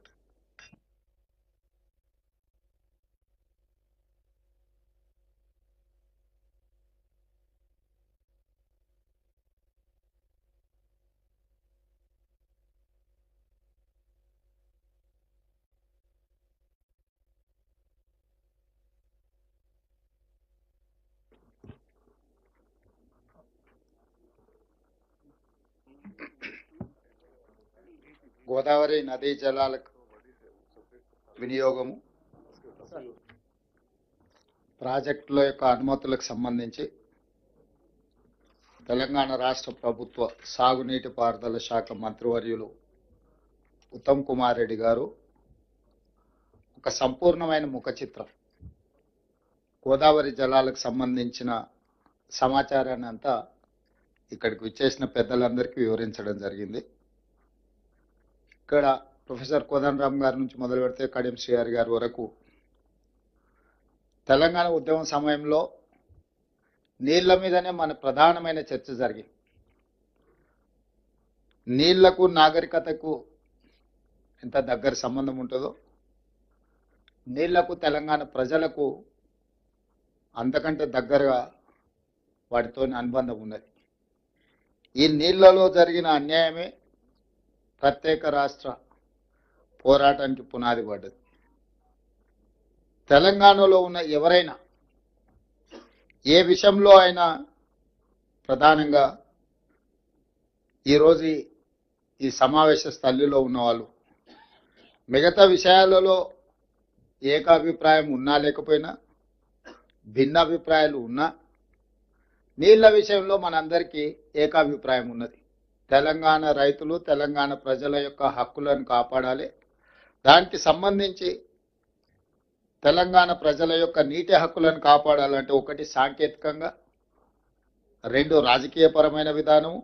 Speaker 5: గోదావరి నదీ జలాల వినియోగము ప్రాజెక్టుల యొక్క అనుమతులకు సంబంధించి తెలంగాణ రాష్ట్ర ప్రభుత్వ సాగునీటి పారుదల శాఖ మంత్రివర్యులు ఉత్తమ్ కుమార్ రెడ్డి గారు ఒక సంపూర్ణమైన ముఖ చిత్రం గోదావరి జలాలకు సంబంధించిన సమాచారాన్ని అంతా ఇక్కడికి విచ్చేసిన పెద్దలందరికీ వివరించడం జరిగింది. ఇక్కడ ప్రొఫెసర్ కోదండరామ్ గారి నుంచి మొదలు పెడితే కడియం శ్రీహరి గారి వరకు తెలంగాణ ఉద్యమం సమయంలో నీళ్ల మీదనే మన ప్రధానమైన చర్చ జరిగింది. నీళ్లకు నాగరికతకు ఎంత దగ్గర సంబంధం ఉంటుందో నీళ్లకు తెలంగాణ ప్రజలకు అంతకంటే దగ్గరగా వాటితో అనుబంధం ఉన్నది. ఈ నీళ్లలో జరిగిన అన్యాయమే ప్రత్యేక రాష్ట్ర పోరాటానికి పునాది పడ్డది. తెలంగాణలో ఉన్న ఎవరైనా ఏ విషయంలో అయినా ప్రధానంగా ఈరోజు ఈ సమావేశ స్థలిలో ఉన్నవాళ్ళు మిగతా విషయాలలో ఏకాభిప్రాయం ఉన్నా లేకపోయినా భిన్నాభిప్రాయాలు ఉన్నా నీళ్ల విషయంలో మనందరికీ ఏకాభిప్రాయం ఉన్నది. తెలంగాణ రైతులు తెలంగాణ ప్రజల యొక్క హక్కులను కాపాడాలి. దానికి సంబంధించి తెలంగాణ ప్రజల యొక్క నీటి హక్కులను కాపాడాలంటే ఒకటి సాంకేతికంగా, రెండు రాజకీయపరమైన విధానం,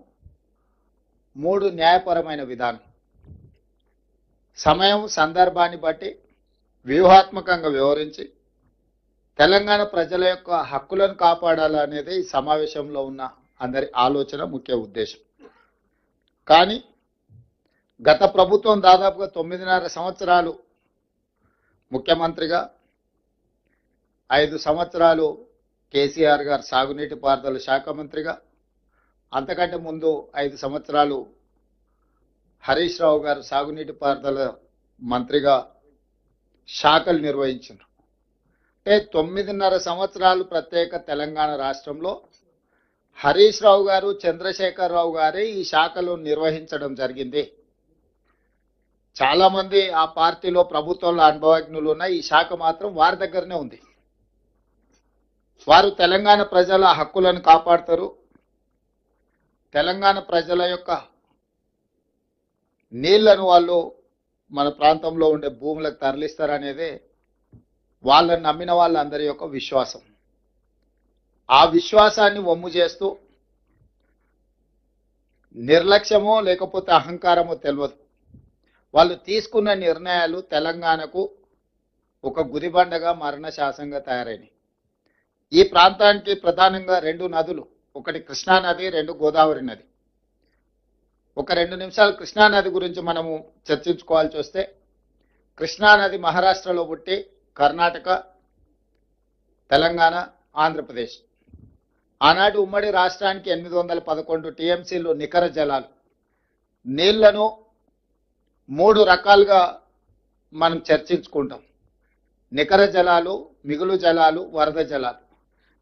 Speaker 5: మూడు న్యాయపరమైన విధానం. సమయం సందర్భాన్ని బట్టి వ్యూహాత్మకంగా వ్యవహరించి తెలంగాణ ప్రజల యొక్క హక్కులను కాపాడాలనేది ఈ సమావేశంలో ఉన్న అందరి ఆలోచన, ముఖ్య ఉద్దేశం. కానీ గత ప్రభుత్వం దాదాపుగా 9.5 సంవత్సరాలు ముఖ్యమంత్రిగా, 5 సంవత్సరాలు కేసీఆర్ గారు సాగునీటి పారుదల శాఖ మంత్రిగా, అంతకంటే ముందు 5 సంవత్సరాలు హరీష్ రావు గారు సాగునీటి పారుదల మంత్రిగా శాఖలు నిర్వహించారు. అంటే 9.5 సంవత్సరాలు ప్రత్యేక తెలంగాణ రాష్ట్రంలో హరీష్ రావు గారు, చంద్రశేఖర్ రావు గారే ఈ శాఖలు నిర్వహించడం జరిగింది. చాలా మంది ఆ పార్టీలో ప్రభుత్వంలో అనుభవజ్ఞులు ఉన్న ఈ శాఖ మాత్రం వారి దగ్గరనే ఉంది. వారు తెలంగాణ ప్రజల హక్కులను కాపాడతారు. తెలంగాణ ప్రజల యొక్క నీళ్లను వాళ్ళు మన ప్రాంతంలో ఉండే భూములకు తరలిస్తారనేదే వాళ్ళని నమ్మిన వాళ్ళందరి యొక్క విశ్వాసం. ఆ విశ్వాసాన్ని వమ్ము చేస్తూ నిర్లక్ష్యమో లేకపోతే అహంకారమో తెలియదు, వాళ్ళు తీసుకున్న నిర్ణయాలు తెలంగాణకు ఒక గుదిబండగా మరణశాసనంగా తయారైనవి. ఈ ప్రాంతానికి ప్రధానంగా 2 నదులు, ఒకటి కృష్ణా నది, 2 గోదావరి నది. ఒక 2 నిమిషాలు కృష్ణా నది గురించి మనము చర్చించుకోవాల్సి వస్తే, కృష్ణా నది మహారాష్ట్రలో పుట్టి కర్ణాటక, తెలంగాణ, ఆంధ్రప్రదేశ్ ఆనాటి ఉమ్మడి రాష్ట్రానికి 811 టీఎంసీలు నికర జలాలు. నీళ్లను 3 రకాలుగా మనం చర్చించుకుంటాం: నికర జలాలు, మిగులు జలాలు, వరద జలాలు.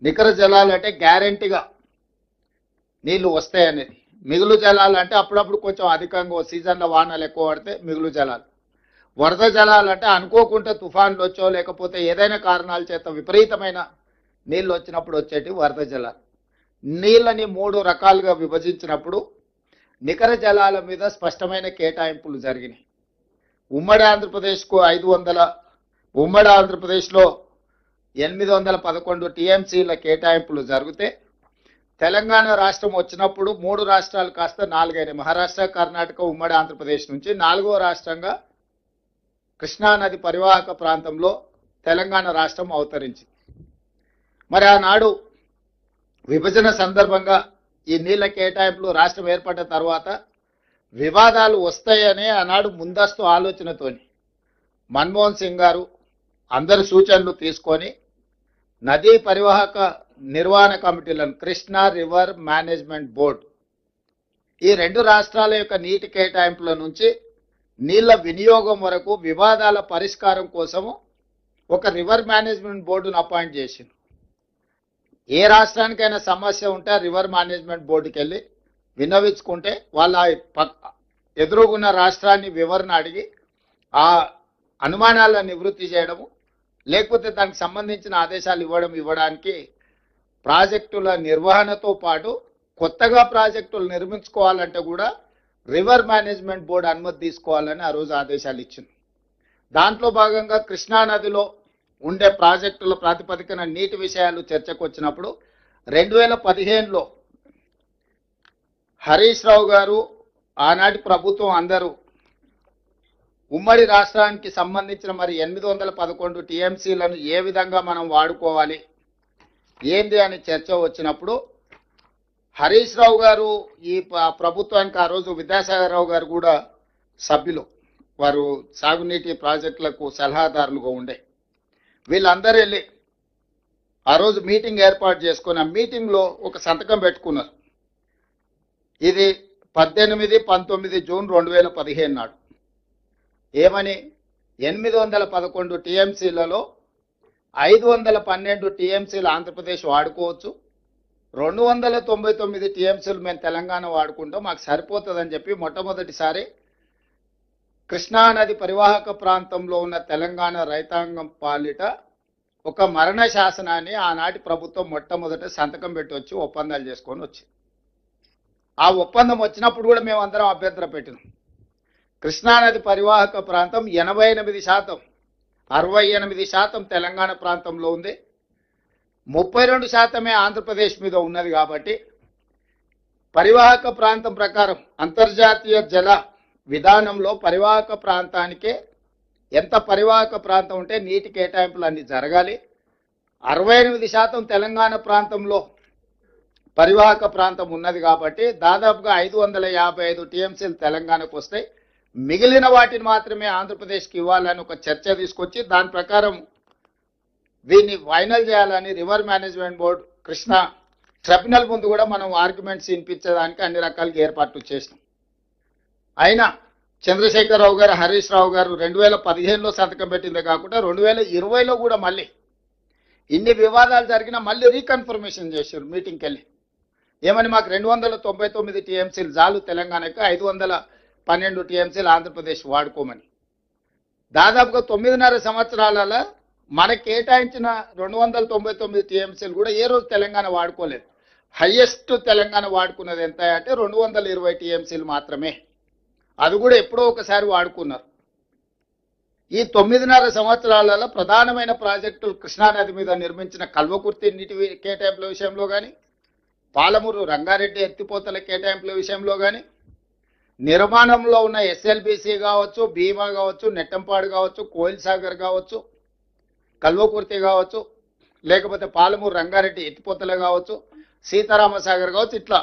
Speaker 5: నికర జలాలు అంటే గ్యారెంటీగా నీళ్లు వస్తాయనేది. మిగులు జలాలు అంటే అప్పుడప్పుడు కొంచెం అధికంగా సీజన్లో వానలు ఎక్కువ పడితే మిగులు జలాలు. వరద జలాలు అంటే అనుకోకుండా తుఫాన్లు వచ్చో లేకపోతే ఏదైనా కారణాల చేత విపరీతమైన నీళ్ళు వచ్చినప్పుడు వచ్చేటి వరద జలాలు. నీళ్ళని 3 రకాలుగా విభజించినప్పుడు నికర జలాల మీద స్పష్టమైన కేటాయింపులు జరిగినాయి. ఉమ్మడి ఆంధ్రప్రదేశ్కు 500, ఉమ్మడి ఆంధ్రప్రదేశ్లో 811 టీఎంసీల కేటాయింపులు జరిగితే తెలంగాణ రాష్ట్రం వచ్చినప్పుడు 3 రాష్ట్రాలు కాస్త 4 అయినాయి. మహారాష్ట్ర, కర్ణాటక, ఉమ్మడి ఆంధ్రప్రదేశ్ నుంచి 4వ రాష్ట్రంగా కృష్ణానది పరివాహక ప్రాంతంలో తెలంగాణ రాష్ట్రం అవతరించింది. మరి ఆనాడు విభజన సందర్భంగా ఈ నీళ్ల కేటాయింపులు రాష్ట్రం ఏర్పడ్డ తర్వాత వివాదాలు వస్తాయనే ఆనాడు ముందస్తు ఆలోచనతోని మన్మోహన్ సింగ్ గారు అందరి సూచనలు తీసుకొని నదీ పరివాహక నిర్వహణ కమిటీలను కృష్ణా రివర్ మేనేజ్మెంట్ బోర్డు ఈ 2 రాష్ట్రాల యొక్క నీటి కేటాయింపుల నుంచి నీళ్ల వినియోగం వరకు వివాదాల పరిష్కారం కోసము ఒక రివర్ మేనేజ్మెంట్ బోర్డును అపాయింట్ చేసింది. ఏ రాష్ట్రానికైనా సమస్య ఉంటే రివర్ మేనేజ్మెంట్ బోర్డుకి వెళ్ళి విన్నవించుకుంటే వాళ్ళ ఎదురుగున్న రాష్ట్రాన్ని వివరణ అడిగి ఆ అనుమానాలను నివృత్తి చేయడము, లేకపోతే దానికి సంబంధించిన ఆదేశాలు ఇవ్వడానికి ప్రాజెక్టుల నిర్వహణతో పాటు కొత్తగా ప్రాజెక్టులు నిర్మించుకోవాలంటే కూడా రివర్ మేనేజ్మెంట్ బోర్డు అనుమతి తీసుకోవాలని ఆ రోజు ఆదేశాలు ఇచ్చింది. దాంట్లో భాగంగా కృష్ణానదిలో ఉండే ప్రాజెక్టుల ప్రాతిపదికన నీటి విషయాలు చర్చకు వచ్చినప్పుడు 2015లో హరీష్ రావు గారు ఆనాటి ప్రభుత్వం అందరూ ఉమ్మడి రాష్ట్రానికి సంబంధించిన మరి 811 టీఎంసీలను ఏ విధంగా మనం వాడుకోవాలి ఏంది అని చర్చ వచ్చినప్పుడు హరీష్ రావు గారు ఈ ప్రభుత్వానికి ఆ రోజు విద్యాసాగర్ రావు గారు కూడా సభ్యులు, వారు సాగునీటి ప్రాజెక్టులకు సలహాదారులుగా ఉండే, వీళ్ళందరూ వెళ్ళి ఆ రోజు మీటింగ్ ఏర్పాటు చేసుకుని ఆ మీటింగ్లో ఒక సంతకం పెట్టుకున్నారు. ఇది 18-19 జూన్ 2015 నాడు. ఏమని 811 టీఎంసీలలో 512 టీఎంసీలు ఆంధ్రప్రదేశ్ వాడుకోవచ్చు, 299 టీఎంసీలు మేము తెలంగాణ వాడుకుంటాం, మాకు సరిపోతుందని చెప్పి మొట్టమొదటిసారి కృష్ణానది పరివాహక ప్రాంతంలో ఉన్న తెలంగాణ రైతాంగం పాలిట ఒక మరణ శాసనాన్ని ఆనాటి ప్రభుత్వం మొట్టమొదట సంతకం పెట్టి వచ్చి ఒప్పందాలు చేసుకొని వచ్చింది. ఆ ఒప్పందం వచ్చినప్పుడు కూడా మేము అందరం అభ్యంతరం పెట్టినాం. కృష్ణానది పరివాహక ప్రాంతం 88%, 68% తెలంగాణ ప్రాంతంలో ఉంది, 32% ఆంధ్రప్రదేశ్ మీద ఉన్నది. కాబట్టి పరివాహక ప్రాంతం ప్రకారం అంతర్జాతీయ జల విధానంలో పరివాహక ప్రాంతానికే ఎంత పరివాహక ప్రాంతం ఉంటే నీటి కేటాయింపులు అన్ని జరగాలి. 68% తెలంగాణ ప్రాంతంలో పరివాహక ప్రాంతం ఉన్నది కాబట్టి దాదాపుగా 555 టీఎంసీలు తెలంగాణకు వస్తాయి, మిగిలిన వాటిని మాత్రమే ఆంధ్రప్రదేశ్కి ఇవ్వాలని ఒక చర్చ తీసుకొచ్చి దాని ప్రకారం దీన్ని ఫైనల్ చేయాలని river management board Krishna tribunal ముందు కూడా మనం ఆర్గ్యుమెంట్స్ వినిపించడానికి అన్ని రకాలుగా ఏర్పాట్లు చేసినాం. అయినా చంద్రశేఖరరావు గారు, హరీష్ రావు గారు 2015లో సంతకం పెట్టిందే కాకుండా 2020లో కూడా మళ్ళీ ఇన్ని వివాదాలు జరిగినా మళ్ళీ రీకన్ఫర్మేషన్ చేశారు మీటింగ్కి వెళ్ళి. ఏమని మాకు 299 టీఎంసీలు చాలు తెలంగాణకు, 512 టీఎంసీలు ఆంధ్రప్రదేశ్ వాడుకోమని. దాదాపుగా 9.5 సంవత్సరాలలో మనకు కేటాయించిన 299 టీఎంసీలు కూడా ఏ రోజు తెలంగాణ వాడుకోలేదు. హైయెస్ట్ తెలంగాణ వాడుకున్నది ఎంత అంటే 220 టీఎంసీలు మాత్రమే, అది కూడా ఎప్పుడో ఒకసారి వాడుకున్నారు. ఈ 9.5 సంవత్సరాలలో ప్రధానమైన ప్రాజెక్టులు కృష్ణానది మీద నిర్మించిన కల్వకుర్తి నీటి కేటాయింపుల విషయంలో కానీ, పాలమూరు రంగారెడ్డి ఎత్తిపోతల కేటాయింపుల విషయంలో కానీ, నిర్మాణంలో ఉన్న ఎస్ఎల్బిసి కావచ్చు, భీమా కావచ్చు, నెట్టంపాడు కావచ్చు, కోయిల్ సాగర్ కావచ్చు, కల్వకుర్తి కావచ్చు, లేకపోతే పాలమూరు రంగారెడ్డి ఎత్తిపోతల కావచ్చు, సీతారామసాగర్ కావచ్చు, ఇట్లా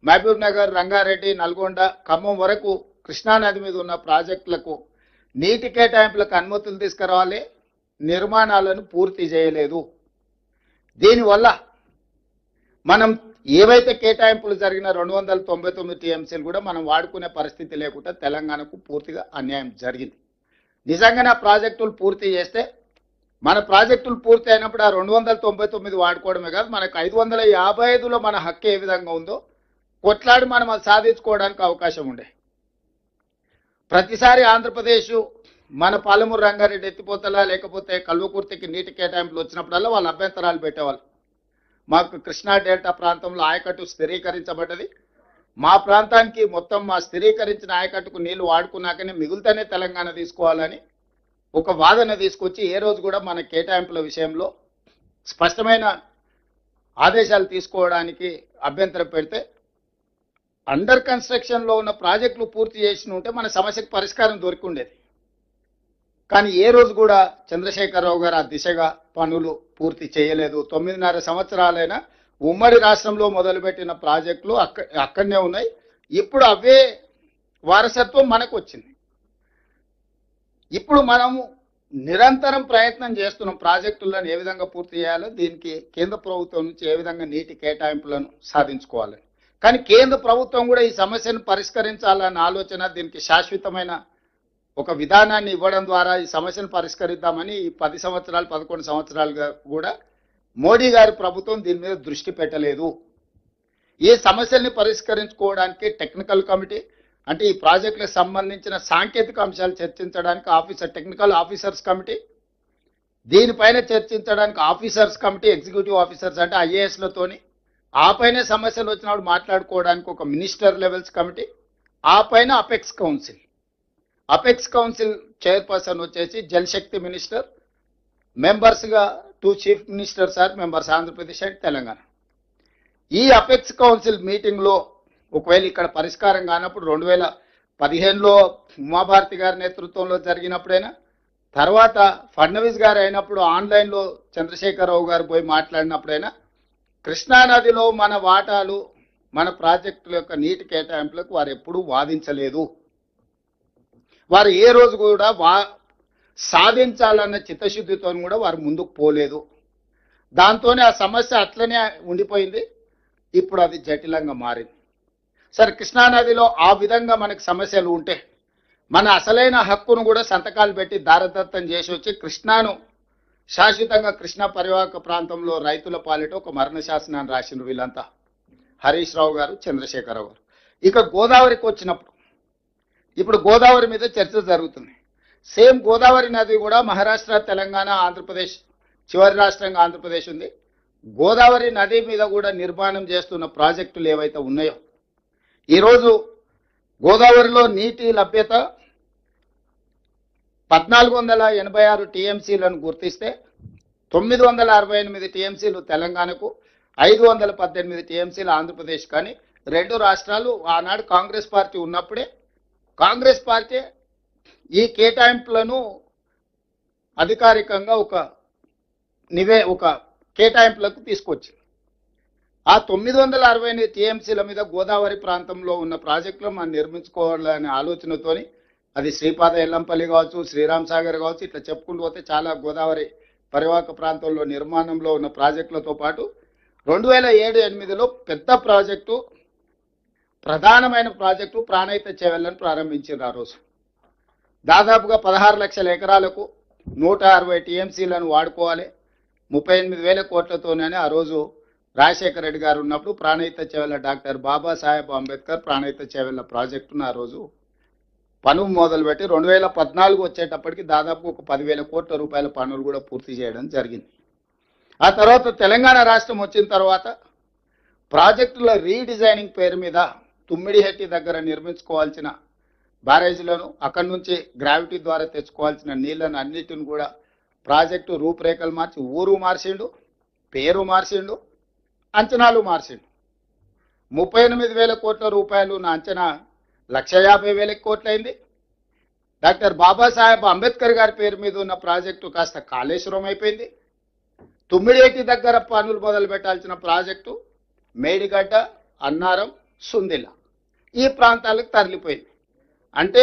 Speaker 5: మహబూబ్ నగర్, రంగారెడ్డి, నల్గొండ, ఖమ్మం వరకు కృష్ణానది మీద ఉన్న ప్రాజెక్టులకు నీటి కేటాయింపులకు అనుమతులు తీసుకురావాలి, నిర్మాణాలను పూర్తి చేయలేదు. దీనివల్ల మనం ఏవైతే కేటాయింపులు జరిగిన 299 టీఎంసీలు కూడా మనం వాడుకునే పరిస్థితి లేకుండా తెలంగాణకు పూర్తిగా అన్యాయం జరిగింది. నిజంగానే ఆ ప్రాజెక్టులు పూర్తి చేస్తే మన ప్రాజెక్టులు పూర్తి అయినప్పుడు ఆ 299 వాడుకోవడమే కాదు, మనకు 555లో మన హక్కు ఏ విధంగా ఉందో కొట్లాడి మనం అది సాధించుకోవడానికి అవకాశం ఉండే. ప్రతిసారి ఆంధ్రప్రదేశ్ మన పాలమూరు రంగారెడ్డి ఎత్తిపోతల లేకపోతే కల్వకుర్తికి నీటి కేటాయింపులు వచ్చినప్పుడల్లా వాళ్ళు అభ్యంతరాలు పెట్టేవాళ్ళు. మాకు కృష్ణా డెల్టా ప్రాంతంలో ఆయకట్టు స్థిరీకరించబడ్డది, మా ప్రాంతానికి మొత్తం మా స్థిరీకరించిన ఆయకట్టుకు నీళ్లు వాడుకున్నాకనే మిగులుతూనే తెలంగాణ తీసుకోవాలని ఒక వాదన తీసుకొచ్చి ఏ రోజు కూడా మన కేటాయింపుల విషయంలో స్పష్టమైన ఆదేశాలు తీసుకోవడానికి అభ్యంతరం పెడితే అండర్ కన్స్ట్రక్షన్లో ఉన్న ప్రాజెక్టులు పూర్తి చేసి ఉంటే మన సమస్యకు పరిష్కారం దొరికి ఉండేది. కానీ ఏ రోజు కూడా చంద్రశేఖరరావు గారు ఆ దిశగా పనులు పూర్తి చేయలేదు. 9.5 సంవత్సరాలైనా ఉమ్మడి రాష్ట్రంలో మొదలుపెట్టిన ప్రాజెక్టులు అక్కడనే ఉన్నాయి. ఇప్పుడు అవే వారసత్వం మనకు వచ్చింది. ఇప్పుడు మనము నిరంతరం ప్రయత్నం చేస్తున్నాం ప్రాజెక్టులను ఏ విధంగా పూర్తి చేయాలో, దీనికి కేంద్ర ప్రభుత్వం నుంచి ఏ విధంగా నీటి కేటాయింపులను సాధించుకోవాలని. కానీ కేంద్ర ప్రభుత్వం కూడా ఈ సమస్యను పరిష్కరించాలన్న ఆలోచన, దీనికి శాశ్వతమైన ఒక విధానాన్ని ఇవ్వడం ద్వారా ఈ సమస్యను పరిష్కరిద్దామని ఈ 10 సంవత్సరాలు 11 సంవత్సరాలుగా కూడా మోడీ గారి ప్రభుత్వం దీని మీద దృష్టి పెట్టలేదు. ఈ సమస్యల్ని పరిష్కరించుకోవడానికి టెక్నికల్ కమిటీ, అంటే ఈ ప్రాజెక్టులకు సంబంధించిన సాంకేతిక అంశాలు చర్చించడానికి టెక్నికల్ ఆఫీసర్స్ కమిటీ, దీనిపైన చర్చించడానికి ఆఫీసర్స్ కమిటీ, ఎగ్జిక్యూటివ్ ఆఫీసర్స్ అంటే ఐఏఎస్లతోని, ఆ పైన సమస్యలు వచ్చినప్పుడు మాట్లాడుకోవడానికి ఒక మినిస్టర్ లెవెల్స్ కమిటీ, ఆ పైన apex council. Apex council chairperson వచ్చేసి జలశక్తి మినిస్టర్, మెంబర్స్గా 2 chief ministers are members Andhra Pradesh and Telangana. ఈ అపెక్స్ కౌన్సిల్ మీటింగ్లో ఒకవేళ ఇక్కడ పరిష్కారం కానప్పుడు 2015లో ఉమాభారతి గారి నేతృత్వంలో జరిగినప్పుడైనా, తర్వాత ఫడ్నవీస్ గారు అయినప్పుడు ఆన్లైన్లో చంద్రశేఖరరావు గారు పోయి మాట్లాడినప్పుడైనా కృష్ణానదిలో మన వాటాలు, మన ప్రాజెక్టుల యొక్క నీటి కేటాయింపులకు వారు ఎప్పుడూ వాదించలేదు. వారు ఏ రోజు కూడా సాధించాలన్న చిత్తశుద్ధితో కూడా వారు ముందుకు పోలేదు. దాంతోనే ఆ సమస్య అట్లనే ఉండిపోయింది. ఇప్పుడు అది జటిలంగా మారింది. సరే, కృష్ణానదిలో ఆ విధంగా మనకు సమస్యలు ఉంటే మన అసలైన హక్కును కూడా సంతకాలు పెట్టి దారదత్తం చేసి వచ్చి కృష్ణాను శాశ్వతంగా కృష్ణా పరివాహక ప్రాంతంలో రైతుల పాలిట ఒక మరణ శాసనాన్ని రాసిన వీళ్ళంతా హరీష్ రావు గారు, చంద్రశేఖరరావు గారు. ఇక గోదావరికి వచ్చినప్పుడు ఇప్పుడు గోదావరి మీద చర్చ జరుగుతుంది. సేమ్ గోదావరి నది కూడా మహారాష్ట్ర, తెలంగాణ, ఆంధ్రప్రదేశ్, చివరి రాష్ట్రంగా ఆంధ్రప్రదేశ్ ఉంది. గోదావరి నది మీద కూడా నిర్మాణం చేస్తున్న ప్రాజెక్టులు ఏవైతే ఉన్నాయో, ఈరోజు గోదావరిలో నీటి లభ్యత 1486 టీఎంసీలను గుర్తిస్తే 968 టీఎంసీలు తెలంగాణకు, 518 టీఎంసీలు ఆంధ్రప్రదేశ్. కానీ 2 రాష్ట్రాలు ఆనాడు కాంగ్రెస్ పార్టీ ఉన్నప్పుడే కాంగ్రెస్ పార్టీ ఈ కేటాయింపులను అధికారికంగా ఒక కేటాయింపులకు తీసుకొచ్చింది. ఆ 968 టీఎంసీల మీద గోదావరి ప్రాంతంలో ఉన్న ప్రాజెక్టులు మనం నిర్మించుకోవాలనే ఆలోచనతోని, అది శ్రీపాద ఎల్లంపల్లి కావచ్చు, శ్రీరామ్ సాగర్ కావచ్చు, ఇట్లా చెప్పుకుంటూ పోతే చాలా గోదావరి పరివాహక ప్రాంతంలో నిర్మాణంలో ఉన్న ప్రాజెక్టులతో పాటు 2007-8లో పెద్ద ప్రాజెక్టు, ప్రధానమైన ప్రాజెక్టు ప్రాణహిత చేవెళ్లను ప్రారంభించారు. ఆ రోజు దాదాపుగా 16 లక్షల ఎకరాలకు 160 టీఎంసీలను వాడుకోవాలి, 38,000 కోట్లతోనే ఆ రోజు రాజశేఖర రెడ్డి గారు ఉన్నప్పుడు ప్రాణహిత చేవెళ్ల డాక్టర్ బాబాసాహెబ్ అంబేద్కర్ ప్రాణహిత చేవెళ్ల ప్రాజెక్టును ఆ రోజు పనులు మొదలుపెట్టి 2014 వచ్చేటప్పటికి దాదాపు ఒక 10,000 కోట్ల రూపాయల పనులు కూడా పూర్తి చేయడం జరిగింది. ఆ తర్వాత తెలంగాణ రాష్ట్రం వచ్చిన తర్వాత ప్రాజెక్టుల రీడిజైనింగ్ పేరు మీద తుమ్మిడిహెట్టి దగ్గర నిర్మించుకోవాల్సిన బ్యారేజీలను, అక్కడి నుంచి గ్రావిటీ ద్వారా తెచ్చుకోవాల్సిన నీళ్లను అన్నిటిని కూడా ప్రాజెక్టు రూపురేఖలు మార్చి ఊరు మార్చిండు, పేరు మార్చిండు, అంచనాలు మార్చిండు. 38,000 కోట్ల రూపాయలు నా అంచనా 1,50,000 కోట్లయింది. డాక్టర్ బాబాసాహెబ్ అంబేద్కర్ గారి పేరు మీద ఉన్న ప్రాజెక్టు కాస్త కాళేశ్వరం అయిపోయింది. తుమ్మిడిహెట్టి దగ్గర పనులు మొదలు పెట్టాల్సిన ప్రాజెక్టు మేడిగడ్డ, అన్నారం, సుందిల్ల ఈ ప్రాంతాలకు తరలిపోయింది. అంటే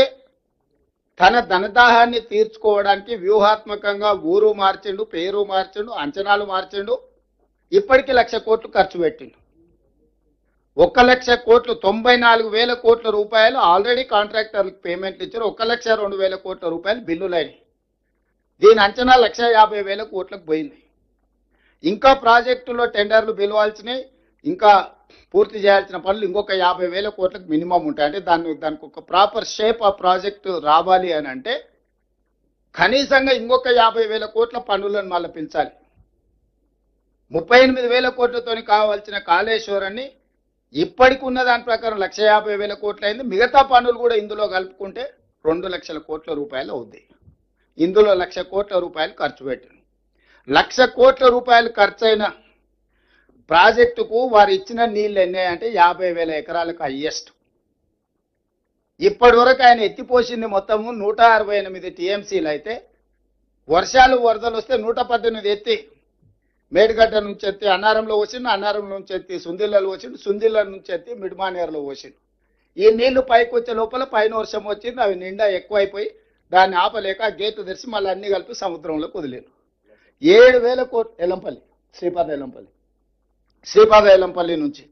Speaker 5: తన ధనదాహాన్ని తీర్చుకోవడానికి వ్యూహాత్మకంగా ఊరు మార్చిండు, పేరు మార్చిండు, అంచనాలు మార్చిండు. ఇప్పటికీ 1,00,000 కోట్లు ఖర్చు పెట్టిండు. 1,00,000 కోట్లు, 94,000 కోట్ల రూపాయలు ఆల్రెడీ కాంట్రాక్టర్లకు పేమెంట్లు ఇచ్చారు. 1,02,000 కోట్ల రూపాయలు బిల్లులైనవి. దీని అంచనా 1,50,000 కోట్లకు పోయింది. ఇంకా ప్రాజెక్టులో టెండర్లు పిలవాల్సినవి, ఇంకా పూర్తి చేయాల్సిన పనులు ఇంకొక 50,000 కోట్లకు మినిమం ఉంటాయి. అంటే దానికి ఒక ప్రాపర్ షేప్ ఆ ప్రాజెక్టు రావాలి అని అంటే కనీసంగా ఇంకొక 50,000 కోట్ల పన్నులను మళ్ళీ పెంచాలి. 38,000 కోట్లతోని కావాల్సిన కాళేశ్వరాన్ని ఇప్పటికి ఉన్న దాని ప్రకారం 1,50,000 కోట్లు అయింది. మిగతా పన్నులు కూడా ఇందులో కలుపుకుంటే 2 లక్షల కోట్ల రూపాయలు అవుద్ది. ఇందులో 1,00,000 కోట్ల రూపాయలు ఖర్చు పెట్టింది. 1,00,000 కోట్ల రూపాయలు ఖర్చైన ప్రాజెక్టుకు వారు ఇచ్చిన నీళ్ళు ఎన్ని అంటే 50,000 ఎకరాలకు హైయెస్ట్. ఇప్పటి వరకు ఆయన ఎత్తిపోసింది మొత్తము 168 టీఎంసీలు అయితే వర్షాలు వరదలు వస్తే 118 ఎత్తి మేడిగడ్డ నుంచి ఎత్తి అన్నారంలో వచ్చిండు, అన్నారం నుంచి ఎత్తి సుందిళ్ళలో వచ్చిండు, సుందిళ్ళ నుంచి ఎత్తి మిడ్మానేరులో వచ్చిండు. ఈ నీళ్లు పైకి వచ్చే లోపల పైన వర్షం వచ్చింది, అవి నిండా ఎక్కువైపోయి దాన్ని ఆపలేక గేట్లు తెరిచి మళ్ళీ అన్ని కలిపి సముద్రంలోకి వదిలేరు. 7,000 కోట్లు ఎల్లంపల్లి శ్రీపాద ఎల్లంపల్లి నుంచి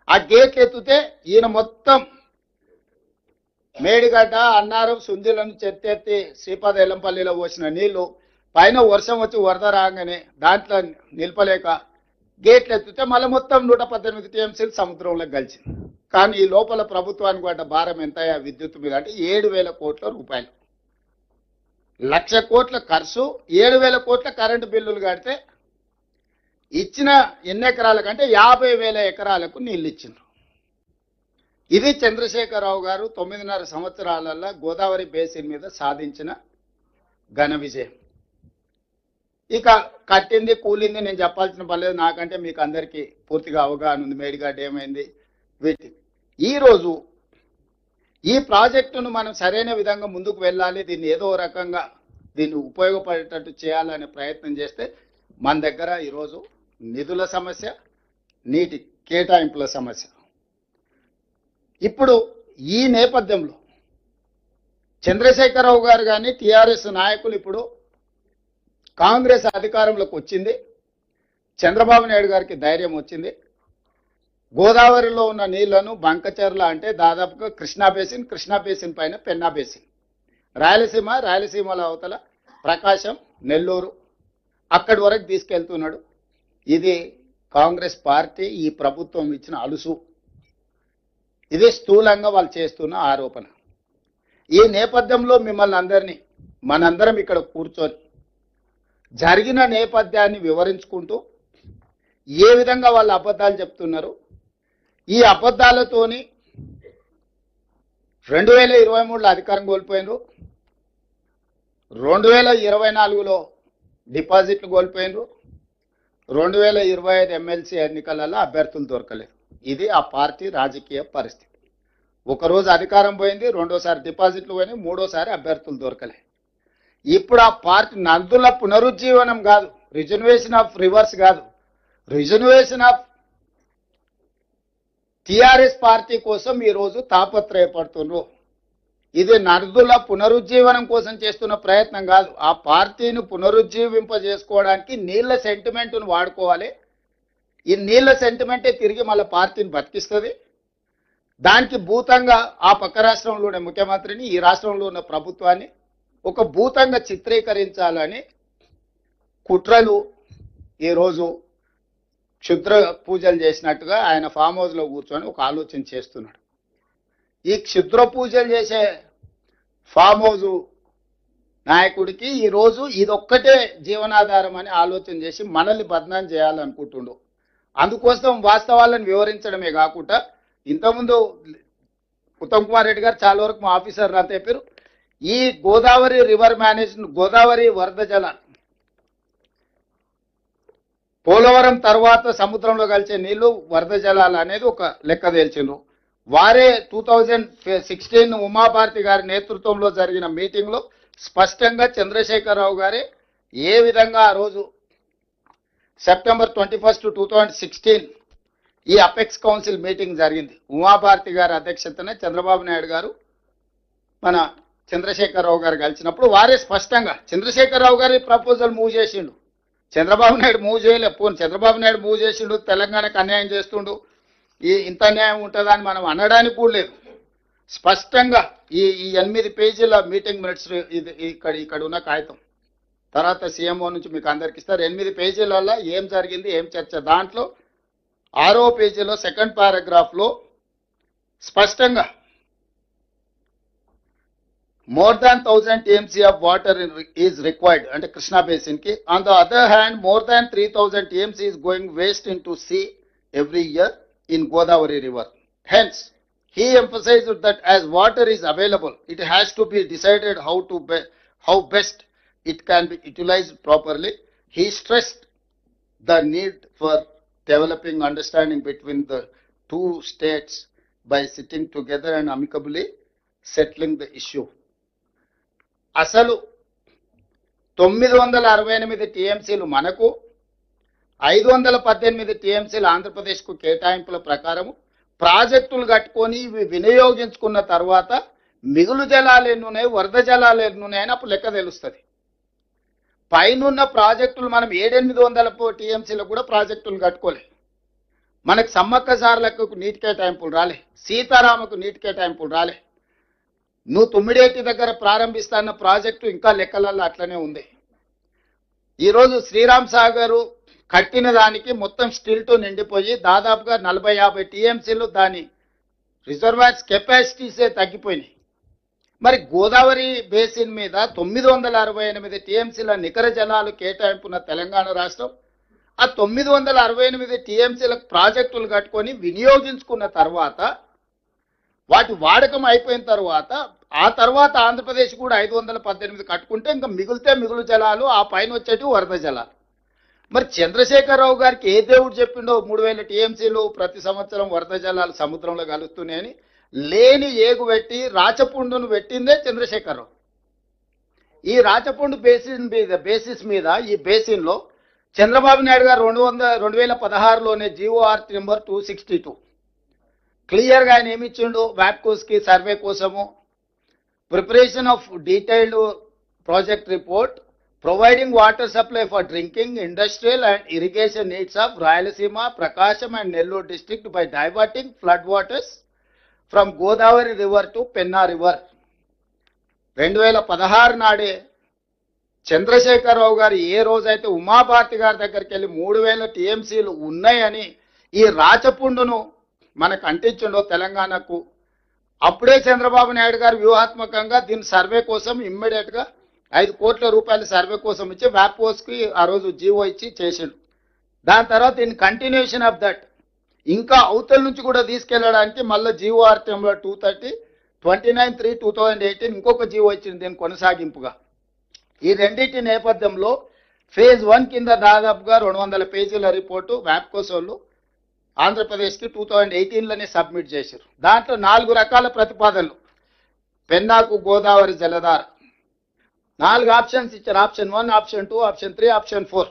Speaker 5: ఆ గేట్లు ఎత్తితే ఈయన మొత్తం మేడిగడ్డ అన్నారం సుందిల నుంచి ఎత్తెత్తి శ్రీపాద ఎల్లంపల్లిలో పోసిన నీళ్లు పైన వర్షం వచ్చి వరద రాగానే దాంట్లో నిలపలేక గేట్లు ఎత్తితే మళ్ళీ మొత్తం 118 టీఎంసీలు సముద్రంలోకి కలిసింది. కానీ ఈ లోపల ప్రభుత్వానికి పడ్డ భారం ఎంత విద్యుత్ మీద అంటే 7,000 కోట్ల రూపాయలు. 1,00,000 కోట్ల ఖర్చు, 7,000 కోట్ల కరెంటు బిల్లులు కడితే ఇచ్చిన ఎన్ని ఎకరాల కంటే 50,000 ఎకరాలకు నీళ్ళు ఇచ్చిండ్రు. ఇది చంద్రశేఖరరావు గారు 9.5 సంవత్సరాలలో గోదావరి బేసిన్ మీద సాధించిన ఘన విజయం. ఇక కట్టింది కూలింది నేను చెప్పాల్సిన పర్లేదు, నాకంటే మీకు అందరికీ పూర్తిగా అవగాహన ఉంది మేడిగడ్డ ఏమైంది వీటి. ఈరోజు ఈ ప్రాజెక్టును మనం సరైన విధంగా ముందుకు వెళ్ళాలి, దీన్ని ఏదో రకంగా దీన్ని ఉపయోగపడేటట్టు చేయాలనే ప్రయత్నం చేస్తే మన దగ్గర ఈరోజు నిధుల సమస్య, నీటి కేటాయింపుల సమస్య. ఇప్పుడు ఈ నేపథ్యంలో చంద్రశేఖరరావు గారు కానీ టీఆర్ఎస్ నాయకులు ఇప్పుడు కాంగ్రెస్ అధికారంలోకి వచ్చింది, చంద్రబాబు నాయుడు గారికి ధైర్యం వచ్చింది. గోదావరిలో ఉన్న నీళ్లను బంకచర్ల అంటే దాదాపుగా కృష్ణా బేసిన్ పైన పెన్నా బేసిన్, రాయలసీమల అవతల ప్రకాశం, నెల్లూరు అక్కడి వరకు తీసుకెళ్తున్నాడు. ఇది కాంగ్రెస్ పార్టీ ఈ ప్రభుత్వం ఇచ్చిన అలుసు. ఇది స్థూలంగా వాళ్ళు చేస్తున్న ఆరోపణ. ఈ నేపథ్యంలో మిమ్మల్ని అందరినీ మనందరం ఇక్కడ కూర్చొని జరిగిన నేపథ్యాన్ని వివరించుకుంటూ ఏ విధంగా వాళ్ళు అబద్ధాలు చెప్తున్నారు, ఈ అబద్ధాలతోని 2023లో అధికారం కోల్పోయినారు, 2024లో డిపాజిట్లు కోల్పోయినారు, 2025 ఎమ్మెల్సీ ఎన్నికలలో అభ్యర్థులు దొరకలేదు. ఇది ఆ పార్టీ రాజకీయ పరిస్థితి. ఒకరోజు అధికారం పోయింది, రెండోసారి డిపాజిట్లు పోయినాయి, మూడోసారి అభ్యర్థులు దొరకలే. ఇప్పుడు ఆ పార్టీ నందుల పునరుజ్జీవనం కాదు, రిజర్వేషన్ ఆఫ్ రివర్స్ కాదు, రిజర్వేషన్ ఆఫ్ టిఆర్ఎస్ పార్టీ కోసం ఈరోజు తాపత్రయపడుతున్నారు. ఇది నర్దుల పునరుజ్జీవనం కోసం చేస్తున్న ప్రయత్నం కాదు. ఆ పార్టీని పునరుజ్జీవింపజేసుకోవడానికి నీళ్ల సెంటిమెంట్ను వాడుకోవాలి. ఈ నీళ్ల సెంటిమెంటే తిరిగి మళ్ళీ పార్టీని బతికిస్తుంది. దానికి భూతంగా ఆ పక్క రాష్ట్రంలో ఉన్న ముఖ్యమంత్రిని, ఈ రాష్ట్రంలో ఉన్న ప్రభుత్వాన్ని ఒక భూతంగా చిత్రీకరించాలని కుట్రలు ఈరోజు క్షుద్ర పూజలు చేసినట్టుగా ఆయన ఫామ్ హౌస్లో కూర్చొని ఒక ఆలోచన చేస్తున్నాడు. ఈ క్షుద్ర పూజలు చేసే ఫామ్ హౌస్ నాయకుడికి ఈరోజు ఇదొక్కటే జీవనాధారం అని ఆలోచన చేసి మనల్ని బదనాం చేయాలనుకుంటుండు. అందుకోసం వాస్తవాలను వివరించడమే కాకుండా ఇంతకుముందు ఉత్తమ్ కుమార్ రెడ్డి గారు చాలా వరకు మా ఆఫీసర్ అంతా చెప్పారు. ఈ గోదావరి రివర్ మేనేజ్మెంట్, గోదావరి వరద జల పోలవరం తర్వాత సముద్రంలో కలిసే నీళ్లు వరద జలాలు అనేది ఒక లెక్క తేల్చిండ్రు. వారే 2016 ఉమాభారతి గారి నేతృత్వంలో జరిగిన మీటింగ్లో స్పష్టంగా చంద్రశేఖరరావు గారే ఏ విధంగా ఆ రోజు సెప్టెంబర్ 21, 2016 ఈ అపెక్స్ కౌన్సిల్ మీటింగ్ జరిగింది. ఉమాభారతి గారి అధ్యక్షతనే చంద్రబాబు నాయుడు గారు మన చంద్రశేఖరరావు గారు కలిసినప్పుడు వారే స్పష్టంగా చంద్రశేఖరరావు గారి ప్రపోజల్ మూవ్ చేసిండు, చంద్రబాబు నాయుడు మూవ్ చేయలే. పోను చంద్రబాబు నాయుడు మూవ్ చేసిండు, తెలంగాణకు అన్యాయం చేస్తుండు, ఇంత అన్యాయం ఉంటుందా అని మనం అనడానికి కూడా లేదు. స్పష్టంగా ఈ 8 పేజీల మీటింగ్ మినిట్స్ ఇది ఇక్కడ ఉన్న కాగితం తర్వాత సీఎంఓ నుంచి మీకు అందరికి ఇస్తారు. 8 పేజీలలో ఏం జరిగింది, ఏం చర్చ. దాంట్లో 6వ పేజీలో సెకండ్ పారాగ్రాఫ్లో స్పష్టంగా more than 1000 TMC of water is required under Krishna Basin ki. On the other hand, more than 3000 TMC is going waste into sea every year in Godavari river. Hence, he emphasized that as water is available, it has to be decided how best it can be utilized properly. He stressed the need for developing understanding between the two states by sitting together and amicably settling the issue. అసలు 968 టీఎంసీలు మనకు 518 టీఎంసీలు ఆంధ్రప్రదేశ్కు కేటాయింపుల ప్రకారము ప్రాజెక్టులు కట్టుకొని ఇవి వినియోగించుకున్న తర్వాత మిగులు జలాలు ఎన్ని ఉన్నాయి, వరద జలాలు ఎన్ని ఉన్నాయని అప్పుడు లెక్క తెలుస్తుంది. పైనున్న ప్రాజెక్టులు మనం 700-800 టీఎంసీలకు కూడా ప్రాజెక్టులు కట్టుకోలేదు. మనకు సమ్మక్క సార్లకు నీటి కేటాయింపులు రాలే, సీతారామకు నీటి కేటాయింపులు రాలే. నువ్వు తుమ్మిడేటి దగ్గర ప్రారంభిస్తున్న ప్రాజెక్టు ఇంకా లెక్కలలో అట్లనే ఉంది. ఈరోజు శ్రీరామ్ సాగర్ కట్టిన దానికి మొత్తం స్టిల్టు నిండిపోయి దాదాపుగా 40-50 టీఎంసీలు దాని రిజర్వాయర్స్ కెపాసిటీసే తగ్గిపోయినాయి. మరి గోదావరి బేసిన్ మీద 968 టీఎంసీల నికర జలాలు కేటాయింపున్న తెలంగాణ రాష్ట్రం ఆ 968 టీఎంసీలకు ప్రాజెక్టులు కట్టుకొని వినియోగించుకున్న తర్వాత వాటి వాడకం అయిపోయిన తర్వాత ఆ తర్వాత ఆంధ్రప్రదేశ్ కూడా 518 కట్టుకుంటే ఇంకా మిగులుతే మిగులు జలాలు, ఆ పైన వచ్చేటి వరద జలాలు. మరి చంద్రశేఖరరావు గారికి ఏ దేవుడు చెప్పిండో 3000 టీఎంసీలు ప్రతి సంవత్సరం వరద జలాలు సముద్రంలో కలుస్తున్నాయని లేని ఏగు పెట్టి రాచపుండును పెట్టిందే చంద్రశేఖరరావు. ఈ రాచపుండు బేసిస్ మీద ఈ బేసిన్లో చంద్రబాబు నాయుడు గారు 2016లోనే జీఓఆర్ నెంబర్ 262 క్లియర్గా ఆయన ఏమి ఇచ్చిండు, వ్యాప్కోస్కి సర్వే కోసము preparation of detailed project report providing water supply for drinking, industrial and irrigation needs of Rayalaseema, Prakasam and Nellore district by diverting flood waters from Godavari river to Penna river. 2016 నాడే చంద్రశేఖరరావు గారు ఏ రోజైతే ఉమాభారతి గారి దగ్గరికి వెళ్ళి 3000 టీఎంసీలు ఉన్నాయని ఈ రాచపుండును మనకు అంటించిండో తెలంగాణకు, అప్పుడే చంద్రబాబు నాయుడు గారు వ్యూహాత్మకంగా దీని సర్వే కోసం ఇమ్మీడియట్గా 5 కోట్ల రూపాయల సర్వే కోసం ఇచ్చి వ్యాప్కోస్కి ఆ రోజు జీవో ఇచ్చి చేసిండు. దాని తర్వాత ఇన్ కంటిన్యూషన్ ఆఫ్ దట్ ఇంకా అవతల నుంచి కూడా తీసుకెళ్లడానికి మళ్ళీ జీఓఆర్ నెంబర్ 230 29/3/2018 ఇంకొక జీవో ఇచ్చింది దీని కొనసాగింపుగా. ఈ రెండింటి నేపథ్యంలో ఫేజ్ 1 కింద దాదాపుగా 200 పేజీల రిపోర్టు వ్యాప్కోస్ వాళ్ళు ఆంధ్రప్రదేశ్కి 2018లోనే సబ్మిట్ చేశారు. దాంట్లో 4 రకాల ప్రతిపాదనలు. పెన్నాకు గోదావరి జలధార 4 ఆప్షన్స్ ఇచ్చారు. ఆప్షన్ 1, ఆప్షన్ 2, ఆప్షన్ 3, ఆప్షన్ 4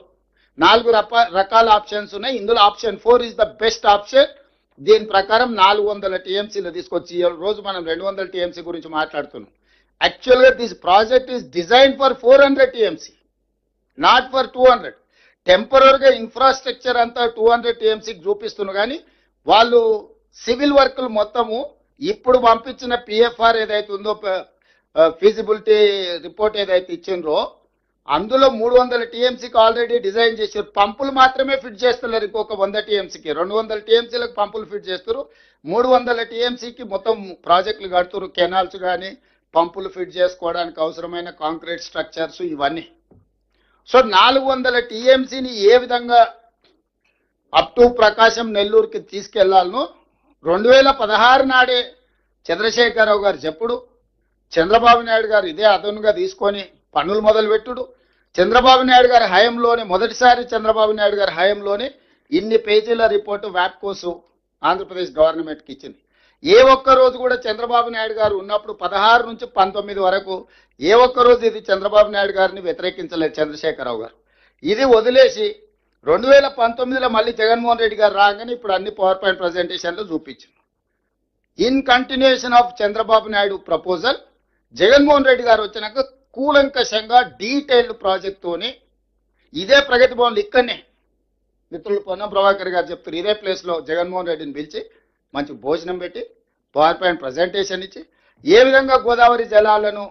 Speaker 5: 4 రకాల ఆప్షన్స్ ఉన్నాయి. ఇందులో option 4 is the best option. దీని ప్రకారం 400 టీఎంసీలు తీసుకొచ్చి ఈ రోజు మనం 200 టీఎంసీ గురించి మాట్లాడుతున్నాం. యాక్చువల్గా this project is design for 400 TMC, not for 200. టెంపరీగా ఇన్ఫ్రాస్ట్రక్చర్ అంతా 200 టీఎంసీకి చూపిస్తున్నారు, కానీ వాళ్ళు సివిల్ వర్క్లు మొత్తము ఇప్పుడు పంపించిన పిఎఫ్ఆర్ ఏదైతే ఉందో ఫీజిబిలిటీ రిపోర్ట్ ఏదైతే ఇచ్చిండ్రో అందులో 300 టీఎంసీకి ఆల్రెడీ డిజైన్ చేశారు. పంపులు మాత్రమే ఫిట్ చేస్తున్నారు. ఇంకొక 100 టీఎంసీకి 200 టీఎంసీలకు పంపులు ఫిట్ చేస్తారు. 300 టీఎంసీకి మొత్తం ప్రాజెక్టులు కడుతున్నారు. కెనాల్స్ కానీ పంపులు ఫిట్ చేసుకోవడానికి అవసరమైన కాంక్రీట్ స్ట్రక్చర్స్ ఇవన్నీ. సో 400 టీఎంసీని ఏ విధంగా అప్ టు ప్రకాశం నెల్లూరుకి తీసుకెళ్లాలనో 2016 నాడే చంద్రశేఖరరావు గారు చెప్పుడు, చంద్రబాబు నాయుడు గారు ఇదే అదనుగా తీసుకొని పనులు మొదలుపెట్టుడు. చంద్రబాబు నాయుడు గారి హయాంలోనే మొదటిసారి చంద్రబాబు నాయుడు గారి హయాంలోనే ఇన్ని పేజీల రిపోర్టు వ్యాప్కోస్ ఆంధ్రప్రదేశ్ గవర్నమెంట్కి ఇచ్చింది. ఏ ఒక్క రోజు కూడా చంద్రబాబు నాయుడు గారు ఉన్నప్పుడు 16 నుంచి 19 వరకు ఏ ఒక్క రోజు ఇది చంద్రబాబు నాయుడు గారిని వ్యతిరేకించలేదు చంద్రశేఖరరావు గారు. ఇది వదిలేసి 2019లో మళ్ళీ జగన్మోహన్ రెడ్డి గారు రాగానే ఇప్పుడు అన్ని పవర్ పాయింట్ ప్రజెంటేషన్లు చూపించారు. In continuation of Chandrababu Naidu proposal Jaganmohan Reddy గారు వచ్చినాక కూలంకషంగా డీటెయిల్డ్ ప్రాజెక్టుతోని ఇదే ప్రగతి భవన్లు ఇక్కడనే మిత్రులు పొన్నం ప్రభాకర్ గారు చెప్తారు, ఇదే ప్లేస్లో జగన్మోహన్ రెడ్డిని పిలిచి మంచి భోజనం పెట్టి పవర్ పాయింట్ ప్రజెంటేషన్ ఇచ్చి ఏ విధంగా గోదావరి జలాలను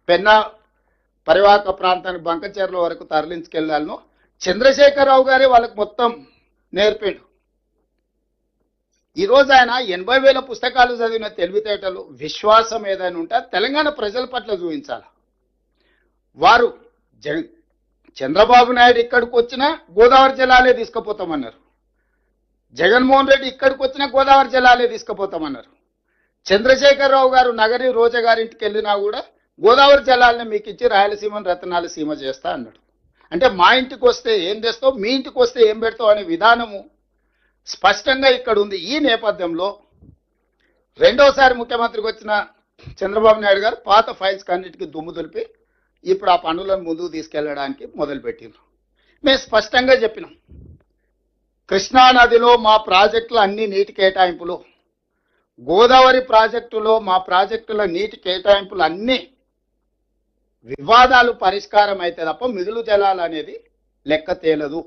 Speaker 5: పెన్నా పరివాహక ప్రాంతానికి బంకచెర్ల వరకు తరలించుకెళ్లాలను చంద్రశేఖరరావు గారే వాళ్ళకి మొత్తం నేర్పిండు. ఈరోజు ఆయన 80,000 పుస్తకాలు చదివిన తెలివితేటలు విశ్వాసం ఏదైనా ఉంటే తెలంగాణ ప్రజల పట్ల చూపించాలి. వారు చంద్రబాబు నాయుడు ఇక్కడికి వచ్చినా గోదావరి జలాలే తీసుకుపోతామన్నారు. జగన్మోహన్ రెడ్డి ఇక్కడికి వచ్చినా గోదావరి జలాలే తీసుకుపోతామన్నారు. చంద్రశేఖరరావు గారు నగరి రోజా గారింటికి వెళ్ళినా కూడా గోదావరి జలాలని మీకు ఇచ్చి రాయలసీమను రతనాల సీమ చేస్తా అన్నాడు. అంటే మా ఇంటికి వస్తే ఏం తెస్తావు, మీ ఇంటికి వస్తే ఏం పెడతావు అనే విధానము స్పష్టంగా ఇక్కడ ఉంది. ఈ నేపథ్యంలో రెండోసారి ముఖ్యమంత్రికి వచ్చిన చంద్రబాబు నాయుడు గారు పాత ఫైల్స్ అన్నిటికీ దుమ్ము దులిపి ఇప్పుడు ఆ పనులను ముందుకు తీసుకెళ్లడానికి మొదలుపెట్టిండ్రు. మేము స్పష్టంగా చెప్పినాం, కృష్ణానదిలో మా ప్రాజెక్టుల అన్ని నీటి కేటాయింపులు, గోదావరి ప్రాజెక్టులో మా ప్రాజెక్టుల నీటి కేటాయింపులు అన్ని వివాదాలు పరిష్కారం అయితే తప్ప మిగులు జలాలు అనేది లెక్క తేలదు.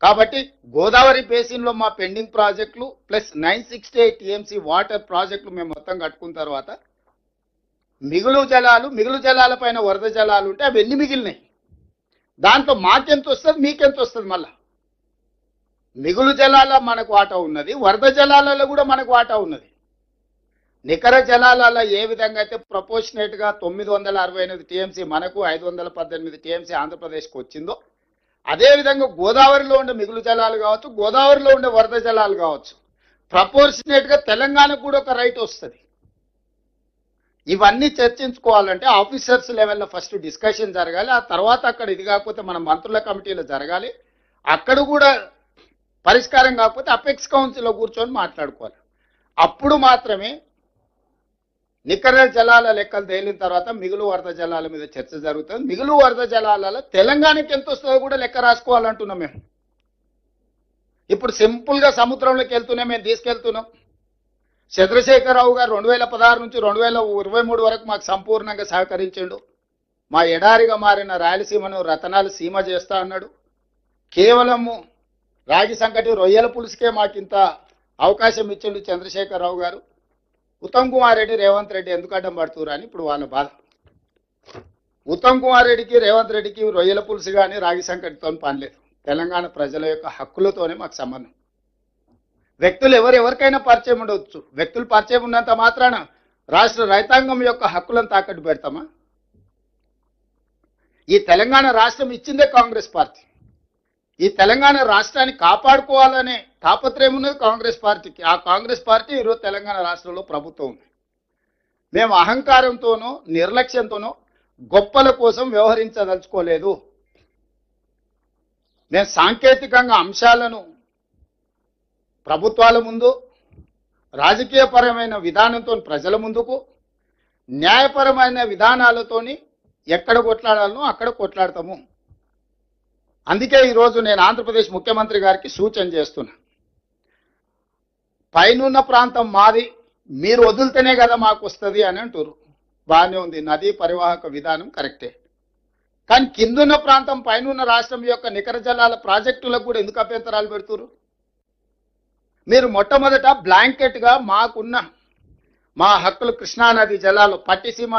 Speaker 5: కాబట్టి గోదావరి బేసిన్లో మా పెండింగ్ ప్రాజెక్టులు ప్లస్ 968 టీఎంసీ వాటర్ ప్రాజెక్టులు మేము మొత్తం కట్టుకున్న తర్వాత మిగులు జలాల పైన వరద జలాలు ఉంటే అవి ఎన్ని మిగిలినాయి, దాంతో మాకెంత వస్తుంది మీకెంత వస్తుంది. మళ్ళా మిగులు జలాల మనకు వాటా ఉన్నది, వరద జలాలలో కూడా మనకు వాటా ఉన్నది. నికర జలాలలో ఏ విధంగా అయితే ప్రపోర్షనేట్గా 968 టీఎంసీ మనకు 518 టీఎంసీ ఆంధ్రప్రదేశ్కి వచ్చిందో అదేవిధంగా గోదావరిలో ఉండే మిగులు జలాలు కావచ్చు, గోదావరిలో ఉండే వరద జలాలు కావచ్చు, ప్రపోర్షనేట్గా తెలంగాణకు కూడా ఒక రైట్ వస్తుంది. ఇవన్నీ చర్చించుకోవాలంటే ఆఫీసర్స్ లెవెల్లో ఫస్ట్ డిస్కషన్ జరగాలి. ఆ తర్వాత అక్కడ ఇది కాకపోతే మన మంత్రుల కమిటీలో జరగాలి. అక్కడ కూడా పరిష్కారం కాకపోతే అపెక్స్ కౌన్సిల్లో కూర్చొని మాట్లాడుకోవాలి. అప్పుడు మాత్రమే నికర జలాల లెక్కలు తేలిన తర్వాత మిగులు వరద జలాల మీద చర్చ జరుగుతుంది. మిగులు వరద జలాలలో తెలంగాణకి ఎంత వస్తుందో కూడా లెక్క రాసుకోవాలంటున్నాం మేము. ఇప్పుడు సింపుల్గా సముద్రంలోకి వెళ్తూనే మేము తీసుకెళ్తున్నాం. చంద్రశేఖరరావు గారు 2016 నుంచి 2023 వరకు మాకు సంపూర్ణంగా సహకరించిండు. మా ఎడారిగా మారిన రాయలసీమను రతనాల సీమ చేస్తా అన్నాడు. కేవలము రాగి సంకటి రొయ్యల పులుసుకే మాకు ఇంత అవకాశం ఇచ్చిండు చంద్రశేఖరరావు గారు. ఉత్తమ్ కుమార్ రెడ్డి రేవంత్ రెడ్డి ఎందుకు అడ్డం పడుతున్నారు అని ఇప్పుడు వాళ్ళ బాధ. ఉత్తమ్ కుమార్ రెడ్డికి రేవంత్ రెడ్డికి రొయ్యల పులుసు కానీ రాగి సంకటితో పనిలేదు. తెలంగాణ ప్రజల యొక్క హక్కులతోనే మాకు సంబంధం. వ్యక్తులు ఎవరికైనా పరిచయం ఉండవచ్చు. వ్యక్తులు పరిచయం ఉన్నంత మాత్రాన రాష్ట్ర రైతాంగం యొక్క హక్కులను తాకట్టు పెడతామా? ఈ తెలంగాణ రాష్ట్రం ఇచ్చిందే కాంగ్రెస్ పార్టీ. ఈ తెలంగాణ రాష్ట్రాన్ని కాపాడుకోవాలనే తాపత్రయం ఉన్నది కాంగ్రెస్ పార్టీకి. ఆ కాంగ్రెస్ పార్టీ ఈరోజు తెలంగాణ రాష్ట్రంలో ప్రభుత్వం ఉంది. మేము అహంకారంతోనో నిర్లక్ష్యంతోనో గొప్పల కోసం వ్యవహరించదలుచుకోలేదు. మేము సాంకేతికంగా అంశాలను ప్రభుత్వాల ముందు, రాజకీయపరమైన విధానంతో ప్రజల ముందుకు, న్యాయపరమైన విధానాలతోని ఎక్కడ కొట్లాడాలనో అక్కడ కొట్లాడతాము. అందుకే ఈరోజు నేను ఆంధ్రప్రదేశ్ ముఖ్యమంత్రి గారికి సూచన చేస్తున్నా. పైనున్న ప్రాంతం మాది, మీరు వదిలితేనే కదా మాకు వస్తుంది అని అంటారు. బాగానే ఉంది, నదీ పరివాహక విధానం కరెక్టే. కానీ కిందున్న ప్రాంతం పైనున్న రాష్ట్రం యొక్క నికర జలాల ప్రాజెక్టులకు కూడా ఎందుకు అభ్యంతరాలు పెడుతున్నారు? మీరు మొట్టమొదట బ్లాంకెట్గా మాకున్న మా హక్కులు కృష్ణానది జలాలు, పట్టిసీమ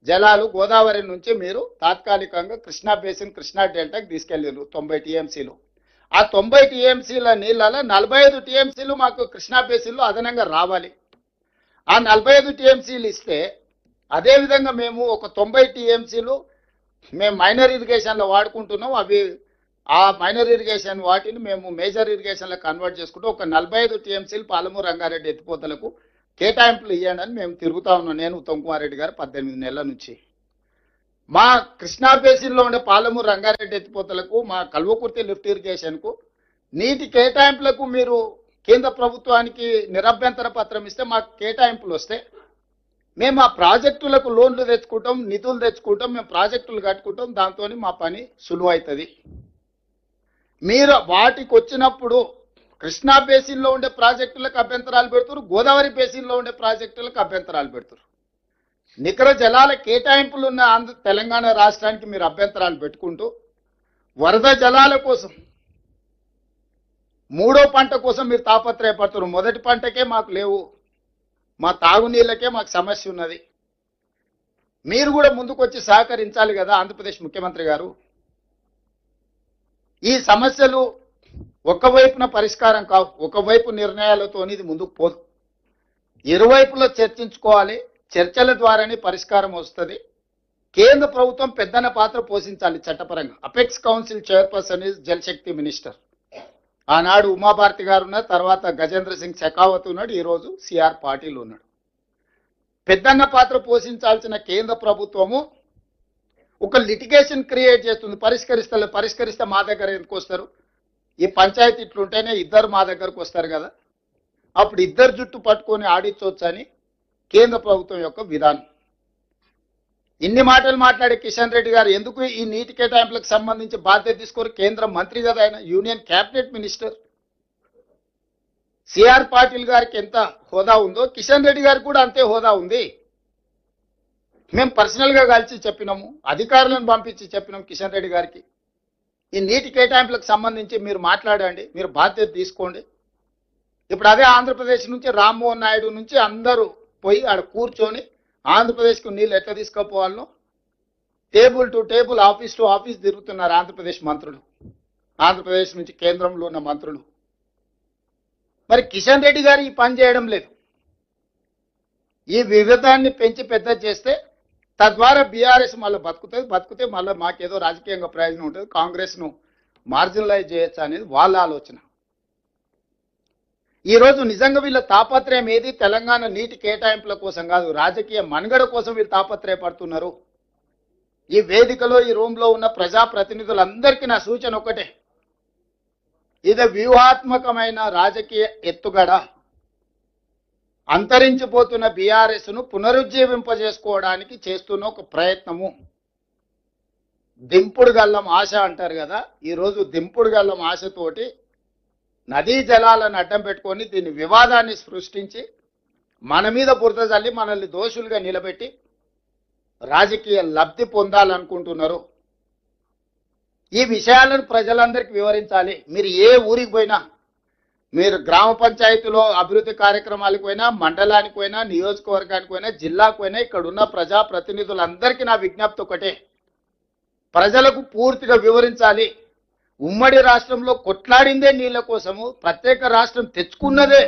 Speaker 5: జలాలు గోదావరి నుంచి మీరు తాత్కాలికంగా కృష్ణా బేసిన్, కృష్ణా డెల్టాకి తీసుకెళ్ళారు 90 టీఎంసీలు. ఆ 90 టీఎంసీల నీళ్ళలో 45 టీఎంసీలు మాకు కృష్ణా బేసిన్లో అదనంగా రావాలి. ఆ 45 టీఎంసీలు ఇస్తే అదేవిధంగా మేము ఒక 90 టీఎంసీలు మేము మైనర్ ఇరిగేషన్లో వాడుకుంటున్నాం. అవి ఆ మైనర్ ఇరిగేషన్ వాటిని మేము మేజర్ ఇరిగేషన్లో కన్వర్ట్ చేసుకుంటూ ఒక 45 టీఎంసీలు పాలమూరు రంగారెడ్డి ఎత్తిపోతలకు కేటాయింపులు ఇవ్వండి అని మేము తిరుగుతా ఉన్నాం. నేను ఉత్తమ్ కుమార్ రెడ్డి గారు 18 నెలల నుంచి మా కృష్ణా బేసిన్లో ఉండే పాలమూరు రంగారెడ్డి ఎత్తిపోతలకు, మా కల్వకుర్తి లిఫ్ట్ ఇరిగేషన్కు నీటి కేటాయింపులకు మీరు కేంద్ర ప్రభుత్వానికి నిరభ్యంతర పత్రం ఇస్తే మాకు కేటాయింపులు వస్తే మేము ఆ ప్రాజెక్టులకు లోన్లు తెచ్చుకుంటాం, నిధులు తెచ్చుకుంటాం, మేము ప్రాజెక్టులు కట్టుకుంటాం. దాంతో మా పని సులువు అవుతుంది. మీరు వాటికి వచ్చినప్పుడు కృష్ణా బేసిన్లో ఉండే ప్రాజెక్టులకు అభ్యంతరాలు పెడుతున్నారు, గోదావరి బేసిన్లో ఉండే ప్రాజెక్టులకు అభ్యంతరాలు పెడుతున్నారు. నికర జలాల కేటాయింపులు ఉన్న తెలంగాణ రాష్ట్రానికి మీరు అభ్యంతరాలు పెట్టుకుంటూ వరద జలాల కోసం, మూడో పంట కోసం మీరు తాపత్రయపడుతున్నారు. మొదటి పంటకే మాకు లేవు, మా తాగునీళ్ళకే మాకు సమస్య ఉన్నది. మీరు కూడా ముందుకు వచ్చి సహకరించాలి కదా ఆంధ్రప్రదేశ్ ముఖ్యమంత్రి గారు. ఈ సమస్యలు ఒకవైపున పరిష్కారం కావు, ఒకవైపు నిర్ణయాలతో ఇది ముందుకు పోదు. ఇరువైపులో చర్చించుకోవాలి, చర్చల ద్వారానే పరిష్కారం వస్తుంది. కేంద్ర ప్రభుత్వం పెద్దన పాత్ర పోషించాలి చట్టపరంగా. Apex council chairperson is Jal Shakti minister. ఆనాడు ఉమాభారతి గారు ఉన్నారు, తర్వాత గజేంద్ర సింగ్ షెకావత్ ఉన్నాడు, ఈరోజు సిఆర్ పాటిల్ ఉన్నాడు. పెద్దన్న పాత్ర పోషించాల్సిన కేంద్ర ప్రభుత్వము ఒక లిటిగేషన్ క్రియేట్ చేస్తుంది. పరిష్కరిస్తే మా దగ్గర ఎందుకు వస్తారు? ఈ పంచాయతీ ఇట్లుంటేనే ఇద్దరు మా దగ్గరకు వస్తారు కదా, అప్పుడు ఇద్దరు జుట్టు పట్టుకొని ఆడించవచ్చు అని కేంద్ర ప్రభుత్వం యొక్క విధానం. ఇన్ని మాటలు మాట్లాడే కిషన్ రెడ్డి గారు ఎందుకు ఈ నీటి కేటాయింపులకు సంబంధించి బాధ్యత తీసుకోరు? కేంద్ర మంత్రి కదా ఆయన, union cabinet minister. CR Patil గారికి ఎంత హోదా ఉందో కిషన్ రెడ్డి గారికి కూడా అంతే హోదా ఉంది. మేము పర్సనల్ గా కలిసి చెప్పినాము, అధికారులను పంపించి చెప్పినాం కిషన్ రెడ్డి గారికి, ఈ నీటి కేటాయింపులకు సంబంధించి మీరు మాట్లాడండి, మీరు బాధ్యత తీసుకోండి. ఇప్పుడు అదే ఆంధ్రప్రదేశ్ నుంచి రామ్మోహన్ నాయుడు నుంచి అందరూ పోయి ఆడ కూర్చొని ఆంధ్రప్రదేశ్కు నీళ్ళు ఎట్లా తీసుకుపోవాలనో table to table, office to office తిరుగుతున్నారు ఆంధ్రప్రదేశ్ మంత్రులు, ఆంధ్రప్రదేశ్ నుంచి కేంద్రంలో ఉన్న మంత్రులు. మరి కిషన్ రెడ్డి గారు ఈ పని చేయడం లేదు. ఈ వివిధాన్ని పెంచి పెద్ద చేస్తే తద్వారా బీఆర్ఎస్ మళ్ళీ బతుకుతే మళ్ళీ మాకేదో రాజకీయంగా ప్రయోజనం ఉంటుంది, కాంగ్రెస్ను మార్జినలైజ్ చేయొచ్చు అనేది వాళ్ళ ఆలోచన. ఈరోజు నిజంగా వీళ్ళ తాపత్రయం ఏది? తెలంగాణ నీటి కేటాయింపుల కోసం కాదు, రాజకీయ మనుగడ కోసం వీళ్ళు తాపత్రయపడుతున్నారు. ఈ వేదికలో ఈ రూమ్లో ఉన్న ప్రజాప్రతినిధులందరికీ నా సూచన ఒకటే, ఇది వ్యూహాత్మకమైన రాజకీయ ఎత్తుగడ. అంతరించిపోతున్న బీఆర్ఎస్ ను పునరుజ్జీవింపజేసుకోవడానికి చేస్తున్న ఒక ప్రయత్నము. దింపుడు గల్లం ఆశ అంటారు కదా, ఈరోజు దింపుడు గల్లం ఆశతోటి నదీ జలాలను అడ్డం పెట్టుకొని దీన్ని వివాదాన్ని సృష్టించి మన మీద బురద జల్లి మనల్ని దోషులుగా నిలబెట్టి రాజకీయ లబ్ధి పొందాలనుకుంటున్నారు. ఈ విషయాలను ప్రజలందరికీ వివరించాలి. మీరు ఏ ఊరికి పోయినా, మీరు గ్రామ పంచాయతీలో అభివృద్ధి కార్యక్రమాలకు పోయినా, మండలానికి పోయినా, నియోజకవర్గానికి పోయినా, జిల్లాకు పోయినా, ఇక్కడ ఉన్న ప్రజాప్రతినిధులందరికీ నా విజ్ఞప్తి ఒకటే, ప్రజలకు పూర్తిగా వివరించాలి. ఉమ్మడి రాష్ట్రంలో కొట్లాడిందే నీళ్ల కోసము, ప్రత్యేక రాష్ట్రం తెచ్చుకున్నదే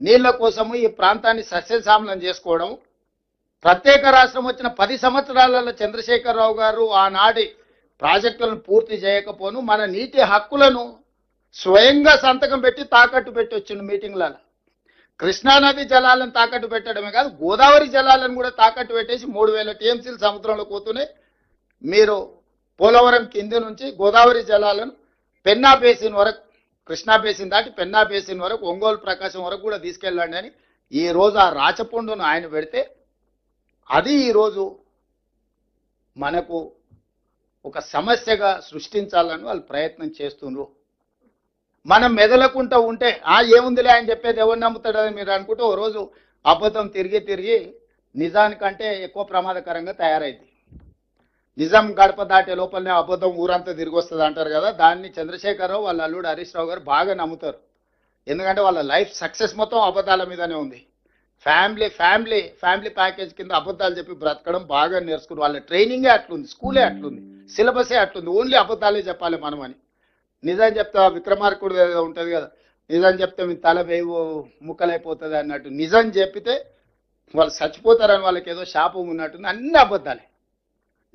Speaker 5: నీళ్ల కోసము ఈ ప్రాంతాన్ని సస్యశ్యామలం చేసుకోవడం. ప్రత్యేక రాష్ట్రం వచ్చిన 10 సంవత్సరాలలో చంద్రశేఖరరావు గారు ఆనాటి ప్రాజెక్టులను పూర్తి చేయకపోను మన నీటి హక్కులను స్వయంగా సంతకం పెట్టి తాకట్టు పెట్టి వచ్చిన మీటింగ్లలో. కృష్ణానది జలాలను తాకట్టు పెట్టడమే కాదు, గోదావరి జలాలను కూడా తాకట్టు పెట్టేసి 3000 టీఎంసీలు సముద్రంలో పోతూనే మీరు పోలవరం కింది నుంచి గోదావరి జలాలను పెన్నా బేసిన్ వరకు, కృష్ణా బేసిన్ దాటి పెన్నా బేసిన్ వరకు, ఒంగోలు ప్రకాశం వరకు కూడా తీసుకెళ్ళండి అని ఈరోజు ఆ రాచపుండును ఆయన పెడితే అది ఈరోజు మనకు ఒక సమస్యగా సృష్టించాలని వాళ్ళు ప్రయత్నం చేస్తున్నారు. మనం మెదలకుంటూ ఉంటే ఏముందిలే ఆయన చెప్పేది ఎవరు నమ్ముతాడని మీరు అనుకుంటే ఓ రోజు అబద్ధం తిరిగి నిజానికంటే ఎక్కువ ప్రమాదకరంగా తయారైంది. నిజం గడప దాటే లోపలనే అబద్ధం ఊరంతా తిరిగి వస్తుంది అంటారు కదా, దాన్ని చంద్రశేఖరరావు వాళ్ళ అల్లుడు హరీష్ రావు గారు బాగా నమ్ముతారు. ఎందుకంటే వాళ్ళ లైఫ్ సక్సెస్ మొత్తం అబద్ధాల మీదనే ఉంది. ఫ్యామిలీ ప్యాకేజ్ కింద అబద్ధాలు చెప్పి బ్రతకడం బాగా నేర్చుకుని వాళ్ళ ట్రైనింగే అట్లుంది, స్కూలే అట్లుంది, సిలబసే అట్లుంది, ఓన్లీ అబద్ధాలే చెప్పాలి మనం అని. నిజం చెప్తే విక్రమార్కుడు ఏదో ఉంటుంది కదా, నిజం చెప్తే మీ తల వేవు ముక్కలైపోతుంది అన్నట్టు, నిజం చెప్పితే వాళ్ళు చచ్చిపోతారని వాళ్ళకి ఏదో శాపం ఉన్నట్టుంది, అన్ని అబద్ధాలే.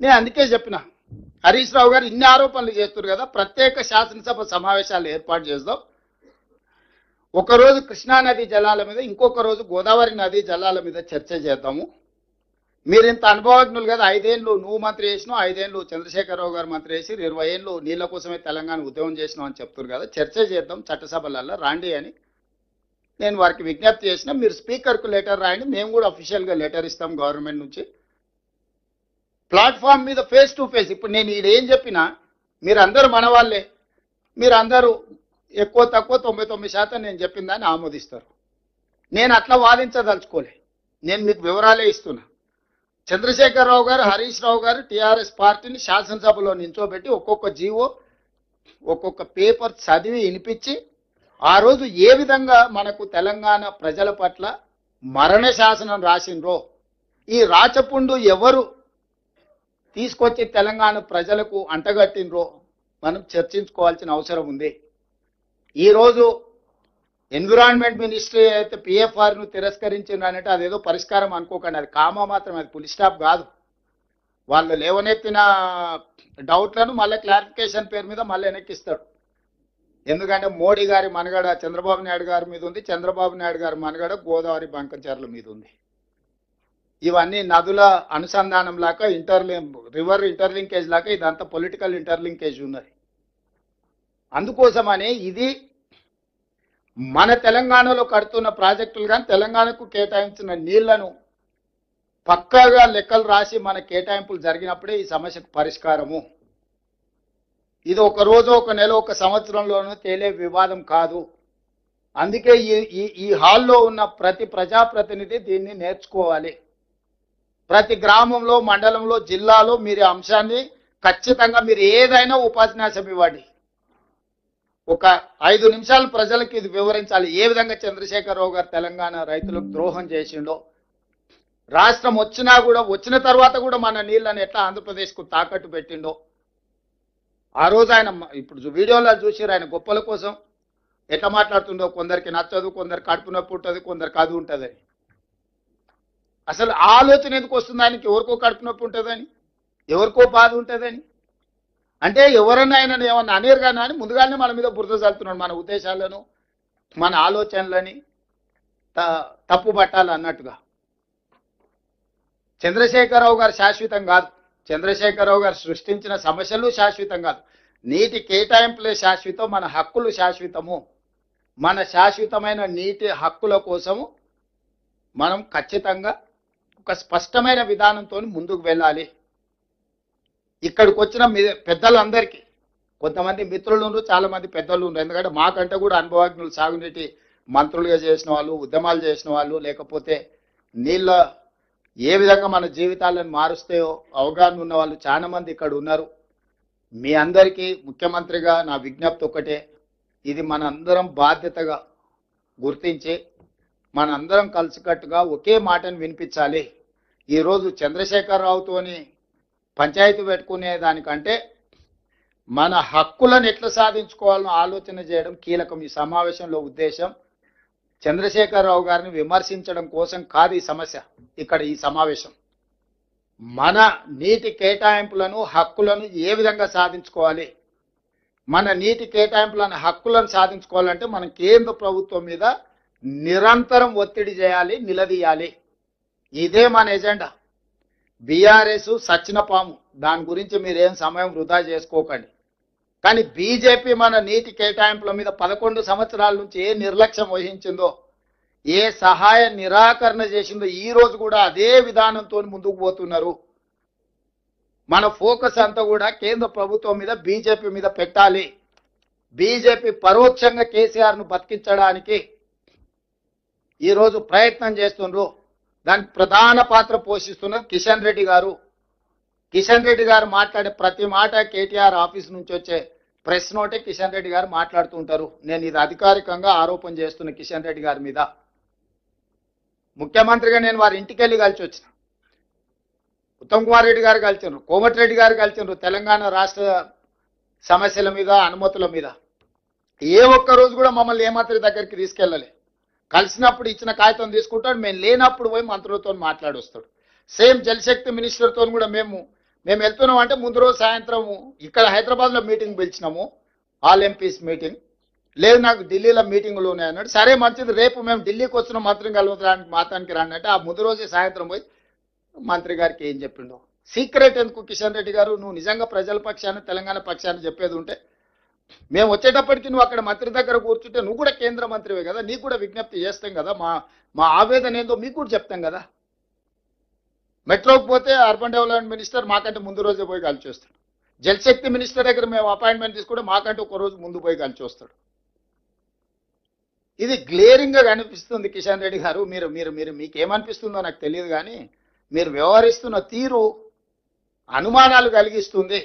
Speaker 5: నేను అందుకే చెప్పిన హరీష్ రావు గారు ఇన్ని ఆరోపణలు చేస్తున్నారు కదా, ప్రత్యేక శాసనసభ సమావేశాలు ఏర్పాటు చేద్దాం. ఒకరోజు కృష్ణానది జలాల మీద, ఇంకొక రోజు గోదావరి నది జలాల మీద చర్చ చేద్దాము. మీరు ఇంత అనుభవజ్ఞులు కదా, 5 ఏళ్ళు నువ్వు మంత్రి చేసినావు, 5 ఏళ్ళు చంద్రశేఖరరావు గారు మంత్రి చేసి 20 ఏళ్ళు నీళ్ళ కోసమే తెలంగాణ ఉద్యమం చేసినావు అని చెప్తున్నారు కదా, చర్చ చేద్దాం చట్టసభలలో రాండి అని నేను వారికి విజ్ఞప్తి చేసిన. మీరు స్పీకర్కు లెటర్ రాయండి, మేము కూడా అఫీషియల్గా లెటర్ ఇస్తాం గవర్నమెంట్ నుంచి. ప్లాట్ఫామ్ మీద ఫేస్ టు ఫేస్, ఇప్పుడు నేను ఏం చెప్పినా మీరందరూ మన వాళ్ళే, మీరందరూ ఎక్కువ తక్కువ 99% నేను చెప్పిన దాన్ని ఆమోదిస్తారు. నేను అట్లా వాదించదలుచుకోలే, నేను మీకు వివరాలే ఇస్తున్నా. చంద్రశేఖరరావు గారు, హరీష్ రావు గారు టీఆర్ఎస్ పార్టీని శాసనసభలో నించోబెట్టి ఒక్కొక్క జీవో ఒక్కొక్క పేపర్ చదివి వినిపించి ఆ రోజు ఏ విధంగా మనకు తెలంగాణ ప్రజల పట్ల మరణ శాసనం రాసిండ్రో, ఈ రాచపుండు ఎవరు తీసుకొచ్చి తెలంగాణ ప్రజలకు అంటగట్టినరో మనం చర్చించుకోవాల్సిన అవసరం ఉంది. ఈరోజు ఎన్విరాన్మెంట్ మినిస్ట్రీ అయితే పిఎఫ్ఆర్ను తిరస్కరించిందనంటే అదేదో పరిష్కారం అనుకోకండి, అది కామా మాత్రం, అది ఫుల్ స్టాప్ కాదు. వాళ్ళు లేవనెత్తిన డౌట్లను మళ్ళీ క్లారిఫికేషన్ పేరు మీద మళ్ళీ వెనక్కిస్తాడు. ఎందుకంటే మోడీ గారి మనగడ చంద్రబాబు నాయుడు గారి మీద ఉంది, చంద్రబాబు నాయుడు గారి మనగడ గోదావరి బంకచర్ల మీద ఉంది. ఇవన్నీ నదుల అనుసంధానం లాగా రివర్ ఇంటర్లింకేజ్ లాగా ఇదంతా పొలిటికల్ ఇంటర్లింకేజ్ ఉన్నది. అందుకోసమని ఇది మన తెలంగాణలో కడుతున్న ప్రాజెక్టులు కానీ తెలంగాణకు కేటాయించిన నీళ్లను పక్కాగా లెక్కలు రాసి మన కేటాయింపులు జరిగినప్పుడే ఈ సమస్యకు పరిష్కారము. ఇది ఒక రోజు, ఒక నెల, ఒక సంవత్సరంలోనూ తేలే వివాదం కాదు. అందుకే ఈ హాల్లో ఉన్న ప్రతి ప్రజాప్రతినిధి దీన్ని నేర్చుకోవాలి. ప్రతి గ్రామంలో, మండలంలో, జిల్లాలో మీరు అంశాన్ని ఖచ్చితంగా మీరు ఏదైనా ఉపన్యాసం ఇవ్వండి. ఒక 5 నిమిషాలు ప్రజలకు ఇది వివరించాలి. ఏ విధంగా చంద్రశేఖరరావు గారు తెలంగాణ రైతులకు ద్రోహం చేసిండో, రాష్ట్రం వచ్చినా కూడా వచ్చిన తర్వాత కూడా మన నీళ్ళని ఎట్లా ఆంధ్రప్రదేశ్కు తాకట్టు పెట్టిండో. ఆ రోజు ఆయన ఇప్పుడు వీడియోలో చూసారు ఆయన గొప్పల కోసం ఎట్లా మాట్లాడుతుండో. కొందరికి నచ్చదు, కొందరు కడుపు నొప్పి ఉంటుంది, కొందరు కాదు ఉంటుందని. అసలు ఆలోచన ఎందుకు వస్తుంది ఆయనకి? ఎవరికో కడుపు నొప్పి ఉంటుందని, ఎవరికో బాధ ఉంటుందని. అంటే ఎవరన్నా ఆయన ఏమన్నా అనేరు కానీ అని ముందుగానే మన మీద బురద చల్లుతున్నాడు. మన ఉద్దేశాలను, మన ఆలోచనలని తప్పు పట్టాలి అన్నట్టుగా. చంద్రశేఖరరావు గారు శాశ్వతం కాదు, చంద్రశేఖరరావు గారు సృష్టించిన సమస్యలు శాశ్వతం కాదు. నీటి కేటాయింపులే శాశ్వతం, మన హక్కులు శాశ్వతము. మన శాశ్వతమైన నీటి హక్కుల కోసము మనం ఖచ్చితంగా ఒక స్పష్టమైన విధానంతో ముందుకు వెళ్ళాలి. ఇక్కడికి వచ్చిన పెద్దలందరికీ, కొంతమంది మిత్రులు ఉన్నారు, చాలా మంది పెద్దలు ఉన్నారు. ఎందుకంటే మాకంటే కూడా అనుభవజ్ఞులు, సాగునీటి మంత్రులుగా చేసిన వాళ్ళు, ఉద్యమాలు చేసిన వాళ్ళు, లేకపోతే నీళ్ళ ఏ విధంగా మన జీవితాలను మారుస్తాయో అవగాహన ఉన్న వాళ్ళు చాలా మంది ఇక్కడ ఉన్నారు. మీ అందరికీ ముఖ్యమంత్రిగా నా విజ్ఞప్తి ఒకటే, ఇది మన అందరం బాధ్యతగా గుర్తించి మనందరం కలిసికట్టుగా ఒకే మాటను వినిపించాలి. ఈరోజు చంద్రశేఖరరావుతోని పంచాయతీ పెట్టుకునే దానికంటే మన హక్కులను ఎట్లా సాధించుకోవాలని ఆలోచన చేయడం కీలకం. ఈ సమావేశంలో ఉద్దేశం చంద్రశేఖరరావు గారిని విమర్శించడం కోసం కాదు ఈ సమస్య. ఇక్కడ ఈ సమావేశం మన నీటి కేటాయింపులను, హక్కులను ఏ విధంగా సాధించుకోవాలి, మన నీటి కేటాయింపులను, హక్కులను సాధించుకోవాలంటే మనం కేంద్ర ప్రభుత్వం మీద నిరంతరం ఒత్తిడి చేయాలి, నిలదీయాలి. ఇదే మన ఎజెండా. బీఆర్ఎస్ సచ్చిన పాము, దాని గురించి మీరేం సమయం వృధా చేసుకోకండి. కానీ బీజేపీ మన నీటి కేటాయింపుల మీద 11 సంవత్సరాల నుంచి ఏ నిర్లక్ష్యం వహించిందో, ఏ సహాయ నిరాకరణ చేసిందో, ఈ రోజు కూడా అదే విధానంతో ముందుకు పోతున్నారు. మన ఫోకస్ అంతా కూడా కేంద్ర ప్రభుత్వం మీద, బీజేపీ మీద పెట్టాలి. బీజేపీ పరోక్షంగా కేసీఆర్ను బతికించడానికి ఈరోజు ప్రయత్నం చేస్తున్నారు. దానికి ప్రధాన పాత్ర పోషిస్తున్నారు కిషన్ రెడ్డి గారు. కిషన్ రెడ్డి గారు మాట్లాడే ప్రతి మాట కేటీఆర్ ఆఫీస్ నుంచి వచ్చే ప్రెస్ నోటే కిషన్ రెడ్డి గారు మాట్లాడుతూ ఉంటారు. నేను ఇది అధికారికంగా ఆరోపణ చేస్తున్న కిషన్ రెడ్డి గారి మీద. ముఖ్యమంత్రిగా నేను వారి ఇంటికి వెళ్ళి కలిసి వచ్చిన. ఉత్తమ్ కుమార్ రెడ్డి గారు కలిసినారు, కోమటిరెడ్డి గారు కలిసినారు. తెలంగాణ రాష్ట్ర సమస్యల మీద, అనుమతుల మీద ఏ ఒక్క రోజు కూడా మమ్మల్ని ఏ మంత్రి దగ్గరికి తీసుకెళ్ళలే. కలిసినప్పుడు ఇచ్చిన కాగితం తీసుకుంటాడు, మేము లేనప్పుడు పోయి మంత్రులతో మాట్లాడి వస్తాడు. సేమ్ జలశక్తి మినిస్టర్తో కూడా మేము వెళ్తున్నాం అంటే ముందు రోజు సాయంత్రం ఇక్కడ హైదరాబాద్లో మీటింగ్ పిలిచినాము, ఆల్ ఎంపీస్ మీటింగ్. లేదు నాకు ఢిల్లీలో మీటింగులు ఉన్నాయన్నాడు. సరే మంచిది, రేపు మేము ఢిల్లీకి వచ్చిన మంత్రిని కలవడానికి మాతానికి రండి అంటే ఆ ముందు రోజే సాయంత్రం పోయి మంత్రి గారికి ఏం చెప్పిండో. సీక్రెట్ ఎందుకు కిషన్ రెడ్డి గారు? నువ్వు నిజంగా ప్రజల పక్షాన్ని, తెలంగాణ పక్షాన్ని చెప్పేది ఉంటే మేము వచ్చేటప్పటికి నువ్వు అక్కడ మంత్రి దగ్గర కూర్చుంటే నువ్వు కూడా కేంద్ర మంత్రివే కదా, నీకు కూడా విజ్ఞప్తి చేస్తాం కదా, మా ఆవేదన ఏందో మీకు కూడా చెప్తాం కదా. మెట్రోకి పోతే అర్బన్ డెవలప్మెంట్ మినిస్టర్ మాకంటే ముందు రోజే పోయి కలిసి వస్తాడు. జలశక్తి మినిస్టర్ దగ్గర మేము అపాయింట్మెంట్ తీసుకుంటే మాకంటే ఒక రోజు ముందు పోయి కలిసి వస్తాడు. ఇది గ్లేరింగ్గా కనిపిస్తుంది కిషన్ రెడ్డి గారు. మీరు మీరు మీరు మీకేమనిపిస్తుందో నాకు తెలియదు, కానీ మీరు వ్యవహరిస్తున్న తీరు అనుమానాలు కలిగిస్తుంది.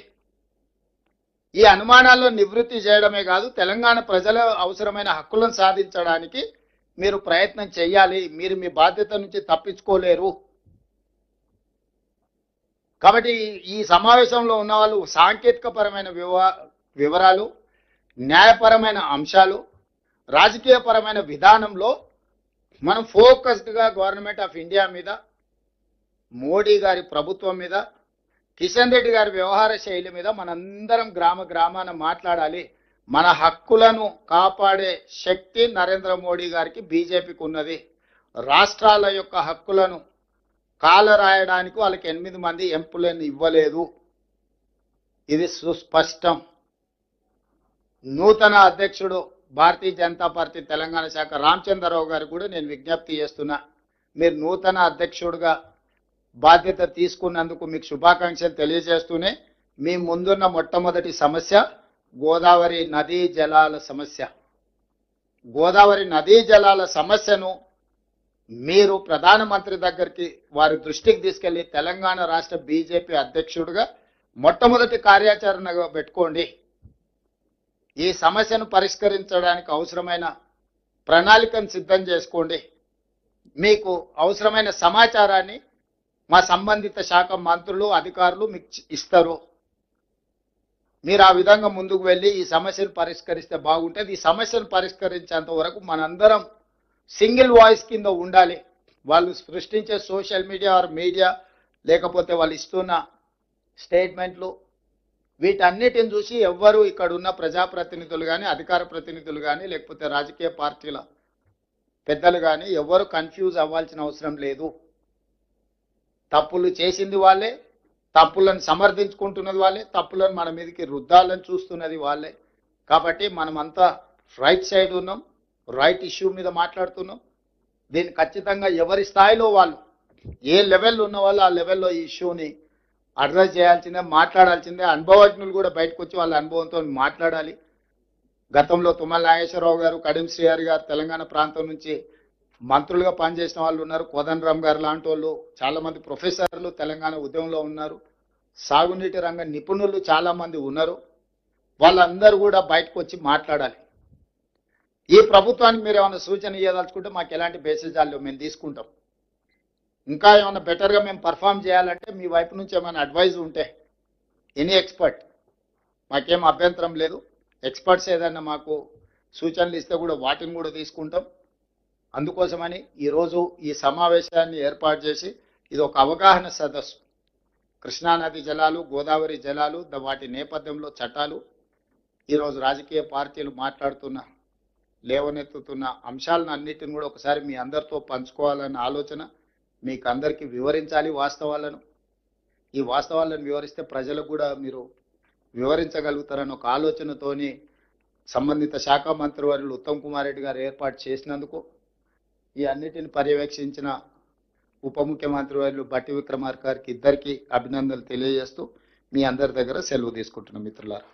Speaker 5: ఈ అనుమానాలను నివృత్తి చేయడమే కాదు, తెలంగాణ ప్రజల అవసరమైన హక్కులను సాధించడానికి మీరు ప్రయత్నం చేయాలి. మీరు మీ బాధ్యత నుంచి తప్పించుకోలేరు. కాబట్టి ఈ సమావేశంలో ఉన్న వాళ్ళు సాంకేతికపరమైన వివరాలు, న్యాయపరమైన అంశాలు, రాజకీయపరమైన విధానంలో మనం ఫోకస్డ్గా గవర్నమెంట్ ఆఫ్ ఇండియా మీద, మోడీ గారి ప్రభుత్వం మీద, కిషన్ రెడ్డి గారి వ్యవహార శైలి మీద మనందరం గ్రామ గ్రామాన మాట్లాడాలి. మన హక్కులను కాపాడే శక్తి నరేంద్ర మోడీ గారికి, బీజేపీకి ఉన్నది. రాష్ట్రాల యొక్క హక్కులను కాలరాయడానికి వాళ్ళకి 8 మంది ఎంపులను ఇవ్వలేదు. ఇది సుస్పష్టం. నూతన అధ్యక్షుడు భారతీయ జనతా పార్టీ తెలంగాణ శాఖ రామచంద్రరావు గారు కూడా నేను విజ్ఞప్తి చేస్తున్నా, మీరు నూతన అధ్యక్షుడిగా బాధ్యత తీసుకున్నందుకు మీకు శుభాకాంక్షలు తెలియజేస్తూనే, మీ ముందున్న మొట్టమొదటి సమస్య గోదావరి నదీ జలాల సమస్య. గోదావరి నదీ జలాల సమస్యను మీరు ప్రధానమంత్రి దగ్గరికి వారి దృష్టికి తీసుకెళ్లి తెలంగాణ రాష్ట్ర బీజేపీ అధ్యక్షుడిగా మొట్టమొదటి కార్యాచరణగా పెట్టుకోండి. ఈ సమస్యను పరిష్కరించడానికి అవసరమైన ప్రణాళికను సిద్ధం చేసుకోండి. మీకు అవసరమైన సమాచారాన్ని మా సంబంధిత శాఖ మంత్రులు, అధికారులు మీకు ఇస్తారు. మీరు ఆ విధంగా ముందుకు వెళ్ళి ఈ సమస్యను పరిష్కరిస్తే బాగుంటుంది. ఈ సమస్యను పరిష్కరించేంత వరకు మనందరం సింగిల్ వాయిస్ కింద ఉండాలి. వాళ్ళు సృష్టించే సోషల్ మీడియా ఆర్ మీడియా, లేకపోతే వాళ్ళు ఇస్తున్న స్టేట్మెంట్లు, వీటన్నిటిని చూసి ఎవ్వరూ ఇక్కడ ఉన్న ప్రజాప్రతినిధులు కానీ, అధికార ప్రతినిధులు కానీ, లేకపోతే రాజకీయ పార్టీల పెద్దలు కానీ ఎవ్వరు కన్ఫ్యూజ్ అవ్వాల్సిన అవసరం లేదు. తప్పులు చేసింది వాళ్ళే, తప్పులను సమర్థించుకుంటున్నది వాళ్ళే, తప్పులను మన మీదకి రుద్దాలని చూస్తున్నది వాళ్ళే. కాబట్టి మనమంతా రైట్ సైడ్ ఉన్నాం, రైట్ ఇష్యూ మీద మాట్లాడుతున్నాం. దీన్ని ఖచ్చితంగా ఎవరి స్థాయిలో వాళ్ళు, ఏ లెవెల్లో ఉన్న వాళ్ళు ఆ లెవెల్లో ఈ ఇష్యూని అడ్రస్ చేయాల్సిందే, మాట్లాడాల్సిందే. అనుభవజ్ఞులు కూడా బయటకు వచ్చి వాళ్ళ అనుభవంతో మాట్లాడాలి. గతంలో తుమ్మల నాగేశ్వరరావు గారు, కడిం శ్రీహరి గారు తెలంగాణ ప్రాంతం నుంచి మంత్రులుగా పనిచేసిన వాళ్ళు ఉన్నారు. కోదండరామ్ గారు లాంటి వాళ్ళు, చాలామంది ప్రొఫెసర్లు తెలంగాణ ఉద్యమంలో ఉన్నారు. సాగునీటి రంగ నిపుణులు చాలామంది ఉన్నారు. వాళ్ళందరూ కూడా బయటకు వచ్చి మాట్లాడాలి. ఈ ప్రభుత్వానికి మీరు ఏమైనా సూచన ఇవ్వదలుచుకుంటే మాకు ఎలాంటి బేసిజాలు మేము తీసుకుంటాం. ఇంకా ఏమైనా బెటర్గా మేము పర్ఫామ్ చేయాలంటే మీ వైపు నుంచి ఏమైనా అడ్వైజ్ ఉంటే ఎనీ ఎక్స్పర్ట్, మాకేం అభ్యంతరం లేదు. ఎక్స్పర్ట్స్ ఏదైనా మాకు సూచనలు ఇస్తే కూడా వాటిని కూడా తీసుకుంటాం. అందుకోసమని ఈరోజు ఈ సమావేశాన్ని ఏర్పాటు చేసి ఇది ఒక అవగాహన సదస్సు. కృష్ణానది జలాలు, గోదావరి జలాలు, వాటి నేపథ్యంలో చట్టాలు, ఈరోజు రాజకీయ పార్టీలు మాట్లాడుతున్న, లేవనెత్తుతున్న అంశాలను అన్నిటిని కూడా ఒకసారి మీ అందరితో పంచుకోవాలన్న ఆలోచన, మీకు అందరికీ వివరించాలి వాస్తవాలను. ఈ వాస్తవాలను వివరిస్తే ప్రజలకు కూడా మీరు వివరించగలుగుతారని ఒక ఆలోచనతోని సంబంధిత శాఖ మంత్రివర్యులు ఉత్తమ్ కుమార్ రెడ్డి గారు ఏర్పాటు చేసినందుకు, ఈ అన్నిటిని పర్యవేక్షించిన ఉప ముఖ్యమంత్రి వర్యులు బట్టి విక్రమార్క గారికి ఇద్దరికీ అభినందనలు తెలియజేస్తూ మీ అందరి దగ్గర సెలవు తీసుకుంటున్నాం మిత్రులారా.